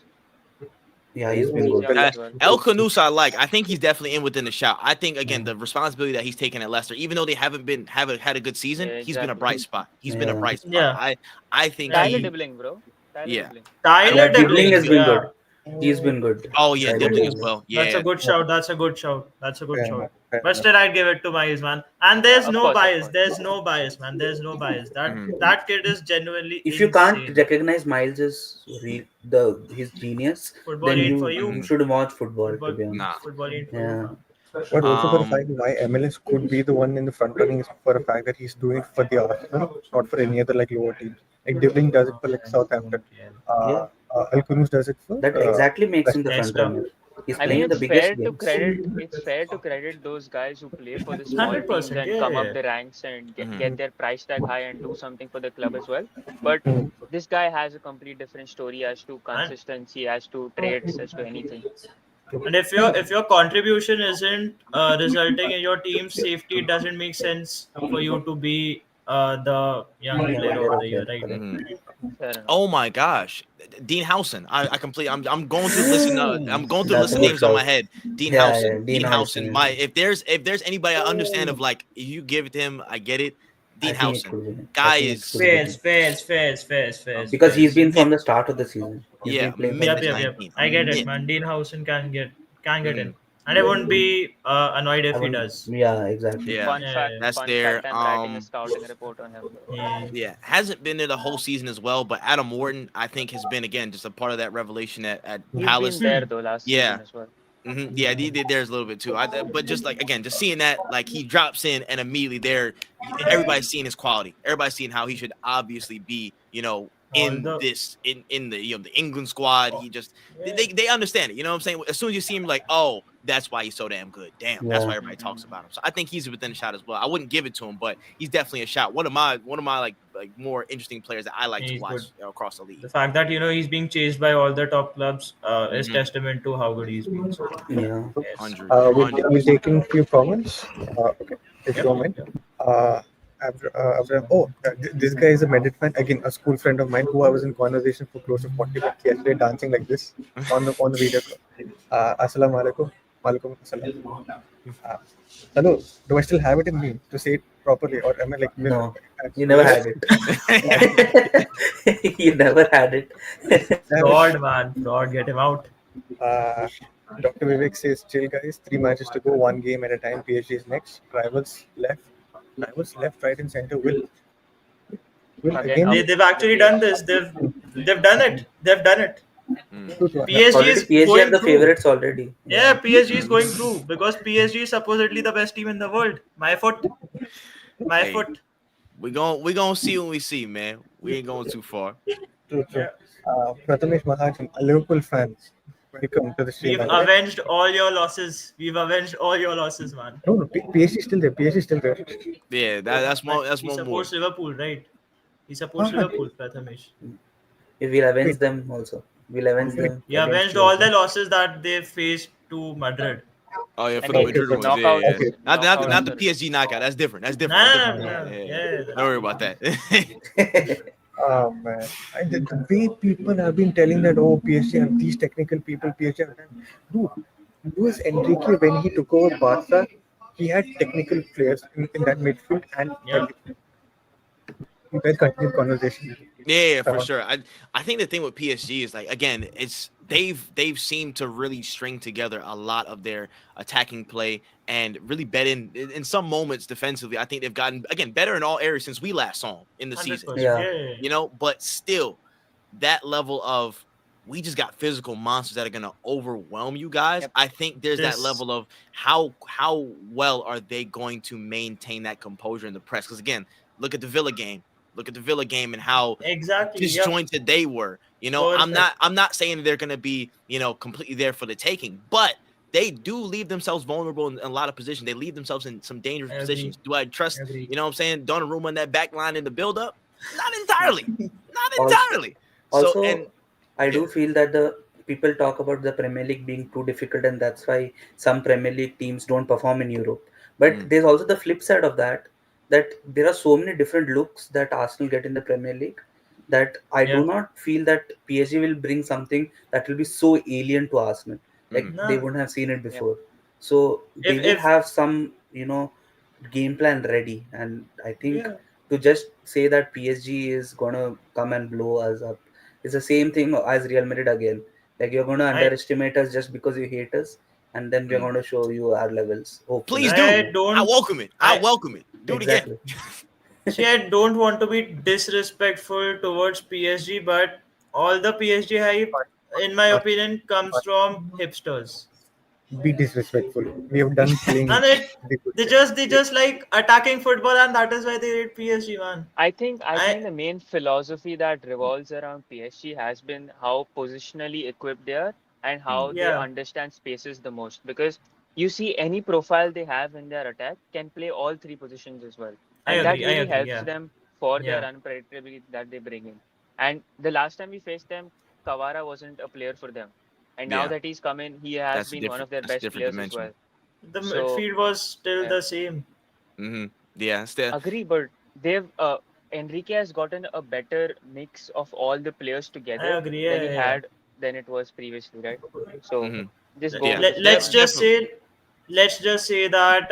yeah, he's been He's good. young as well. El Canus, I like. I think he's definitely in within the shout. I think again the responsibility that he's taken at Leicester, even though they haven't had a good season, Yeah, he's been a exactly. bright spot. He's been a Yeah, bright spot. yeah. I think Tyler he, Dibling, bro. Tyler yeah. Dibling. yeah. Tyler Dribbling Dibling, has been yeah. good. He's been good. Oh yeah, Tyler Dibbling as Dribbling. well. That's a Yeah, good shout. That's a good shout. That's a good Fair shout. enough, fair But enough. still, I'd give it to Miles, man. And Yeah, there's of no course, of bias. course. There's no bias, man. There's no bias. Mhm. That kid is genuinely If you can't insane. recognize Miles's his genius, Football then ain't for you you. should watch football. To Football, be nah. honest, football ain't for you, yeah. man. But also for a Um, fact why MLS could be the one in the front running is for a fact that he's doing it for the Arsenal, not for any other like lower teams. Like Dibling does it for like Southampton. Yeah, El Kunus does it for that exactly makes him the front Leicester. runner. He's I playing mean, in the biggest games. it's fair to credit those guys who play for the small teams 100%. and Yeah, come yeah. up the ranks and mhm. get their price tag high and do something for the club as well. But this guy has a complete different story as to And consistency, as to trades, as to anything. and if your contribution isn't resulting in your team's safety, it doesn't make sense for you to be the young Yeah, player player of of the the year, year, right? correct. Mhm. Fair enough. Oh my gosh, Dean Howson. I completely. I'm going through the list. I'm going through the That's list a of good names on my shout. head. Dean Yeah, Howson. yeah, Dean Howson. My if there's anybody I understand of like if you give it to him, I get it. I Dean think it Howson. could be. Guy I think it is could be Fairs, him. Because he's been mid from the start of the season. He's yeah been playing from mid the Yep, to yep, start. yep. 19th. I get it, Mid. man. Dean Howson can get in, Mhm. and I wouldn't be annoyed if I he wouldn't. does. Yeah, exactly. Yeah, Fun Yeah, fact, that's fun there. fact. I'm writing a scouting report on him. yeah. Yeah, hasn't been there the whole season as well. But Adam Morton, I think, has been again just a part of that revelation at He's been Palace. there though last Yeah, season as well. Yeah, he did theirs a little bit too. But just like again, just seeing that, like he drops in and immediately there, everybody's seeing his quality. Everybody's seeing how he should obviously be, All in the this in the the England squad. He just yeah. they understand it. You know what I'm saying? As soon as you see him, like, oh, that's why he's so damn good. Damn, that's why Yeah. everybody talks about him. So I think he's within a shot as well. I wouldn't give it to him, but he's definitely a shot. One of my like more interesting players that I like to He's watch good. across the league. The fact that he's being chased by all the top clubs is Mhm. testament to how good he's been. So Yeah. yes. 100. We're taking few comments. Okay, if you Yep, don't mind. This guy is a Madrid fan. Again, a school friend of mine who I was in conversation for close to 40 minutes yesterday, dancing like this on the video call. Assalamu alaikum. Walaikum assalam. Hello. Do I still have it in me to say it properly, or am I like? No, you never had it. You never had it. Fraud, man. Fraud. Get him out. Dr. Vivek says, chill guys, 3 matches to go, 1 game at a time. PSG is next. Rivals left, right, and center will Again, again. They've actually done this. They've done it. They've done it. PSG Already is PSG are going the through. favorites already. Yeah, PSG is going through because PSG is supposedly the best team in the world. My foot. Hey. We gonna see when we see, man. We ain't going too far. True. Prathamesh Mahajan, a Liverpool fan. Welcome to the stream. We've avenged all your losses. We've avenged all your losses, man. No, PSG is still there. PSG is still there. Yeah, that's more. He supports Liverpool, right? He supports Liverpool, Prathamesh. We'll avenge Wait. them also. We'll avenge them. He against avenged all PSG. the losses that they faced to Madrid. Oh yeah, I for the mean, Okay, Madrid but ones. Yeah, yeah. okay. Not the knockouts are PSG knockout. That's different. That's different. That's No, different. no, no, Yeah, yeah, yeah, yeah. that's Don't worry about that. Oh man, the way people have been telling that PSG have these technical people, PSG have done. Dude, Luis Enrique when he took over Barca, he had technical players in that midfield and Yeah. we can continue conversation. Yeah, for sure. I think the thing with PSG is like again, it's they've seemed to really string together a lot of their attacking play and really bet in some moments defensively. I think they've gotten again better in all areas since we last saw them in the season. 100%. Yeah. Yeah. You know, but still that level of we just got physical monsters that are gonna overwhelm you guys. Yep. I think there's that This- level of how well are they going to maintain that composure in the press? Because again, look at the Villa game. Look at the Villa game and how Exactly. Yep. disjointed they were. You know, Perfect. I'm not saying that they're gonna be, you know, completely there for the taking, but they do leave themselves vulnerable in a lot of positions. They leave themselves in some dangerous I agree. positions. Do I trust, Agree. you know what I'm saying, Donnarumma in that back line in the build-up? Not entirely. Not Also- entirely. Also, So and I do yeah. feel that the people talk about the Premier League being too difficult, and that's why some Premier League teams don't perform in Europe. But there's also the flip side of that, that there are so many different looks that Arsenal get in the Premier League that I Yeah. do not feel that PSG will bring something that will be so alien to Arsenal. Like Mhm. they Nah. wouldn't have seen it before. So they If- will if- have some, game plan ready. And I think Yeah. to just say that PSG is gonna come and blow us up, it's the same thing as Real Madrid again. Like you're gonna underestimate us just because you hate us, and then we're Mm. gonna show you our levels. Hopefully. please I do. don't- I welcome it. I I- welcome it. Do it again. Exactly. See, I don't want to be disrespectful towards PSG, but all the PSG hype, in my opinion, comes from hipsters. Be disrespectful. We have done playing. And they just like attacking football, and that is why they hate PSG, man. I think I- the main philosophy that revolves around PSG has been how positionally equipped they are and how they Yeah. understand spaces the most. Because you see any profile they have in their attack can play all three positions as well. I And that agree, I really agree, helps yeah. them for their Yeah. unpredictability that they bring in. And the last time we faced them, Kawara wasn't a player for them. And now Yeah. that he's come in, he has been one of their That's a best different players dimension. as well. The So, midfield was still yeah. the same. Mm-hmm. Yeah, still. Agree, but they've Enrique has gotten a better mix of all the players together I agree, than he yeah. had than it was previously, right? So Mhm. just Let- go Yeah. with the let's flow, man. just say that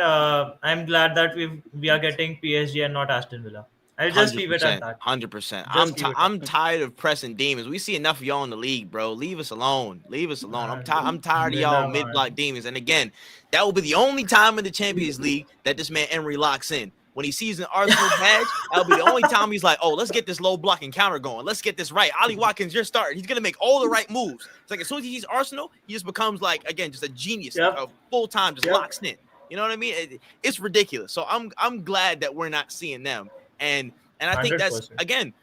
I'm glad that we are getting PSG and not Aston Villa. I'll just leave it at that. 100%. Just leave it at I'm tired of pressing demons. We see enough of y'all in the league, bro. Leave us alone. Leave us alone. I'm tired of y'all Villa, man. mid-block demons. And again, that will be the only time in the Champions League that this man Emery locks in. When he sees an Arsenal badge, that'll be the only time he's like, "Oh, let's get this low block and counter going. Let's get this right." Ollie Watkins, you're starting. He's gonna make all the right moves. It's like as soon as he sees Arsenal, he just becomes like again just a genius, Yep. full time, just Yep. locks in. You know what I mean? It's ridiculous. So I'm glad that we're not seeing them. And I think that's 100%. again,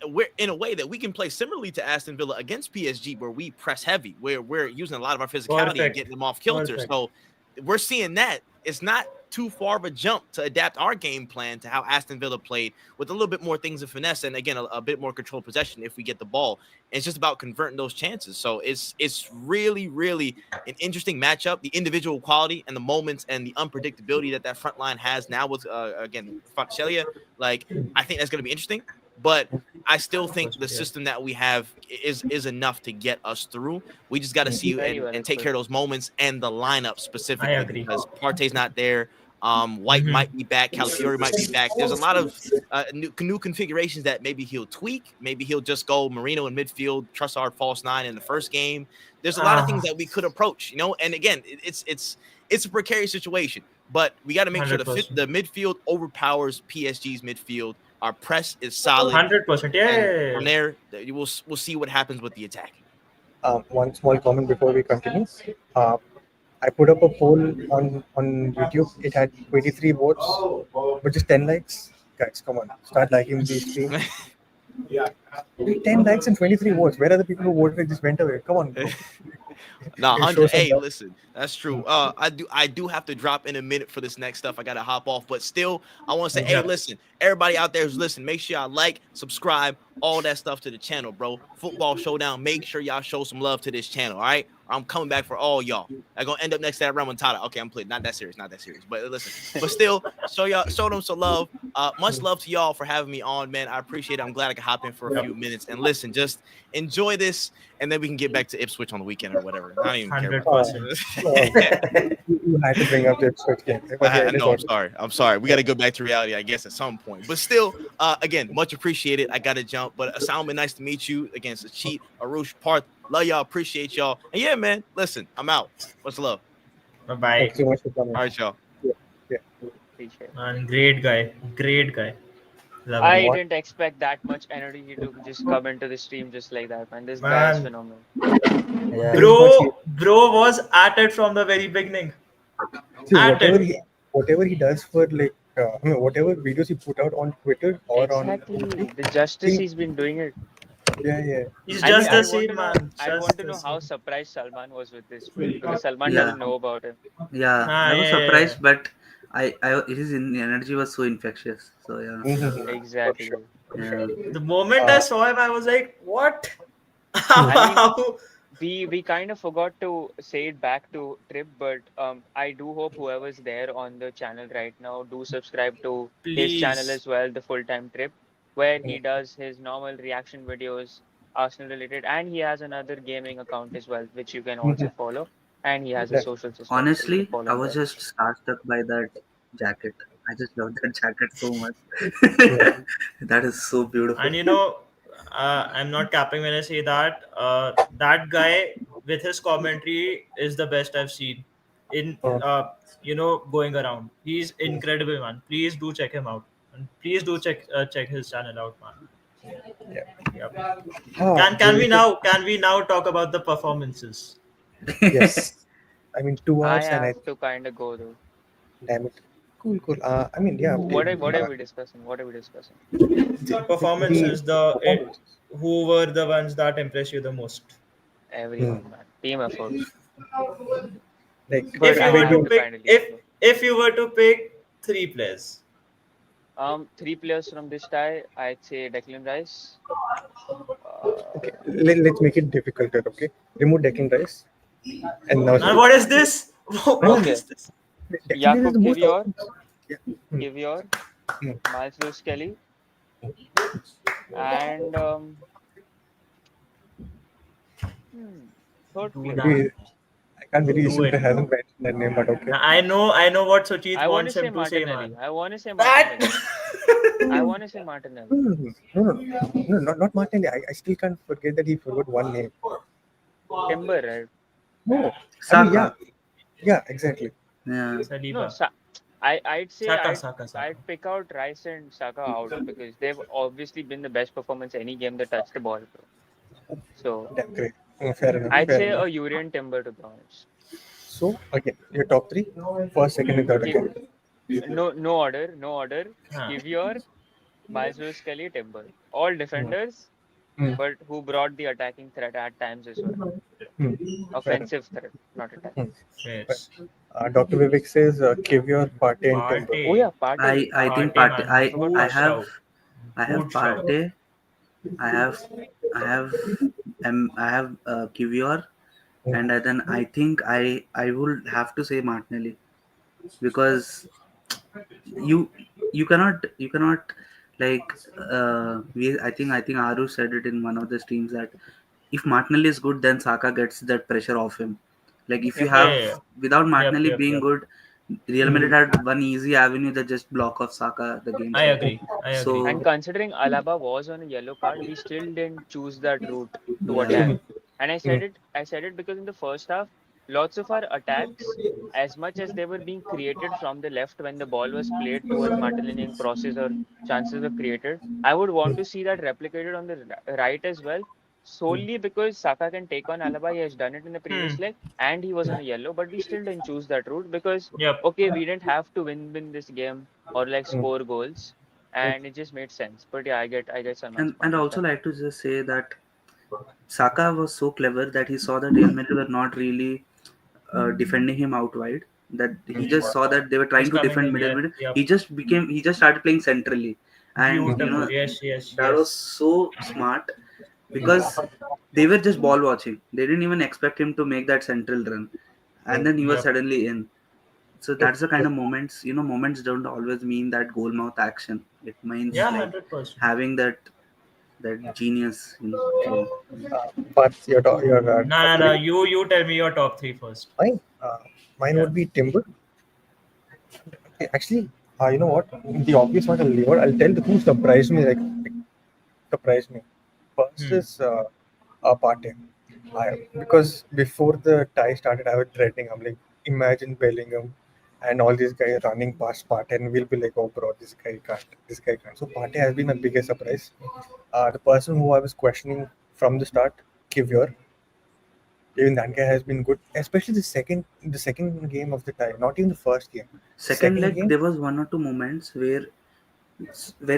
we're in a way that we can play similarly to Aston Villa against PSG, where we press heavy, where we're using a lot of our physicality and Perfect. getting them off kilter. Perfect. So we're seeing that. It's not too far of a jump to adapt our game plan to how Aston Villa played with a little bit more things of finesse and again a bit more controlled possession if we get the ball. And it's just about converting those chances. So it's really, really an interesting matchup. The individual quality and the moments and the unpredictability that front line has now with again Celia, like I think that's going to be interesting. But I still think the system that we have is enough to get us through. We just got to see Very well and take care of those moments and the lineup specifically I agree. because Partey's not there. White Mhm. might be back. Calafiori might be back. There's a lot of new configurations that maybe he'll tweak. Maybe he'll just go Marino in midfield, Trossard false nine in the first game. There's a lot of things that we could approach, And again, it's a precarious situation, but we got to make sure 100%. the midfield overpowers PSG's midfield. Our press is solid. 100%. And Yeah. from there, we'll see what happens with the attack. One small comment before we continue. I put up a poll on YouTube. It had 23 votes, but just 10 likes. Guys, come on, start liking these streams. 10 likes and 23 votes. Where are the people who voted and just went away? Come on. Nah, You show 100. some Hey, love. listen, that's true. I do have to drop in a minute for this next stuff. I gotta hop off, but still, I want to say, hey, Yep. listen, everybody out there who's listening, make sure y'all like, subscribe, all that stuff to the channel, bro. Football Showdown. Make sure y'all show some love to this channel. All right, I'm coming back for all y'all. I'm gonna end up next to that Remontada. Okay, I'm playing. Not that serious. Not that serious. But listen, but still, show them some love. Much love to y'all for having me on, man. I appreciate it. I'm glad I could hop in for a few minutes and listen. Just enjoy this, and then we can get back to Ipswich on the weekend or whatever. I don't even care about 100%. You had to bring up the Ipswich game. But yeah, it is no, what I'm sorry. We got to go back to reality, I guess, at some point. But still, again, much appreciated. I got to jump. But Asylum, nice to meet you again. Sucheet, Aarush, Parth. Love y'all. Appreciate y'all. And yeah, man, listen, I'm out. Much love. Bye-bye. Thanks so much for coming. All right, y'all. Yeah. Appreciate it. Man, great guy. Great guy. Love I him. What? didn't expect that much energy to just come into the stream just like that, man. This guy is Man, phenomenal. There is much bro was at it from the very beginning. See, At it. whatever he does for like, whatever videos he put out on Twitter or on Exactly. YouTube, The justice he, he's been doing it. yeah. He's I mean, just I the want to same know. man. I Just want to the know how same. surprised Salman was with this tweet because Salman Yeah. doesn't know about it. Yeah, Ah, I was yeah, yeah, surprised, yeah. but his energy was so infectious. So yeah, For Exactly. sure. yeah, The moment I saw him, I was like, what? I mean, How? we kind of forgot to say it back to Tripp, but I do hope whoever's there on the channel right now do subscribe to his channel Please. as well, the full time Tripp, where he does his normal reaction videos, Arsenal related, and he has another gaming account as well, which you can also follow. And he has a socials as well, so you can honestly, follow I him was there. just starstruck by that jacket. I just love that jacket so much. That is so beautiful. And I'm not capping when I say that. That guy with his commentary is the best I've seen in going around. He's incredible, man. Please do check him out, and please do check his channel out, man. Yeah. Yep. Beautiful. Can we now talk about the performances? Yes. I mean, 2 hours I and have to kind of go though. damn it. Cool. I mean, yeah. Okay. What are we discussing? What are we discussing? Performances, performance. who were the ones that impressed you the most? Everyone, man. Team effort. Like, But If I you were have to to pick, kind of leave. if you were to pick three players, Three players from this tie, I'd say Declan Rice. okay, let's make it difficult here, okay? Remove Declan Rice and now and speak. what is this? What Okay. is this? Declan Rice is Jakob the most Kivior, Yeah. Kivior, Hmm. Miles Lewis Kelly, and third Do player. that. Maybe I can't believe Do Yusuf it. hasn't mentioned that name, but okay. I know what Sucheet I want to wants say him to say, Martinelli. man. I want to say That. Martinelli. I want to say Martinelli. No, not Martin. I still can't forget that he forgot one name. Timber, right? No, I mean, Saka. yeah, exactly. Yeah, No, Saliba. I'd say Saka. I'd pick out Rice and Saka out because they've obviously been the best performance any game that touched the ball. Bro. So Damn great. Fair enough. I'd Fair say enough. a Urian Timber to be honest. So again, your top three, first, second, and third Ki- again. No order. Huh. Kivior, Miles Lewis Kelly, Timber. All defenders, Hmm. but who brought the attacking threat at times as well. Hmm. Offensive threat, not attack. Hmm. Yes. Dr. Vivek says Kivior, Partey, and Timber. Oh yeah, Partey. Partey. I think Partey, Partey. man. I Good have shout. I have Good shout. Partey. I have I have Kivior, and then I think I will have to say Martinelli because you cannot like I think Aarush said it in one of the streams that if Martinelli is good, then Saka gets that pressure off him. Like if you Yep. have Yeah. without Martinelli Yep. being good, Real Madrid had one easy avenue that just block off Saka the game. I agree. So And considering Alaba was on a yellow card, we still didn't choose that route to yeah, attack. And I said it because in the first half, lots of our attacks, as much as they were being created from the left when the ball was played towards Martinelli and crosses or chances were created, I would want to see that replicated on the right as well, solely because Saka can take on Alaba. He has done it in the Hmm. previous leg, and he was on a yellow, but we still didn't choose that route because Yep. okay, we didn't have to win this game or like score goals and it just made sense. But yeah, I get Salman's and point with also that. like to just say that Saka was so clever that he saw that Real Madrid were not really defending him out wide. That he just saw that they were trying He's to coming defend in. middle Yeah, middle. yep. He just started playing centrally, and Beautiful. Yes, yes, that was yes. so smart because they were just ball watching. They didn't even expect him to make that central run, and then he was Yep. suddenly in. So that's the kind of moments. Moments don't always mean that goal mouth action. It means Yeah, like 100%. having that genius. So But your top Nah, nah. three. You tell me your top three first. Mine, mine Yeah. would be Timber. Actually, you know what? The obvious one I'll leave out. I'll tell who surprised me. Like surprised me. First Hmm. is Partey. Because before the tie started, I was threatening. I'm like, imagine Bellingham and all these guys running past Partey, and we'll be like, oh, bro, this guy can't. This guy can't. So Partey has been my biggest surprise. The person who I was questioning from the start, Kivior, even that guy has been good, especially the second game of the tie, not even the first game. second Second leg, game, there was one or two moments where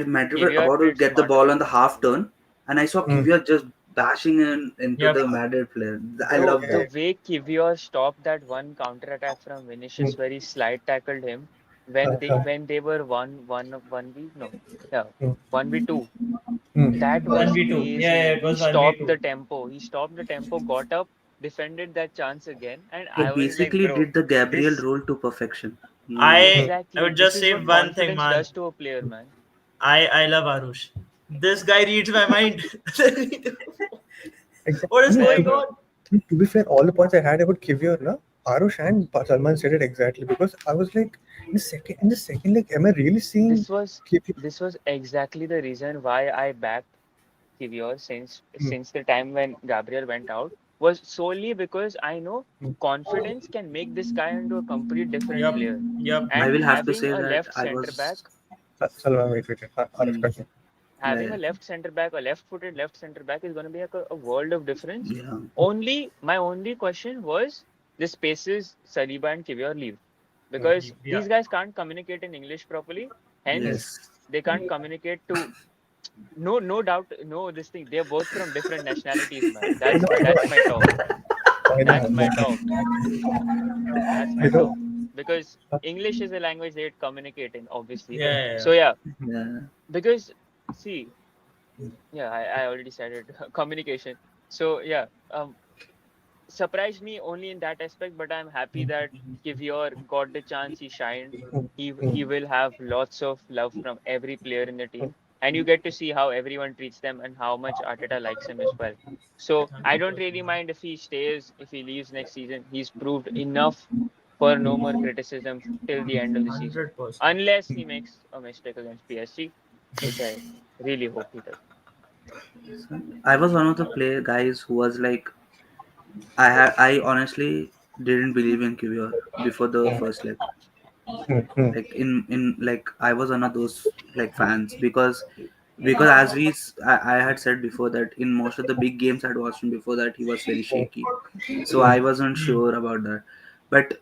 Madrid were Kivior about to did get the smart ball on things. the half turn, and I saw mm, Kivior just bashing into Yep. the Madrid player. I bro, Bro, love the that. way Kivior stopped that one counter attack from mm, Vinicius where he slide tackled him uh, when they were one v no, yeah, mm, 1v2. That mm, was 1v2. Yeah, yeah, crazy. it He was stopped 1v2. the tempo. He stopped the tempo, got up, defended that chance again, and He I was like, basically bro, did the Gabriel this role to perfection. I mm. I exactly. would This just is say what one thing, confidence man. does to a player, man. I love Aarush. This guy reads my mind. Exactly. What is Fair, going bro. on? To be fair, all the points I had about Kivior, na, Arush and Salman said it exactly because I was like, in the second, like, am I really seeing This was Kivior? this was exactly the reason why I backed Kivior Mm, since the time when Gabriel went out was solely because I know mm, confidence can make this guy into a complete different Yep. player. Yep. I And will have to say that I was. Salman, wait. Arush, Hmm, continue. having yeah, a left center back, a left-footed left center back is going to be like a world of difference. yeah. Only my only question was the spaces Saliba and Kivior leave because Yeah. these guys can't communicate in English properly. Mm, Hence, Yes. they can't communicate to no doubt no this thing. They're both from different nationalities, man. That's my talk. I know, That's my talk. That's my because talk. Because English is a language they communicate in, obviously. Yeah. Yeah. So yeah, Yeah. because see, yeah, I already said it. Communication. So yeah, surprised me only in that aspect, but I'm happy that Kivior got the chance, he shined. He will have lots of love from every player in the team. And you get to see how everyone treats them and how much Arteta likes him as well. So I don't 100%. really mind if he stays, if he leaves next season. He's proved enough for no more criticism till the end of the season. 100%. Unless he makes a mistake against PSG, which I really hope he does. I was one of the player guys who was like, I honestly didn't believe in QVR before the first leg. Like in like I was one of those like fans because as I had said before that in most of the big games I'd watched him before that he was very shaky, so I wasn't Hmm. sure about that. But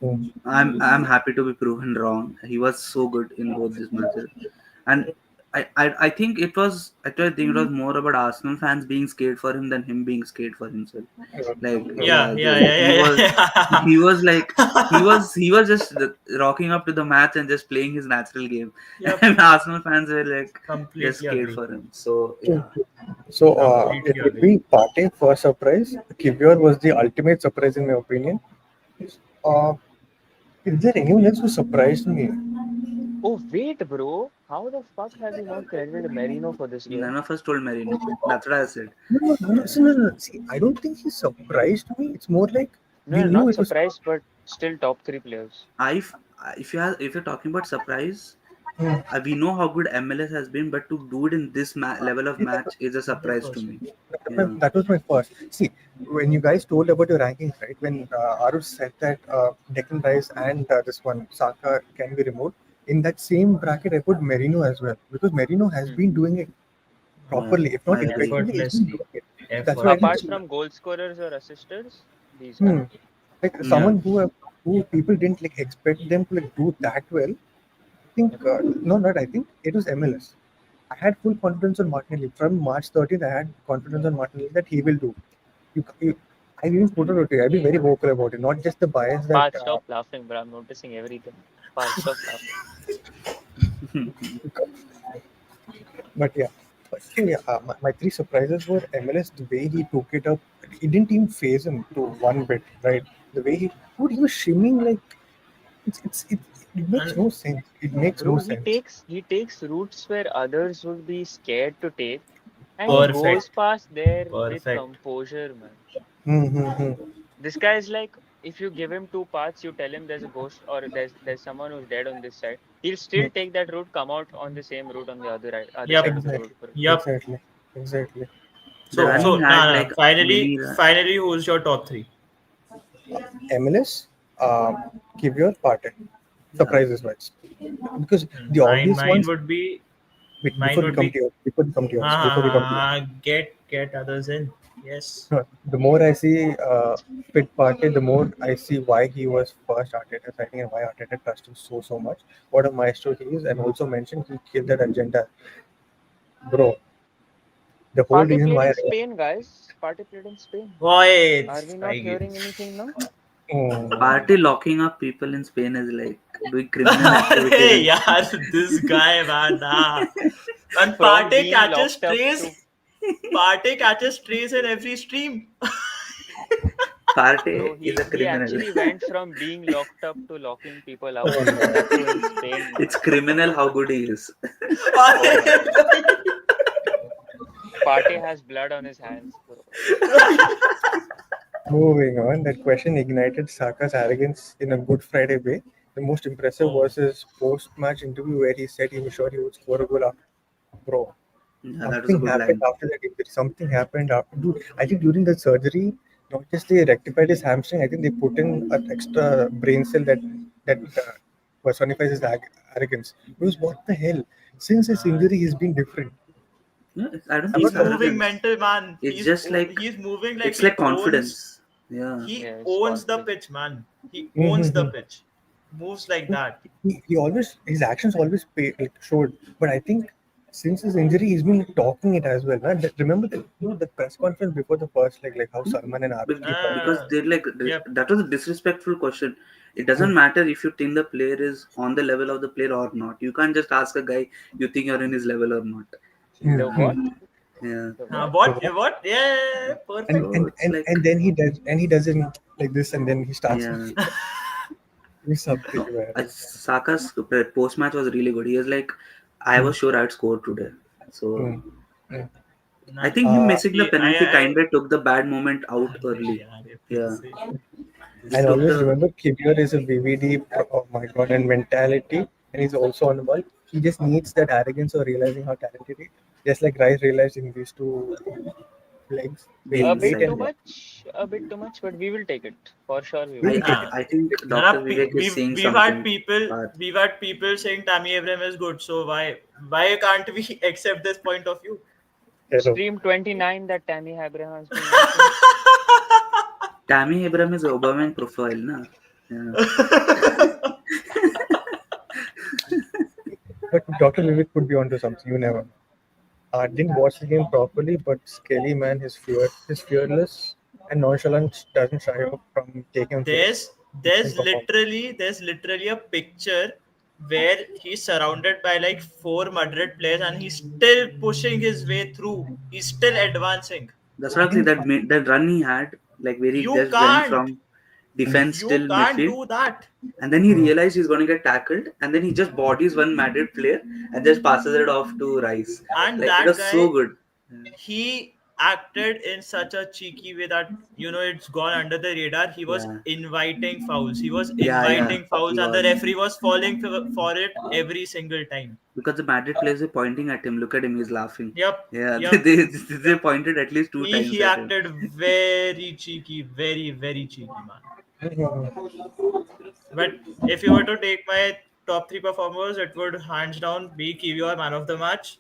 I'm happy to be proven wrong. He was so good in both these matches, and I think it was actually I think it was more about Arsenal fans being scared for him than him being scared for himself. Like Yeah. yeah, Yeah. Yeah. he was Yeah. he was like Yeah. he was just rocking up to the match and just playing his natural game, Yep. and Arsenal fans were like just Completely scared agree. for him. So yeah, so Completely it would agree. be Partey for surprise. Kivior was the ultimate surprise in my opinion. Uh, is there anyone else who surprised me? Oh, wait, bro. How the fuck have you not credited Merino for this none game? of us told Merino. That's what I said. No, no. See, I don't think he surprised me. It's more like we No, knew not it was. surprised, but still top three players. I if you're talking about surprise, Hmm. we know how good MLS has been, but to do it in this level of match is a surprise to 100%. me. Yeah. That was my first. See, when you guys told about your rankings, right? When Aarush said that Declan Rice and this one Saka can be removed, in that same bracket, I put Merino as well because Merino has Hmm. been doing it Yeah, properly, if not I agree. effectively. He's been Effortlessly. doing it. That's why I Apart Effortlessly. didn't. from goal scorers or assisters, these Hmm. guys. Like Yeah. someone who people didn't like expect them to like do that well. I think Yep. no, not I think it was MLS. I had full confidence on Martinelli. From March 13th, I had confidence on Martinelli that he will do. I even put it out here. I've been very vocal about it, not just the bias that. Parth, stop laughing, bro. I'm noticing everything. Parth, stop laughing. But yeah, my three surprises were MLS, the way he took it up. It didn't even phase him to one bit, right? The way dude, he was shimming like it makes no sense. It makes Bro, no he sense. takes routes where others would be scared to take, and he Perfect. goes past there with Perfect. composure, man. Hmm. This guy is like, if you give him two paths, you tell him there's a ghost or there's someone who's dead on this side. He'll still take that route, come out on the same route on the other Yep. side of the Exactly, road, bro. Yep. exactly. The So, running had nah. like Finally, many. finally, who's your top three? MLS, give your Partey. Surprises wise, because the Mine, obvious mine ones. would be, Wait, mine would be. before we come to yours, Get others in. Yes. the more I see Fit Partey, the more I see why he was first Arteta signing and why Arteta trusted him so much. What a maestro he is, and also mentioned he killed that agenda, bro. The whole Partey reason played why. in Spain, guys. Partey played in Spain. Boy, Are we not hearing anything now? Party locking up people in Spain is like doing criminal activities Hey, in Spain. yaar, this guy, man. Nah. And From Partey being catches locked up strays. to Partey catches strays in every stream. bro, Party is a he criminal. actually went from being locked up to locking people up, Oh, and no. that too in Spain, man. It's criminal how good he is. Oh my god. Partey has blood on his hands, bro. Moving on, that question ignited Saka's arrogance in a Good Friday way. The most impressive Oh. was his post-match interview where he said he was sure he would score a goal after. Bro, Yeah, that was a something good happened line. after that injury. Something happened after. Dude, I think during the surgery, not just they rectified his hamstring. I think they put in an extra brain cell that personifies his arrogance. Because what the hell? Since his injury, he's been different. Yeah, I don't I'm think He's it's not moving arrogance. mental, man. It's just like He's moving like it's like he owns. confidence. Yeah. He Yeah, it's owns the confidence. pitch, man. He owns the Mm-hmm. pitch. Moves like that. He always his actions always showed, but I think since his injury, he's been talking it as well. Man. Remember the press conference before the first like how Salman and Aarush keep talking. Because they're like Yep. that was a disrespectful question. It doesn't matter if you think the player is on the level of the player or not. You can't just ask a guy you think you're in his level or not. The what? Yeah. The what? What? What? Yeah, and perfect. So and, it's and, like and then he doesn't like this, and then he starts yeah. doing something. No, Man. Saka's post match was really good. He was like, I was sure I'd score today. So Mm. Mm. I Nah, think him missing the he, penalty I, kind of took the bad moment out early. yeah, Yeah, he And took always the remember, Kivior is a VVD, oh my god, and mentality, and he's also on the ball. He just needs that arrogance of realizing how talented he is. Just like Rice realized in these two legs. A games. bit Wait too and watch. much, a bit too much, but we will take it. For sure, we We will will take take it. it. I think there Dr. are Vivek is saying we've had something. people But we've had people saying Tammy Abraham is good. So why can't we accept this point of view? Hello. Stream 29 that Tammy Abraham has been mentioned. Tammy Abraham is Obama profile, na? Yeah. But Dr. Vivek could be onto something. You never know. I didn't watch the game properly, but Skelly, man, his fearless and nonchalant doesn't shy off from taking on players. there's And perform. there's literally a picture where he's surrounded by like four Madrid players and he's still pushing his way through. He's still advancing. That's I actually think that run he had, like where he You just went can't. from defense You till can't midfield, do that. and then he realized he's going to get tackled, and then he just bodies one Madrid player and just passes it off to Rice. And Like it that was so guy, good. he acted in such a cheeky way that it's gone under the radar. He was Yeah, inviting fouls. He was yeah, inviting fouls, he and the was referee was falling for it every single time. because the Madrid players were pointing at him. Look at him, he's laughing. Yep, Yeah, yep. they pointed at least two times He at him. acted very cheeky, very cheeky, man. But if you were to take my top three performers, it would hands down be Kiwior, man of the match,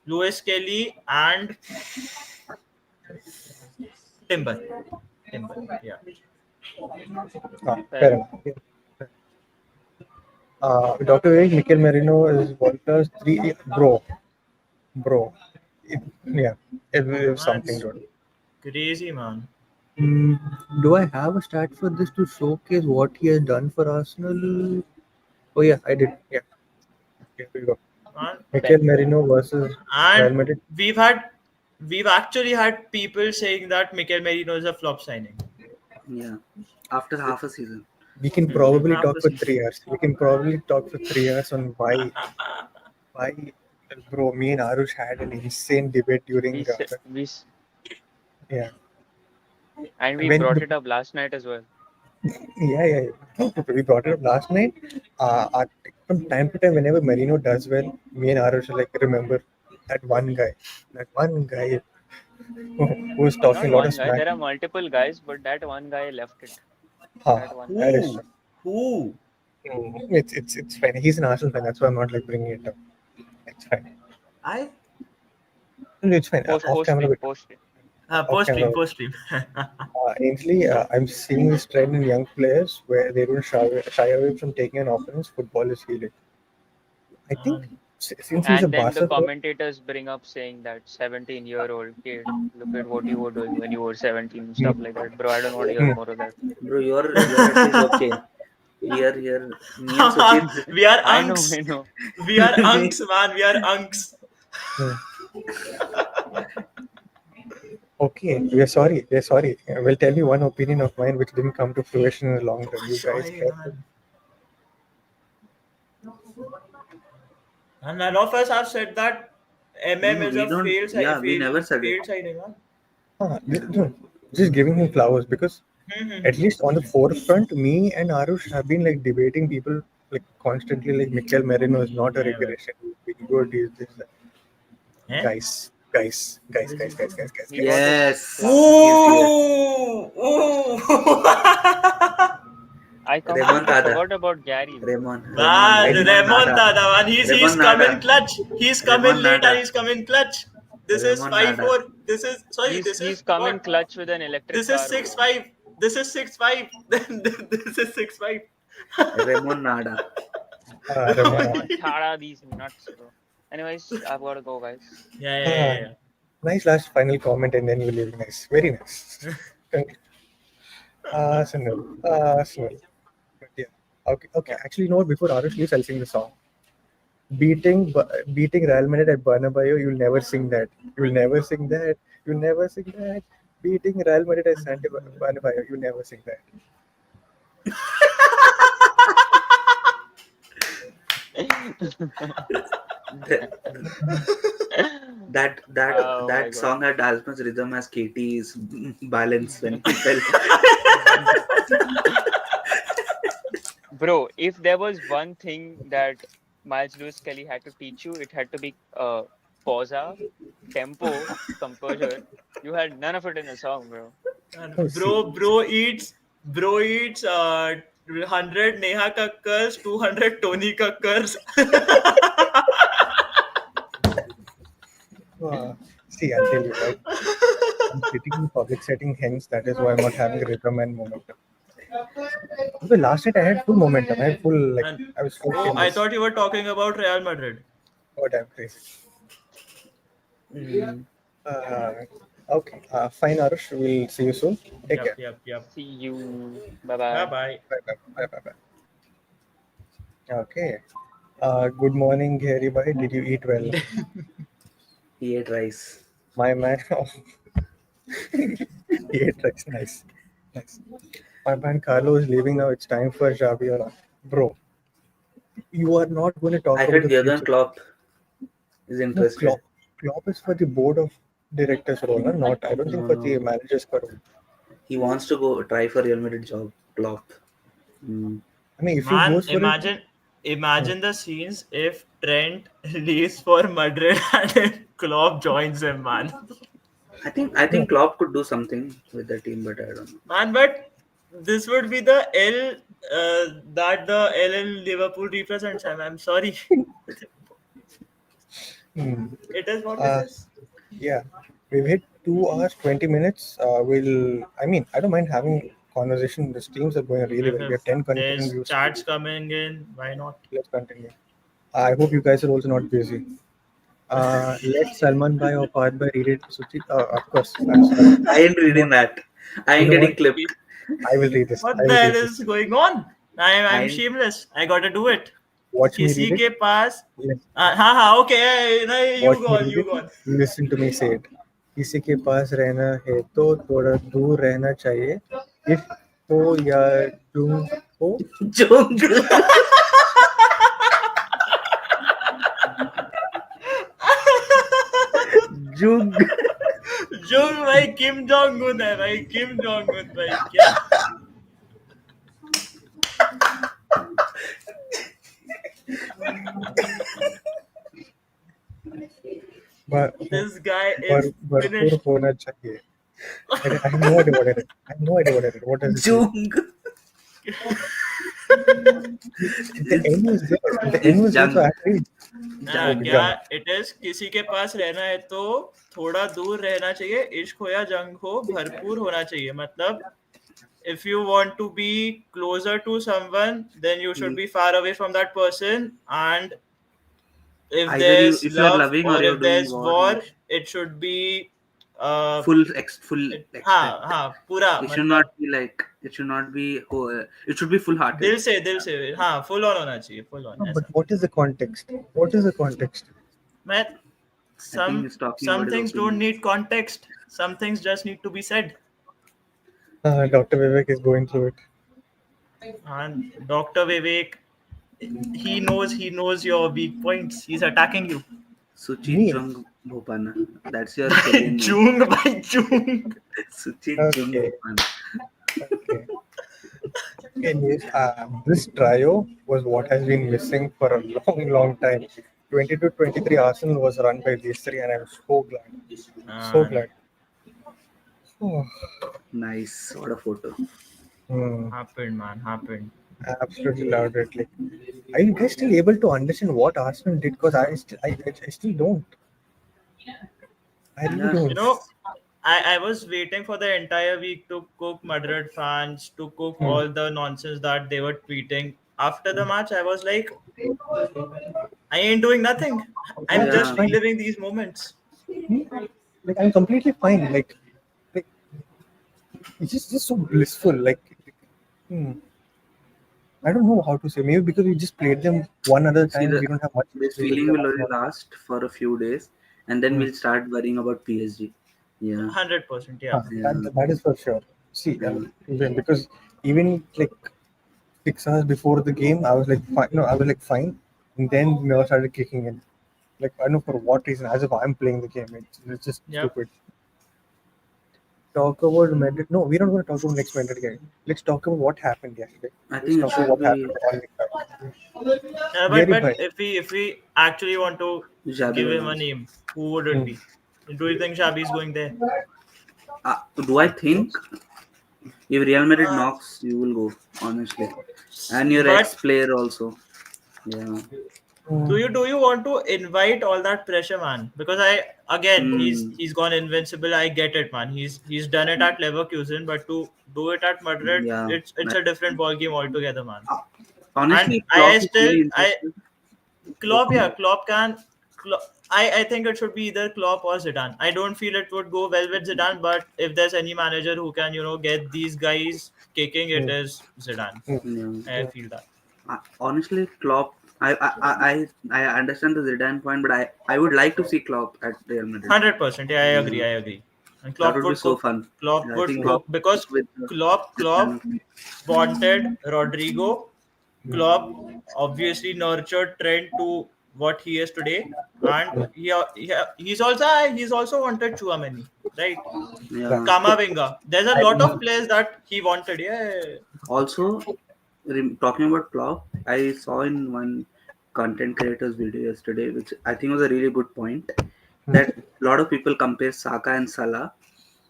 Lewis Kelly, and Timber. Timber, yeah. fair enough. Dr. Vivek, Mikel Merino is Walter's three bro. bro. Yeah, it was something, That's dude. crazy, man. Mm, do I have a stat for this to showcase what he has done for Arsenal? Oh yeah, I did. Yeah, here we go. Man. Mikel Merino versus Real And Madrid. we've had we've actually had people saying that Mikel Merino is a flop signing. Yeah, after half a season. We can Mm-hmm. probably Half talk the for season. 3 hours. We can probably talk for 3 hours on why, bro. Me and Aarush had an insane debate during We s- the we s- yeah and we when brought it up last night as well. yeah. We brought it up last night. From time to time, whenever Merino does well, me and Aarush are like, remember that one guy who was talking Not a lot of one guy. smack. There are multiple guys, but that one guy left it. That one guy. That is Who? true. Who? It's fine. He's an Arsenal fan. That's why I'm not like bringing it up. It's fine. I No, it's fine. Off Post camera, stream. Post stream. off Post stream. camera. Post stream. Ainsley, I'm seeing this trend in young players where they don't shy away from taking an offense. Football is healing. I think since he's a And then the Barca player, commentators bring up saying that 17-year-old kid, look at what you were doing when you were 17 and stuff hmm, like that. Bro, I don't want to hear hmm, more of that. Bro, you're at his okay. Here, me and Sucheet. We are I know, unks. I know. We are unks, man. We are unks. hmm. Okay, we are sorry. We are sorry. We'll tell you one opinion of mine which didn't come to fruition in the long run. You guys Sorry, careful. man. And none of us have said that MM No, is we a don't. Yeah, we never said it. failed signing. Huh? No, just giving him flowers because Hmm. at least on the forefront, me and Arush have been like debating people like constantly like Mikel Merino is not a Never. regression. He's good. He's this. That. Eh? He got his Guys. Yes. flowers. He's here. Ooh! Ooh! I completely Remontada. forgot about Gary, bro. Man, Remontada. Remontada, man. He's come Remontada. in clutch. He's come in late and Remontada. he's come in clutch. This is Remontada. 5-4. This is sorry. This He's is come in what? clutch with an electric This is car, bro. 6-5. This is 6-5. This is 6-5. Remontada. Ramana. Remontada, these nuts, bro. Anyways, I've got to go, guys. Yeah. Nice last final comment and then you leave. Nice. Very nice. Arsenal. Arsenal. But yeah. Okay. Yeah. Actually, you know what? Before Arush leaves, I'll sing the song. Beating Real Madrid at Bernabeu, you'll never sing that. You'll never sing that. You'll never sing that. Beating Real Madrid at Bernabeu, you'll never sing that. That Oh my God. song had as much rhythm as Katie's balance when he fell. Bro, if there was one thing that Miles Lewis Kelly had to teach you, it had to be pausa, tempo, composure. You had none of it in the song, bro. And Oh, bro eats 100 Neha Kakkars, 200 Tony Kakkars. See, I'll tell you, right? I'm sitting in a public setting, hence that is why I'm not having rhythm and momentum. Because last night I had full momentum. I had full And I was full oh, I famous. thought you were talking about Real Madrid. Oh damn crazy. Mm. Okay. Fine, Arush. We'll see you soon. Take care. Yep. See you. Bye Bye-bye. bye. Bye. Okay. Good morning, everybody. Did you eat well? He ate rice. My man. He ate rice. Nice. My man Carlo is leaving now. It's time for Xavi. Bro, you are not going to talk I about heard the Jurgen future. Klopp is No, interested. Klopp is for the board of directors role, no? Not. I don't think for the No. managers role. He wants to go try for Real Madrid job. Klopp. Mm. I mean, if he Man, goes for imagine the scenes if Trent leaves for Madrid and then Klopp joins him, man. I think Klopp could do something with the team, but I don't know. Man, but this would be the L that the L in Liverpool represents. I'm sorry. It is what it is. Yeah, we've hit 2 hours 20 minutes. I don't mind having conversation. The streams are going really well. We have 10 concurrent There's views. chats coming in. Why not? Let's continue. I hope you guys are also not busy. Let Salman Bhai or Parth Bhai read it. Suchi, of course. I'm I ain't you know, reading that. I you ain't know what? getting clipped. I will read this. What I the will hell read this. is going on? I'm I shameless. I gotta do it. Watch me किसी read it. के पास Yes. हाँ okay no, you Watch go me on read you it. go on. Listen to me say it. किसी के पास रहना है तो थोड़ा दूर रहना चाहिए. If हो या तुम हो. Jung. Jung. जोंग भाई किम जोंग उन है भाई किम जोंग उन भाई क्या this guy is भरपूर finished. होना चाहिए. I have no idea what it is. I have no idea what it is. What does it mean? Jung. The N was there. The N was there. So Jung. actually, हाँ, okay, क्या jump. It is किसी के पास रहना है तो थोड़ा दूर रहना चाहिए इश्क हो या जंग हो भरपूर होना चाहिए मतलब if you want to be closer to someone then you should be far away from that person and if Either you, there's if you are love loving or or you're if doing there's war, war you it should be uh full extent. हाँ हाँ पूरा It should not मतलब be like. It should not be. It should be full-hearted. दिल से हाँ full on होना चाहिए full on No, but ऐसा what is the context? What is the context? मैं I think some he's talking some about his things don't opinion. need context some things just need to be said Dr. Vivek is going through it. and Dr. Vivek he knows your weak points he's attacking you Sucheet Me? Jung Bhopana. That's your alien name. Jung by Jung Sucheet Jung Okay. Bhopana. Okay. Anyways, this trio was what has been missing for a long, long time. 20 to 23 Arsenal was run by these three, and I'm so glad. So glad. Oh, Nice. What a photo. happened man happened I absolutely loved it. Like, are you guys still able to understand what Arsenal did? Because I still don't. I really Yeah. don't. you know I was waiting for the entire week to cook Madrid fans, to cook all the nonsense that they were tweeting. After the match, I was like, I ain't doing nothing. I'm It's just Yeah. fine. reliving these moments. Like I'm completely fine. Like it's just so blissful. Hmm, I don't know how to say. Maybe because we just played them one other See, time, we don't have much this to do with feeling them. will only last for a few days, and then we'll start worrying about PSG. Yeah. 100%, yeah. Yeah. That is for sure. See, because even like 6 hours before the game, I was like, fine. No, I was like, fine. And then never started kicking in. Like, I don't know for what reason, as if I'm playing the game. It's just Yep. stupid. Talk about Madrid. No, we're not going to talk about next Madrid game. Let's talk about what happened yesterday. I Let's think it talk about should what be happened on the Yeah, Gary but Bhai. if we actually want to Xabi give him a Alonso. name, who would it be? Do you think Xabi is going there? Do I think if Real Madrid knocks, you will go, honestly. And your But ex-player also. Yeah. do you want to invite all that pressure, man? Because again Hmm. he's gone invincible. I get it, man. He's done it at Leverkusen, but to do it at Madrid, Yeah. it's a different ball game altogether, man. And Honestly, I Klopp is still really I interested. Klopp, yeah, Klopp can. I think it should be either Klopp or Zidane. I don't feel it would go well with Zidane, but if there's any manager who can get these guys kicking, it is Zidane. Yeah. I feel that. Honestly, Klopp. I understand the Zidane point, but I would like to see Klopp at Real Madrid. 100%. Yeah, I agree. Yeah. I agree. And That Klopp would be would so cook. fun. Klopp Yeah, I would think cook Klopp because with the Klopp wanted Rodrigo. Klopp obviously nurtured Trent to what he is today, and he's also wanted Chouameni, right? yeah. Kamavinga. There's a I lot of remember. players that he wanted. Yeah. Also, talking about Klopp, I saw in one content creator's video yesterday, which I think was a really good point. That a lot of people compare Saka and Salah,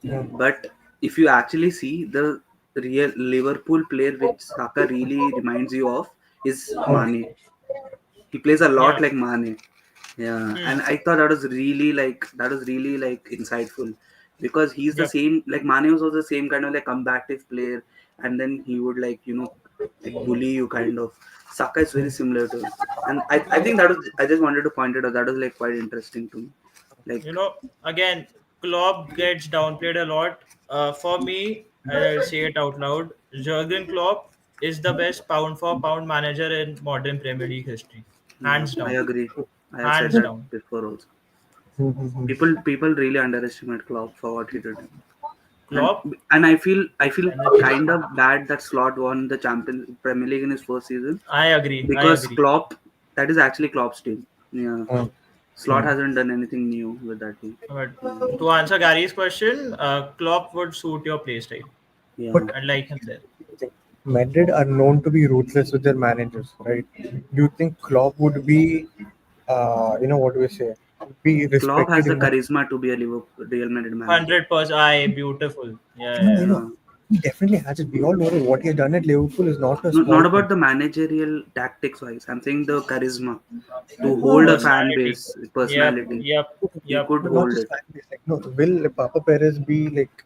but if you actually see the real Liverpool player which Saka really reminds you of is Mane. He plays a lot Yeah. like Mane. Yeah, Hmm. and I thought that was really like insightful because he's the Yep. same like Mane was also the same kind of like combative player, and then he would like bully you kind of. Saka is very similar to him. And I think that was, I just wanted to point it out. That was like quite interesting to me. Like, Again, Klopp gets downplayed a lot. For me, I'll say it out loud. Jurgen Klopp is the best pound for pound manager in modern Premier League history, yeah, hands I down, agree. I have said hands that down. before also. Mhm. People really underestimate Klopp for what he did. And Klopp and I feel and the kind of bad that Slot won the Champions Premier League in his first season, I agree. I because agree. Klopp, that is actually Klopp's team. Yeah. Mm. Slot hasn't done anything new with that team. But to answer Gary's question, Klopp would suit your play style. Yeah. But I like him there. Madrid are known to be ruthless with their managers, right? Do you think Klopp would be, what do we say, be Klopp has respected the enough? charisma to be a Real Madrid manager. 100%. I beautiful. Yeah, No, yeah. you know, Yeah. he definitely has it. We all know that what he has done at Liverpool is not a No, small not about thing. the managerial tactics wise. I'm saying the charisma to No, hold no, a no. fan Personality. base, Yep. personality. Yep. He Yep. could But not hold just it. fan base. Like, no, will Papa Perez be like,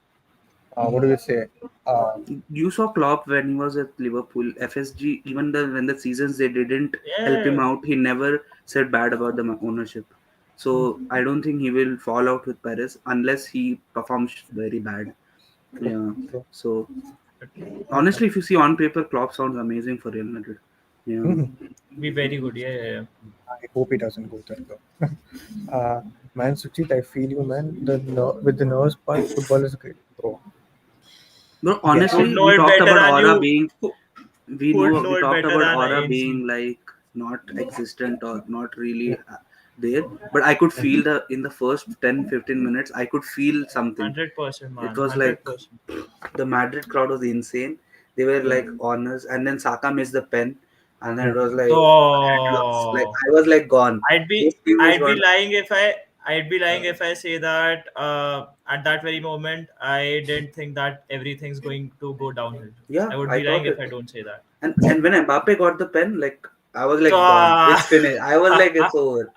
what do we say? Uh, You saw Klopp when he was at Liverpool, FSG. Even when the seasons they didn't help him Yeah. out, he never said bad about the ownership. So I don't think he will fall out with Perez unless he performs very bad. Yeah. so, So okay. honestly, if you see on paper, Klopp sounds amazing for Real Madrid. Yeah. Mhm. Be very good. Yeah, yeah, yeah. I hope he doesn't go there though. Man, Suchit, I feel you, man. With the nerves part, football is great, bro. Bro, Yes, Who'd honestly, know we it talked better about than aura you? being Who'd we know it talked better about than aura ANC? being like not existent or not really there, but I could feel the in the first 10-15 minutes I could feel something. 100%, It man. was like 100%. the Madrid crowd was insane. They were like honors, and then Saka missed the pen, and then it was like So I was like gone. I'd This be team is I'd be gone. lying if I say that at that very moment I didn't think that everything's going to go downhill. Yeah, I would I be lying thought if it. I don't say that. And when Mbappe got the pen, like I was So like gone. It's finished. I was like it's over.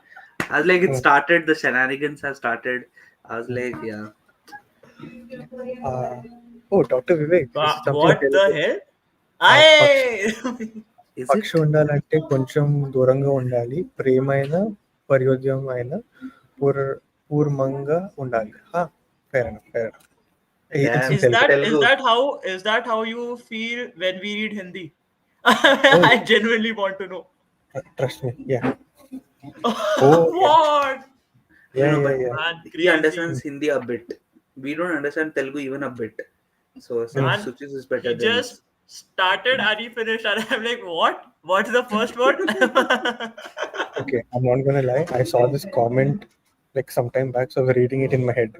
I was like it started. The shenanigans have started. I was like yeah. uh, oh, Dr. Vivek, this is something what the terrible. hell? పక్ష I Is పక్షి it? ఉండాలంటే కొంచెం దూరంగా ఉండాలి ప్రేమైన పర్యోద్యమైన poor పూర్మంగా ఉండాలి fair enough, fair enough. It's in Damn. is Telugu. that Telugu. is that how you feel when we read Hindi? Oh, I genuinely want to know. trust me, yeah. Oh, yeah, What? No, yeah, no, yeah, but yeah. Man, he crazy. understands Hindi a bit. We don't understand Telugu even a bit. So Man, Suchis is better he than just us. started and he finished, and I'm like, what? What's the first word? Okay, I'm not gonna lie, I saw this comment like some time back, so I was reading it in my head.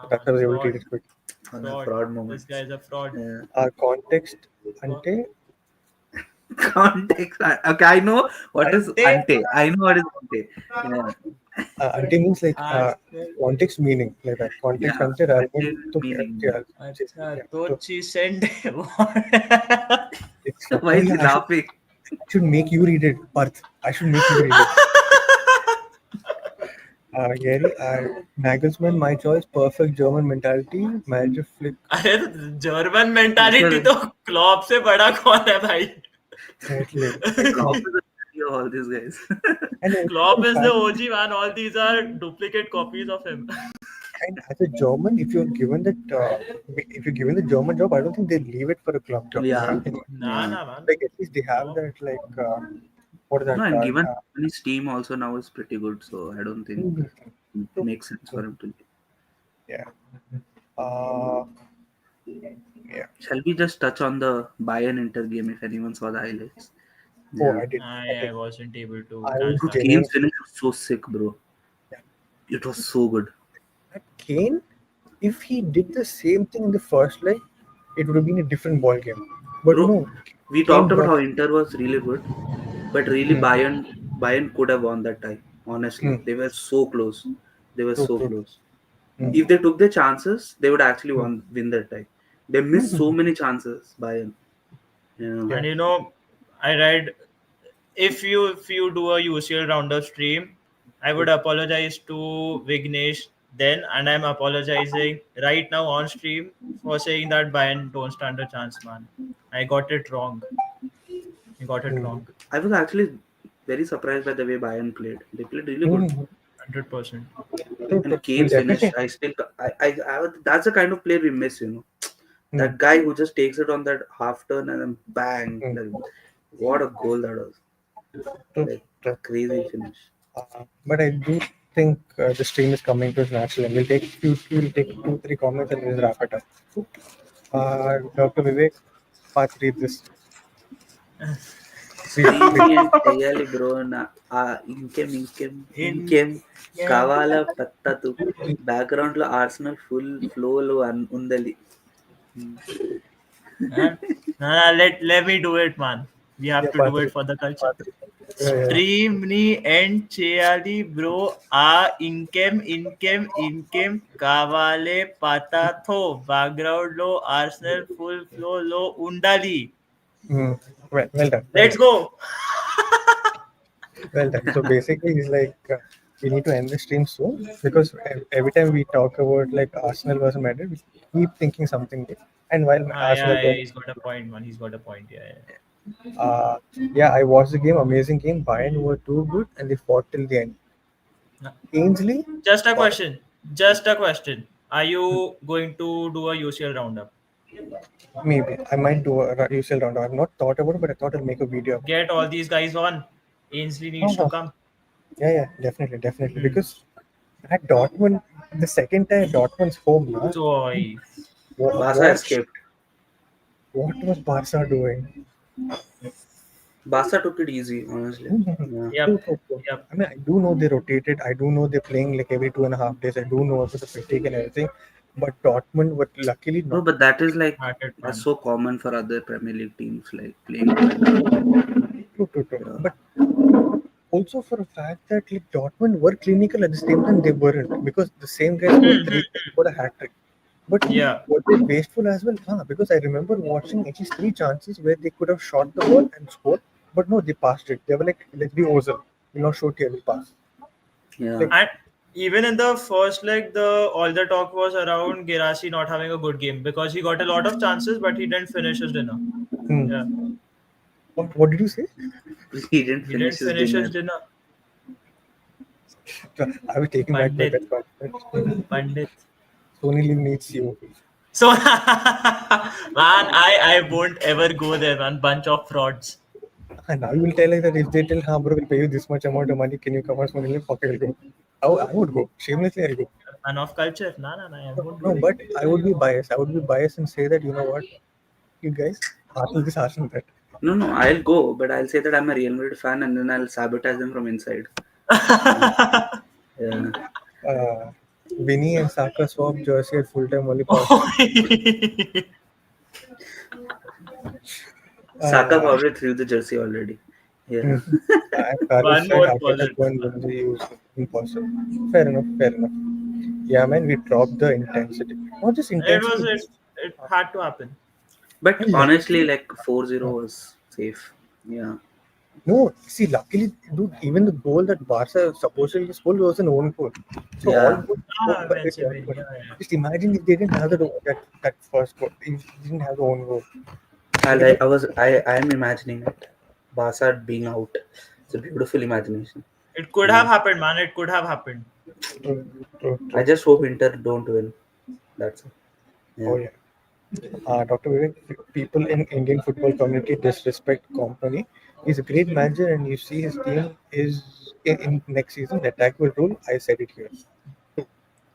That's why I was able to read Fraud. it quick. On a Fraud. fraud This moments. guy is a fraud. Yeah. Context అంటే Context. Okay, I know what is Ante. ante. I know what is ante. Yeah. అంటే means like Ante. context meaning like that. Context Yeah. అంటే Ante రాయడంతో meaning. Acha, yeah. तो So she sent it's fine. Why Oh is he yeah, laughing? I should make you read it, Parth. I should make you read it. Gary, Nagelsmann, my choice, perfect German mentality, manager flick. अरे German mentality Because तो Klopp से बड़ा कौन है भाई? Exactly. Klopp is the daddy of all these guys. And it's Klopp so is the fun. OG man. All these are duplicate copies of him. And as a German, if you're given the German job, I don't think they leave it for a club job. Yeah. Nah, Yeah. nah, man. Like at least they have that what is that? No, and given his team also now is pretty good, so I don't think it So, makes sense for him to leave. yeah. Yeah. Shall we just touch on the Bayern Inter game if anyone saw the highlights? Oh, Yeah. I did. I wasn't able to I catch was that. Kane's genuine. finish was so sick, bro. Yeah. It was so good. That Kane, if he did the same thing in the first leg, it would have been a different ball game. But Bro, no, we Kane talked about brought. how Inter was really good, but really Bayern could have won that tie. Honestly, they were so close. They were True, so true. close. Mm. If they took their chances, they would actually Mm. win that tie. They missed so many chances, Bayern. Yeah. Yeah. And I read if you do a UCL roundup stream, I would apologize to Vignesh then, and I'm apologizing right now on stream for saying that Bayern don't stand a chance, man. I got it wrong. I got it Mm. wrong. I was actually very surprised by the way Bayern played. They played really good. Mm, 100%. true, And true. We'll Kane definitely. finish. That's the kind of player we miss. Mm, That guy who just takes it on that half turn and then bang. mm, Like, what a goal that was. true, Like, true. crazy finish. But I do think the stream is coming to its natural end. We'll take two, three comments and we'll wrap it up. Dr. Vivek, Parth, read this. Read. Streamy and Chayali bro na In ఇంకేం yeah. కావాలా పత్తు background లో arsenal full flow లో ఉండాలి. Man. Nah, let me do it, man. We have Yeah, to Parth, do it read. for the culture. Parth, read. Yeah. Streamni and Cheali bro inkem kavale pata tho background lo Arsenal full flow lo undali. Well done. Well Let's done. go. Well done. So basically, it's like we need to end the stream soon because every time we talk about like Arsenal versus Madrid, we keep thinking something new. And while Arsenal, Yeah, he's got a point, man. He's got a point. Yeah. yeah, I watched the game. Amazing game. Bayern were too good, and they fought till the end. Yeah. Ainsley, Just a question. Just a question. Are you going to do a UCL roundup? maybe I might do a UCL round. I've not thought about it, but I thought I'll make a video. Get all these guys on. Ainsley needs to Uh-huh. come. Yeah, definitely. Hmm. Because at Dortmund, the second time Dortmund's home, na, Joy. Barca what, escaped. what was Barca doing? Barca took it easy, honestly. Yeah. Yep. True. Yep. I mean, I do know they rotated. I do know they're playing like every 2.5 days. I do know about the fatigue and everything. But Dortmund were luckily No, not. but that is like Started, that's man. so common for other Premier League teams, like playing together. True. Yeah. But also for a fact that like Dortmund were clinical at the same time they weren't because the same guy scored a hat trick. But Yeah. were they wasteful as well? Because I remember watching at least three chances where they could have shot the ball and scored, but no, they passed it. They were like, let's be Ozil. We'll not shoot here, we'll pass. Yeah. Like, And even in the first leg, all the talk was around Girassi not having a good game because he got a lot of chances, but he didn't finish his dinner. hmm. Yeah. What did you say? He didn't He finish didn't his finish his dinner. dinner. I was taking back my Pandit. bet confidence. Pandit. Sony Liv needs you. So, man, I won't ever go there, man. Bunch of frauds. And now you will tell us that if they tell, bro, we'll pay you this much amount of money, can you come on Sony Liv? Okay, I'll go. I would go. Shamelessly, I'll go. Man of culture. Nah, I won't do No, it. but I would be biased. I would be biased and say that, you know what, you guys, Arsenal this, Arsenal that. No, I'll go, but I'll say that I'm a Real Madrid fan and then I'll sabotage them from inside. Yeah. Vinny and Saka swap jersey at full time only possible. Saka probably threw the jersey already. Yeah. One Aarush said more Arteta positive. going to use impossible. Fair enough. Yeah, man, we dropped the intensity. Not just intensity. It had to happen. But And honestly, luckily, like 4-0 was safe. Yeah. no, see, luckily, dude, even the goal that Barca supposedly scored was an own goal. So all Yeah. goals scored by the Eventually, Dortmund. yeah. Just imagine if they didn't have that first goal. If they didn't have the own goal. I'm imagining it. Barca being out. It's a beautiful imagination. It could have happened, man. It could have happened. True. I just hope Inter don't win. That's it. Yeah. Oh, yeah. Dr. Vivek, people in Indian football community disrespect Company. He's a great manager, and you see his team is in next season. The attack will rule. I said it here.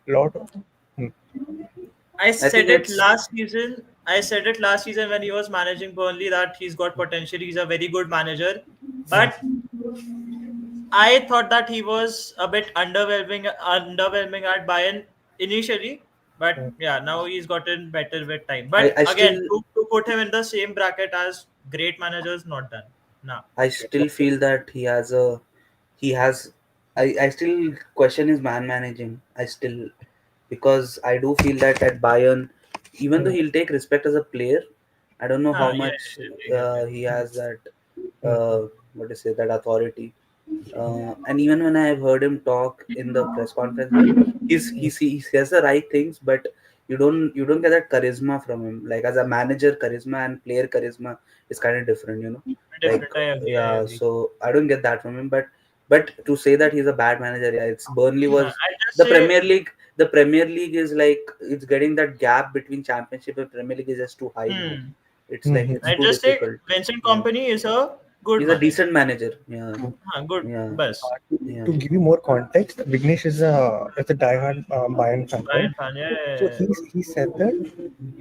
Lot of. I think said it it's last season. I said it last season when he was managing Burnley that he's got potential. He's a very good manager. But I thought that he was a bit underwhelming at Bayern initially. But yeah, now he's gotten better with time. But I again, still to put him in the same bracket as great managers, not done. Nah. I still feel that he has I still question his man managing. I still because I do feel that at Bayern, even though he'll take respect as a player, I don't know how Yeah, much I get that. he has that what to say that authority. And even when I've heard him talk in the press conferences, he says the right things, but you don't get that charisma from him. Like as a manager charisma and player charisma is kind of different, Like Different. I agree. I yeah, agree. so I don't get that from him. But to say that he's a bad manager, yeah, it's Burnley Nah, was I just the say, Premier League. The Premier League is like it's getting that gap between Championship and Premier League is just too high now. hmm. It's like it's Mhm. I too just say difficult. Vincent Yeah. Company is a good He's a manager. decent manager. Yeah, Good. yeah, Best. yeah. To give you more context, Vignesh is a diehard Bayern fan, right? Bayern fan. Yeah. So he said that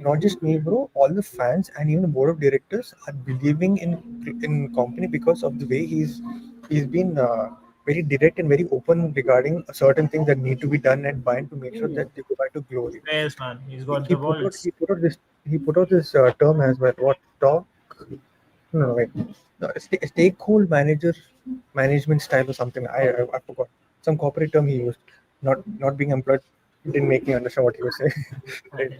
not just me, bro, all the fans and even the board of directors are believing in company because of the way he's been very direct and very open regarding certain things that need to be done at Bayern to make sure that they go back to glory. Yes, man. He's got He the put out balls. this term as well. What talk? No, wait. No, stakeholder manager management style or something. I forgot some corporate term he used. Not being employed didn't make me understand what he was saying. Right.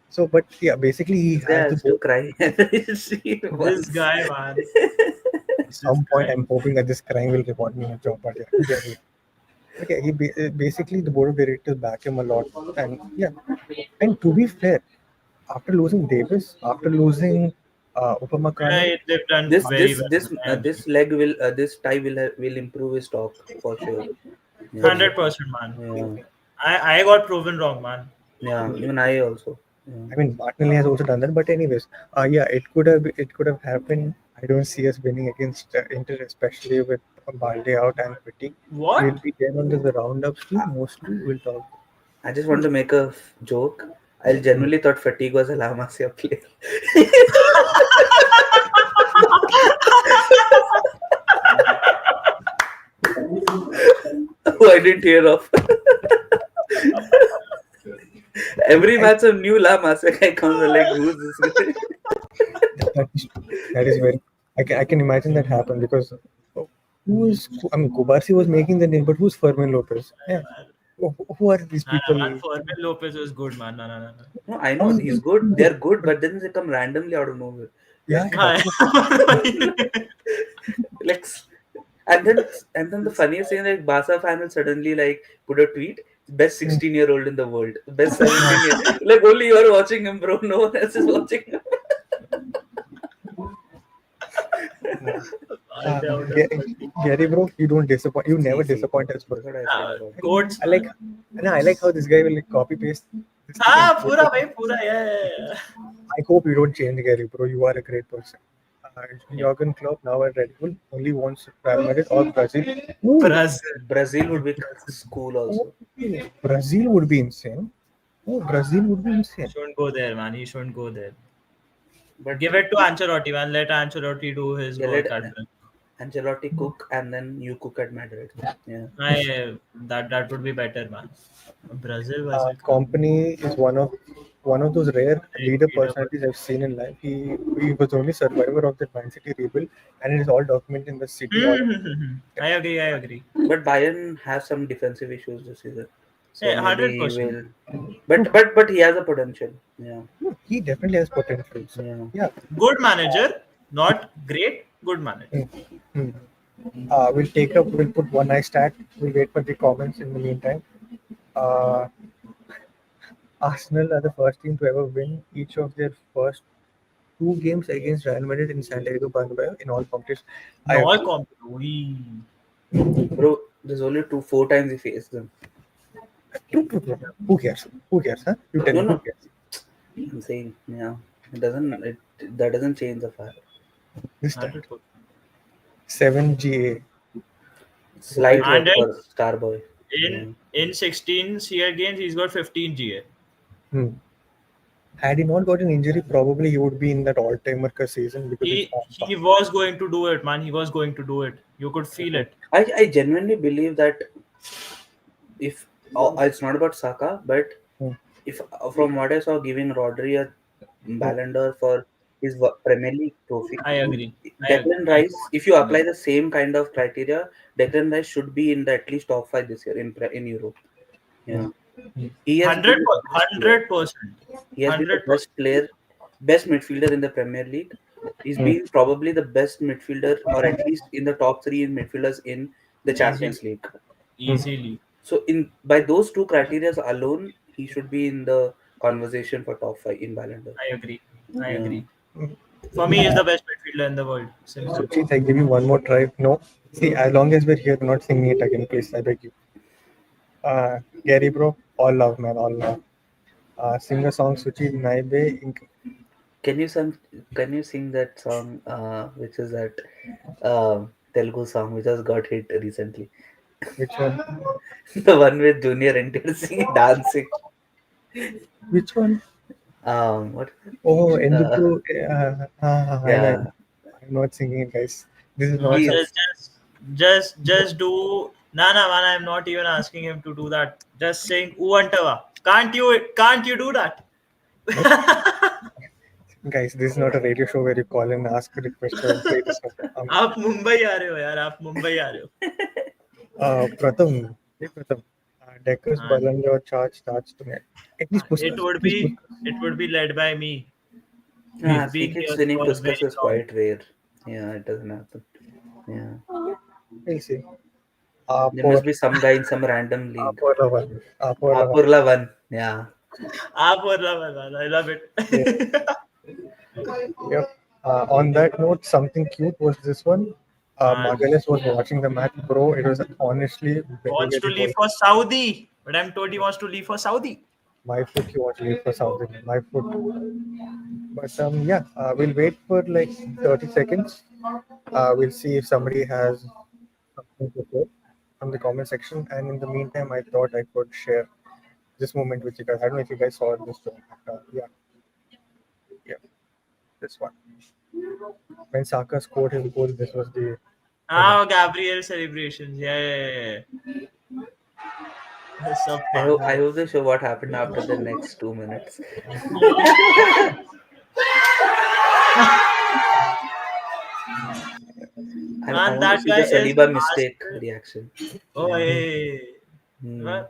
So, but yeah, basically he This guy has the has to cry. See This once. guy, man. This some point. guy. I'm hoping that this crying will reward me in a job, but yeah. Okay, basically the board of directors back him a lot, and yeah, and to be fair, after losing Davis, after losing Upamecano, Yeah, they've done This very this well. this I agree. this leg will this tie will improve his stock for sure. for Yeah, sure. 100%, man. yeah, I got proven wrong, man. yeah. Even I also. Yeah. I mean, Martinelli has also done that, but anyways, yeah, it could have happened. I don't see us winning against Inter, especially with Balde out and Pitti. We'll What? be there under the roundups too. Mostly, we'll talk. I just want to make a joke. I genuinely thought Fatigue was a La Masia player. Who I didn't hear of. Every I, match a new La Masia guy comes and like who's this guy? that is very. I can imagine that happen because I mean, Kubarsi was making the name, but who's Fermin Lopez? Yeah, who are these Nah, people? nah, man. Fermin Lopez was good, man. Nah, nah, nah, No, I How know is he's he good. good? They're good, but then they come randomly out of nowhere. Yeah, Like that's what. nah. like and then the funniest thing, like Barca fan will suddenly like put a tweet, best 16-year-old in the world, best 17-year, like only you're watching him, bro, no one else is watching him. Gary, bro, you don't disappoint. You never See, disappoint us, bro. that's what I said about him. Goats, I like, man. no, I like how this guy will like copy paste this thing and Ah, put pura, it. bhai, pura. Yeah, yeah, yeah. I hope you don't change, Gary, bro. You are a great person. Jurgen Klopp now at Red Bull only wants Real Madrid or Brazil. Ooh, Brazil. Brazil would be Brazil. cool also, Okay. Brazil would be insane. Oh, Brazil would be insane. Shouldn't go there, man. He shouldn't go there. but Give it to Ancelotti, man. Let Ancelotti do his yeah, work let at Brazil. Ancelotti cook and then you cook at Madrid. Yeah, That would be better, man. Brazil versus Company is one of those rare leader leader. personalities I've seen in life. He was the only survivor of the Man City rebuild, and it is all documented in the city. All I agree. I agree. but Bayern has some defensive issues this season, so Yeah, maybe hundred he percent. will. But he has a potential. Yeah, he definitely has potential. So, yeah. yeah, Good manager, not great. Good manager. Hmm. We'll take up. We'll put one eye stat. We'll wait for the comments in the meantime. Uh, Arsenal are the first team to ever win each of their first two games against Real Madrid in Santiago Bernabeu in all competitions. I No, agree. Bro, there's only 4 times he faced them. True. Who cares? Who cares? Huh? You tell No, me. Who no, cares? I'm saying, yeah, that doesn't change the fact. This time 100%. 7 GA. Slight Right. And work then for Starboy. Yeah. in 16 CL games, he's got 15 GA. Hmm. Had he not got an injury, probably he would be in that all-timer season because it's He was going to do it, man. He was going to do it. You could feel it. I genuinely believe that if it's not about Saka, but Hmm. if from what I saw, giving Rodri a Ballon d'Or for his Premier League trophy, I agree. Declan Rice, if you apply the same kind of criteria, Declan Rice should be in the at least top 5 this year in Europe. Yeah, he has been 100 the best player. 100%. He has been the 100%. best player, best midfielder in the Premier League. He's Hmm. been probably the best midfielder, or at least in the top 3 in midfielders in the Easily. Champions League. Easily. So, in by those two criteria alone, he should be in the conversation for top 5 in Ballon d'Or. I agree. I Yeah. agree. For me, he's the best midfielder in the world. Simple. Sucheet, I give you one more try. No. See, as long as we're here, not singing it again, please. I beg you. Gary, bro, all love, man, all love. Sing a song, Sucheet Naibe. Can you sing? Can you sing that song? Which is that Telugu song which has got hit recently? Which one? The one with Junior NTR singing, dancing. Which one? What? Oh, Uh, Enduku. I know. yeah. I'm not singing it, guys. This is not Just, He something. just do. Nah, nah, man. I'm not even asking him to do that. Just saying Uantava. Can't you do that? Guys, this is not a radio show where you call and ask a request and play the song. आप मुंबई आ रहे हो यार, आप मुंबई आ रहे हो. Pratham, hey Pratham, Decker's हाँ, Balanga charge starts tonight. At least it Puskas. would At least be Puskas. it would be led by me. We've been Wickets here winning for Puskas very is long. quite rare. Yeah, it doesn't happen. Yeah. We'll see. There must Apor, be some guy in some random league. Apor, Apor, Apurla one. Yeah. आप और love, I love it. Yep. On that note, something cute was this one. Man, Magalis was watching the match, bro. It was honestly very, wants to very leave good. for Saudi, but I'm told he wants to leave for Saudi. My foot, he wants to leave for something. My foot. But yeah, we'll wait for like 30 seconds. We'll see if somebody has something to say from the comment section. And in the meantime, I thought I could share this moment with you guys. I don't know if you guys saw this one. Yeah, this one. When Saka scored his goal, this was the Ah, Gabriel celebrations. Yeah. That's up, I man. hope they show what happened after the next 2 minutes. I Man, want to that see guy the is Saliba mistake Arsenal. reaction. Oh, hey. Hmm. Man,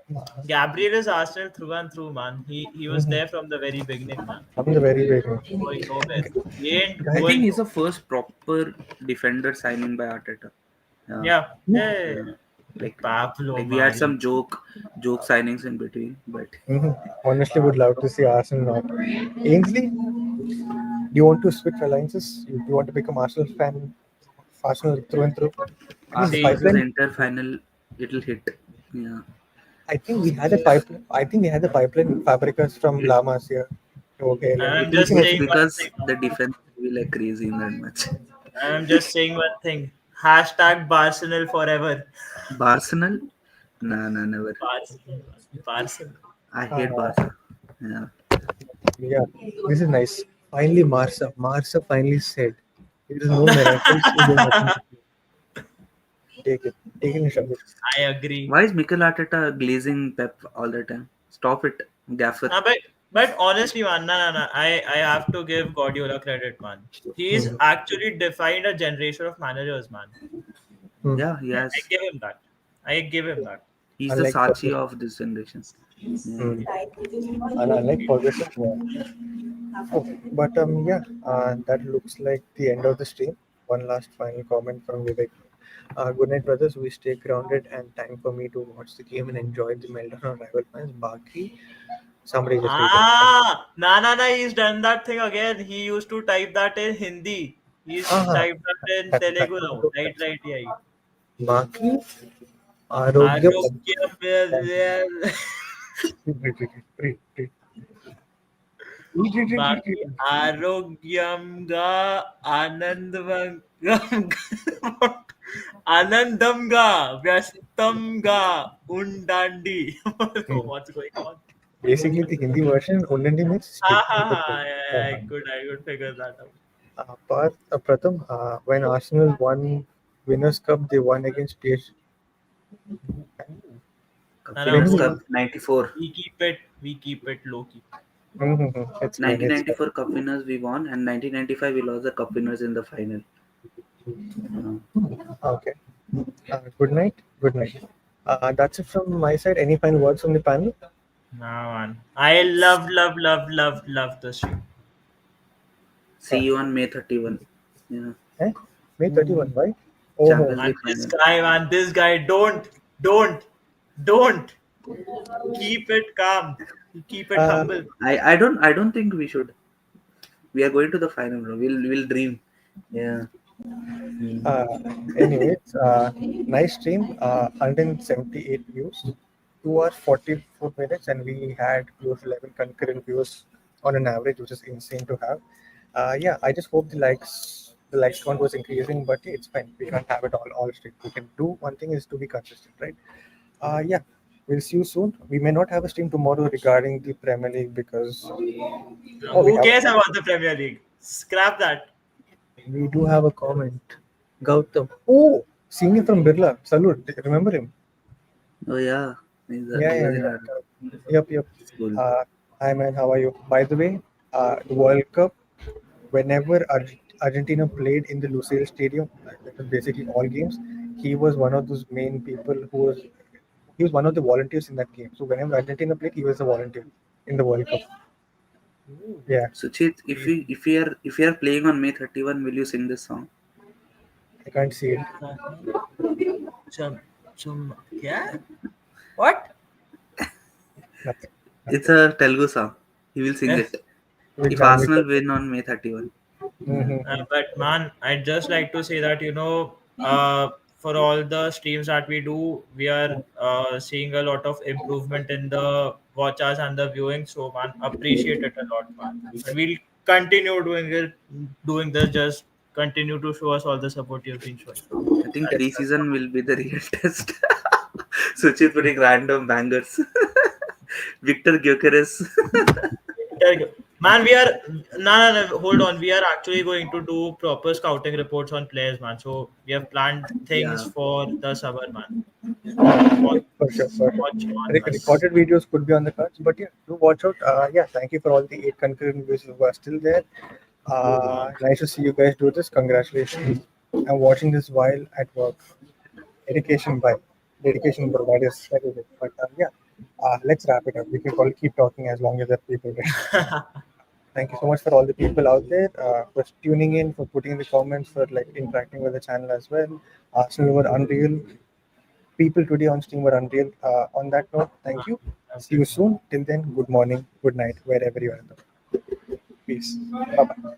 Gabriel is Arsenal through and through, man. He was there from the very beginning, man. from the very beginning. Going nowhere. He ain't I think going. he's the first proper defender signing by Arteta. Yeah. Yeah. Like Pablo, we had man. some joke signings in between, but Honestly, would love to see Arsenal now. Ainsley, do you want to switch alliances? Do you want to become Arsenal fan? Arsenal through and through. I mean, the See, versus pipeline. Inter final, it'll hit. Yeah. I think we had a pipeline. I think we had the pipeline Fabricas from Lamas here. Okay, and I'm we just can It's saying one because thing. the defense will be like crazy in that match. I'm just saying one thing. Hashtag Barcelona forever. Arsenal? Nah, never. Barcelona. I hate Uh, Barca. Yeah. yeah, this is nice. Finally, Marsa finally said, "There is no miracles. You do nothing." Take it. Take it in Shabbat. I agree. Why is Mikel Arteta glazing Pep all the time? Stop it, Gaffer. But honestly, man, no. I have to give Guardiola credit, man. He's actually defined a generation of managers, man. Yeah, he has. I give him that. I give him that. He's the Unlike Sachi Ferguson. of this generation. Yeah. Unlike Ferguson, yeah. Oh, but yeah, that looks like the end of the stream. One last final comment from Vivek. Good night, brothers. We stay grounded and time for me to watch the game and enjoy the meltdown on rival fans. Baki, somebody just read it. No. He's done that thing again. He used to type that in Hindi. He's typed that in Telugu now. Right, yeah. Baki, Arogya. Arogya. Baki ఆరోగ్యంగా ఆనందంగా వ్యస్తంగా ఉండండి. What's going on? Basically, the Hindi version only means I could figure that out. Parth, Pratham, when Arsenal won Winners' Cup, they won against PSG. Winners' Cup 94. We keep it low key. It's fine, it's 1994 Cup winners we won, and 1995 we lost the Cup winners in the final. fine. Okay. Good night. Good night. That's it from my side. Any final words from the panel? Nah, man. I love the stream. See you on May 31. Yeah. May 31, right? Oh, Champions And League this final. guy, man, this guy, don't keep it calm. Keep it Uh, humble. I don't think we should. We are going to the final, bro. We'll dream. Yeah. Hmm. uh, anyways, nice stream. 178 views, 2 hours 44 minutes, and we had close to 11 concurrent views on an average, which is insane to have. Yeah, I just hope the likes count was increasing, but yeah, it's fine. We can't have it all straight. We can do one thing is to be consistent, right? Yeah, we'll see you soon. We may not have a stream tomorrow regarding the Premier League because we Who have cares about the Premier League? Scrap that. we do have a comment. Gautam. Oh, senior from Birla. Salute. Remember him? Oh yeah. Yeah, He yeah, was in yeah. our Yep. school. Hi man, how are you? By the way, the World Cup, whenever Argentina played in the Lusail Stadium, that was basically all games, he was one of those main people he was one of the volunteers in that game. So whenever Argentina played, he was a volunteer in the World Cup. Yeah, Sucheet, if we are playing on May 31, will you sing this song? I can't see it. Chum, क्या? What? Nothing. It's a Telugu song. He will sing Eh, it. With If Jamie. Arsenal win on May 31. but man, I'd just like to say that for all the streams that we do, we are seeing a lot of improvement in the watch hours and the viewing. So man, appreciate it a lot, man. And we'll continue doing this. Just continue to show us all the support you've been showing. I think That's preseason will be the real test. Suchit putting random bangers. Victor Gyökeres. There you go. Man, we are no. Hold on. We are actually going to do proper scouting reports on players, man. So we have planned things Yeah. for the summer, man. Watch, For sure, for sure. watch on us. Recorded videos could be on the cards, but yeah, do watch out. Yeah, thank you for all the 8 concurrent views who are still there. Nice to see you guys do this. Congratulations. I'm watching this while at work. Dedication by dedication, bro. That is it. But yeah, let's wrap it up. We can probably keep talking as long as there are people there. Thank you so much for all the people out there for tuning in, for putting in the comments, for like interacting with the channel as well. Arsenal were unreal. People today on stream were unreal. On that note, thank you. See you soon. Till then, good morning, good night, wherever you are. Peace. Bye bye.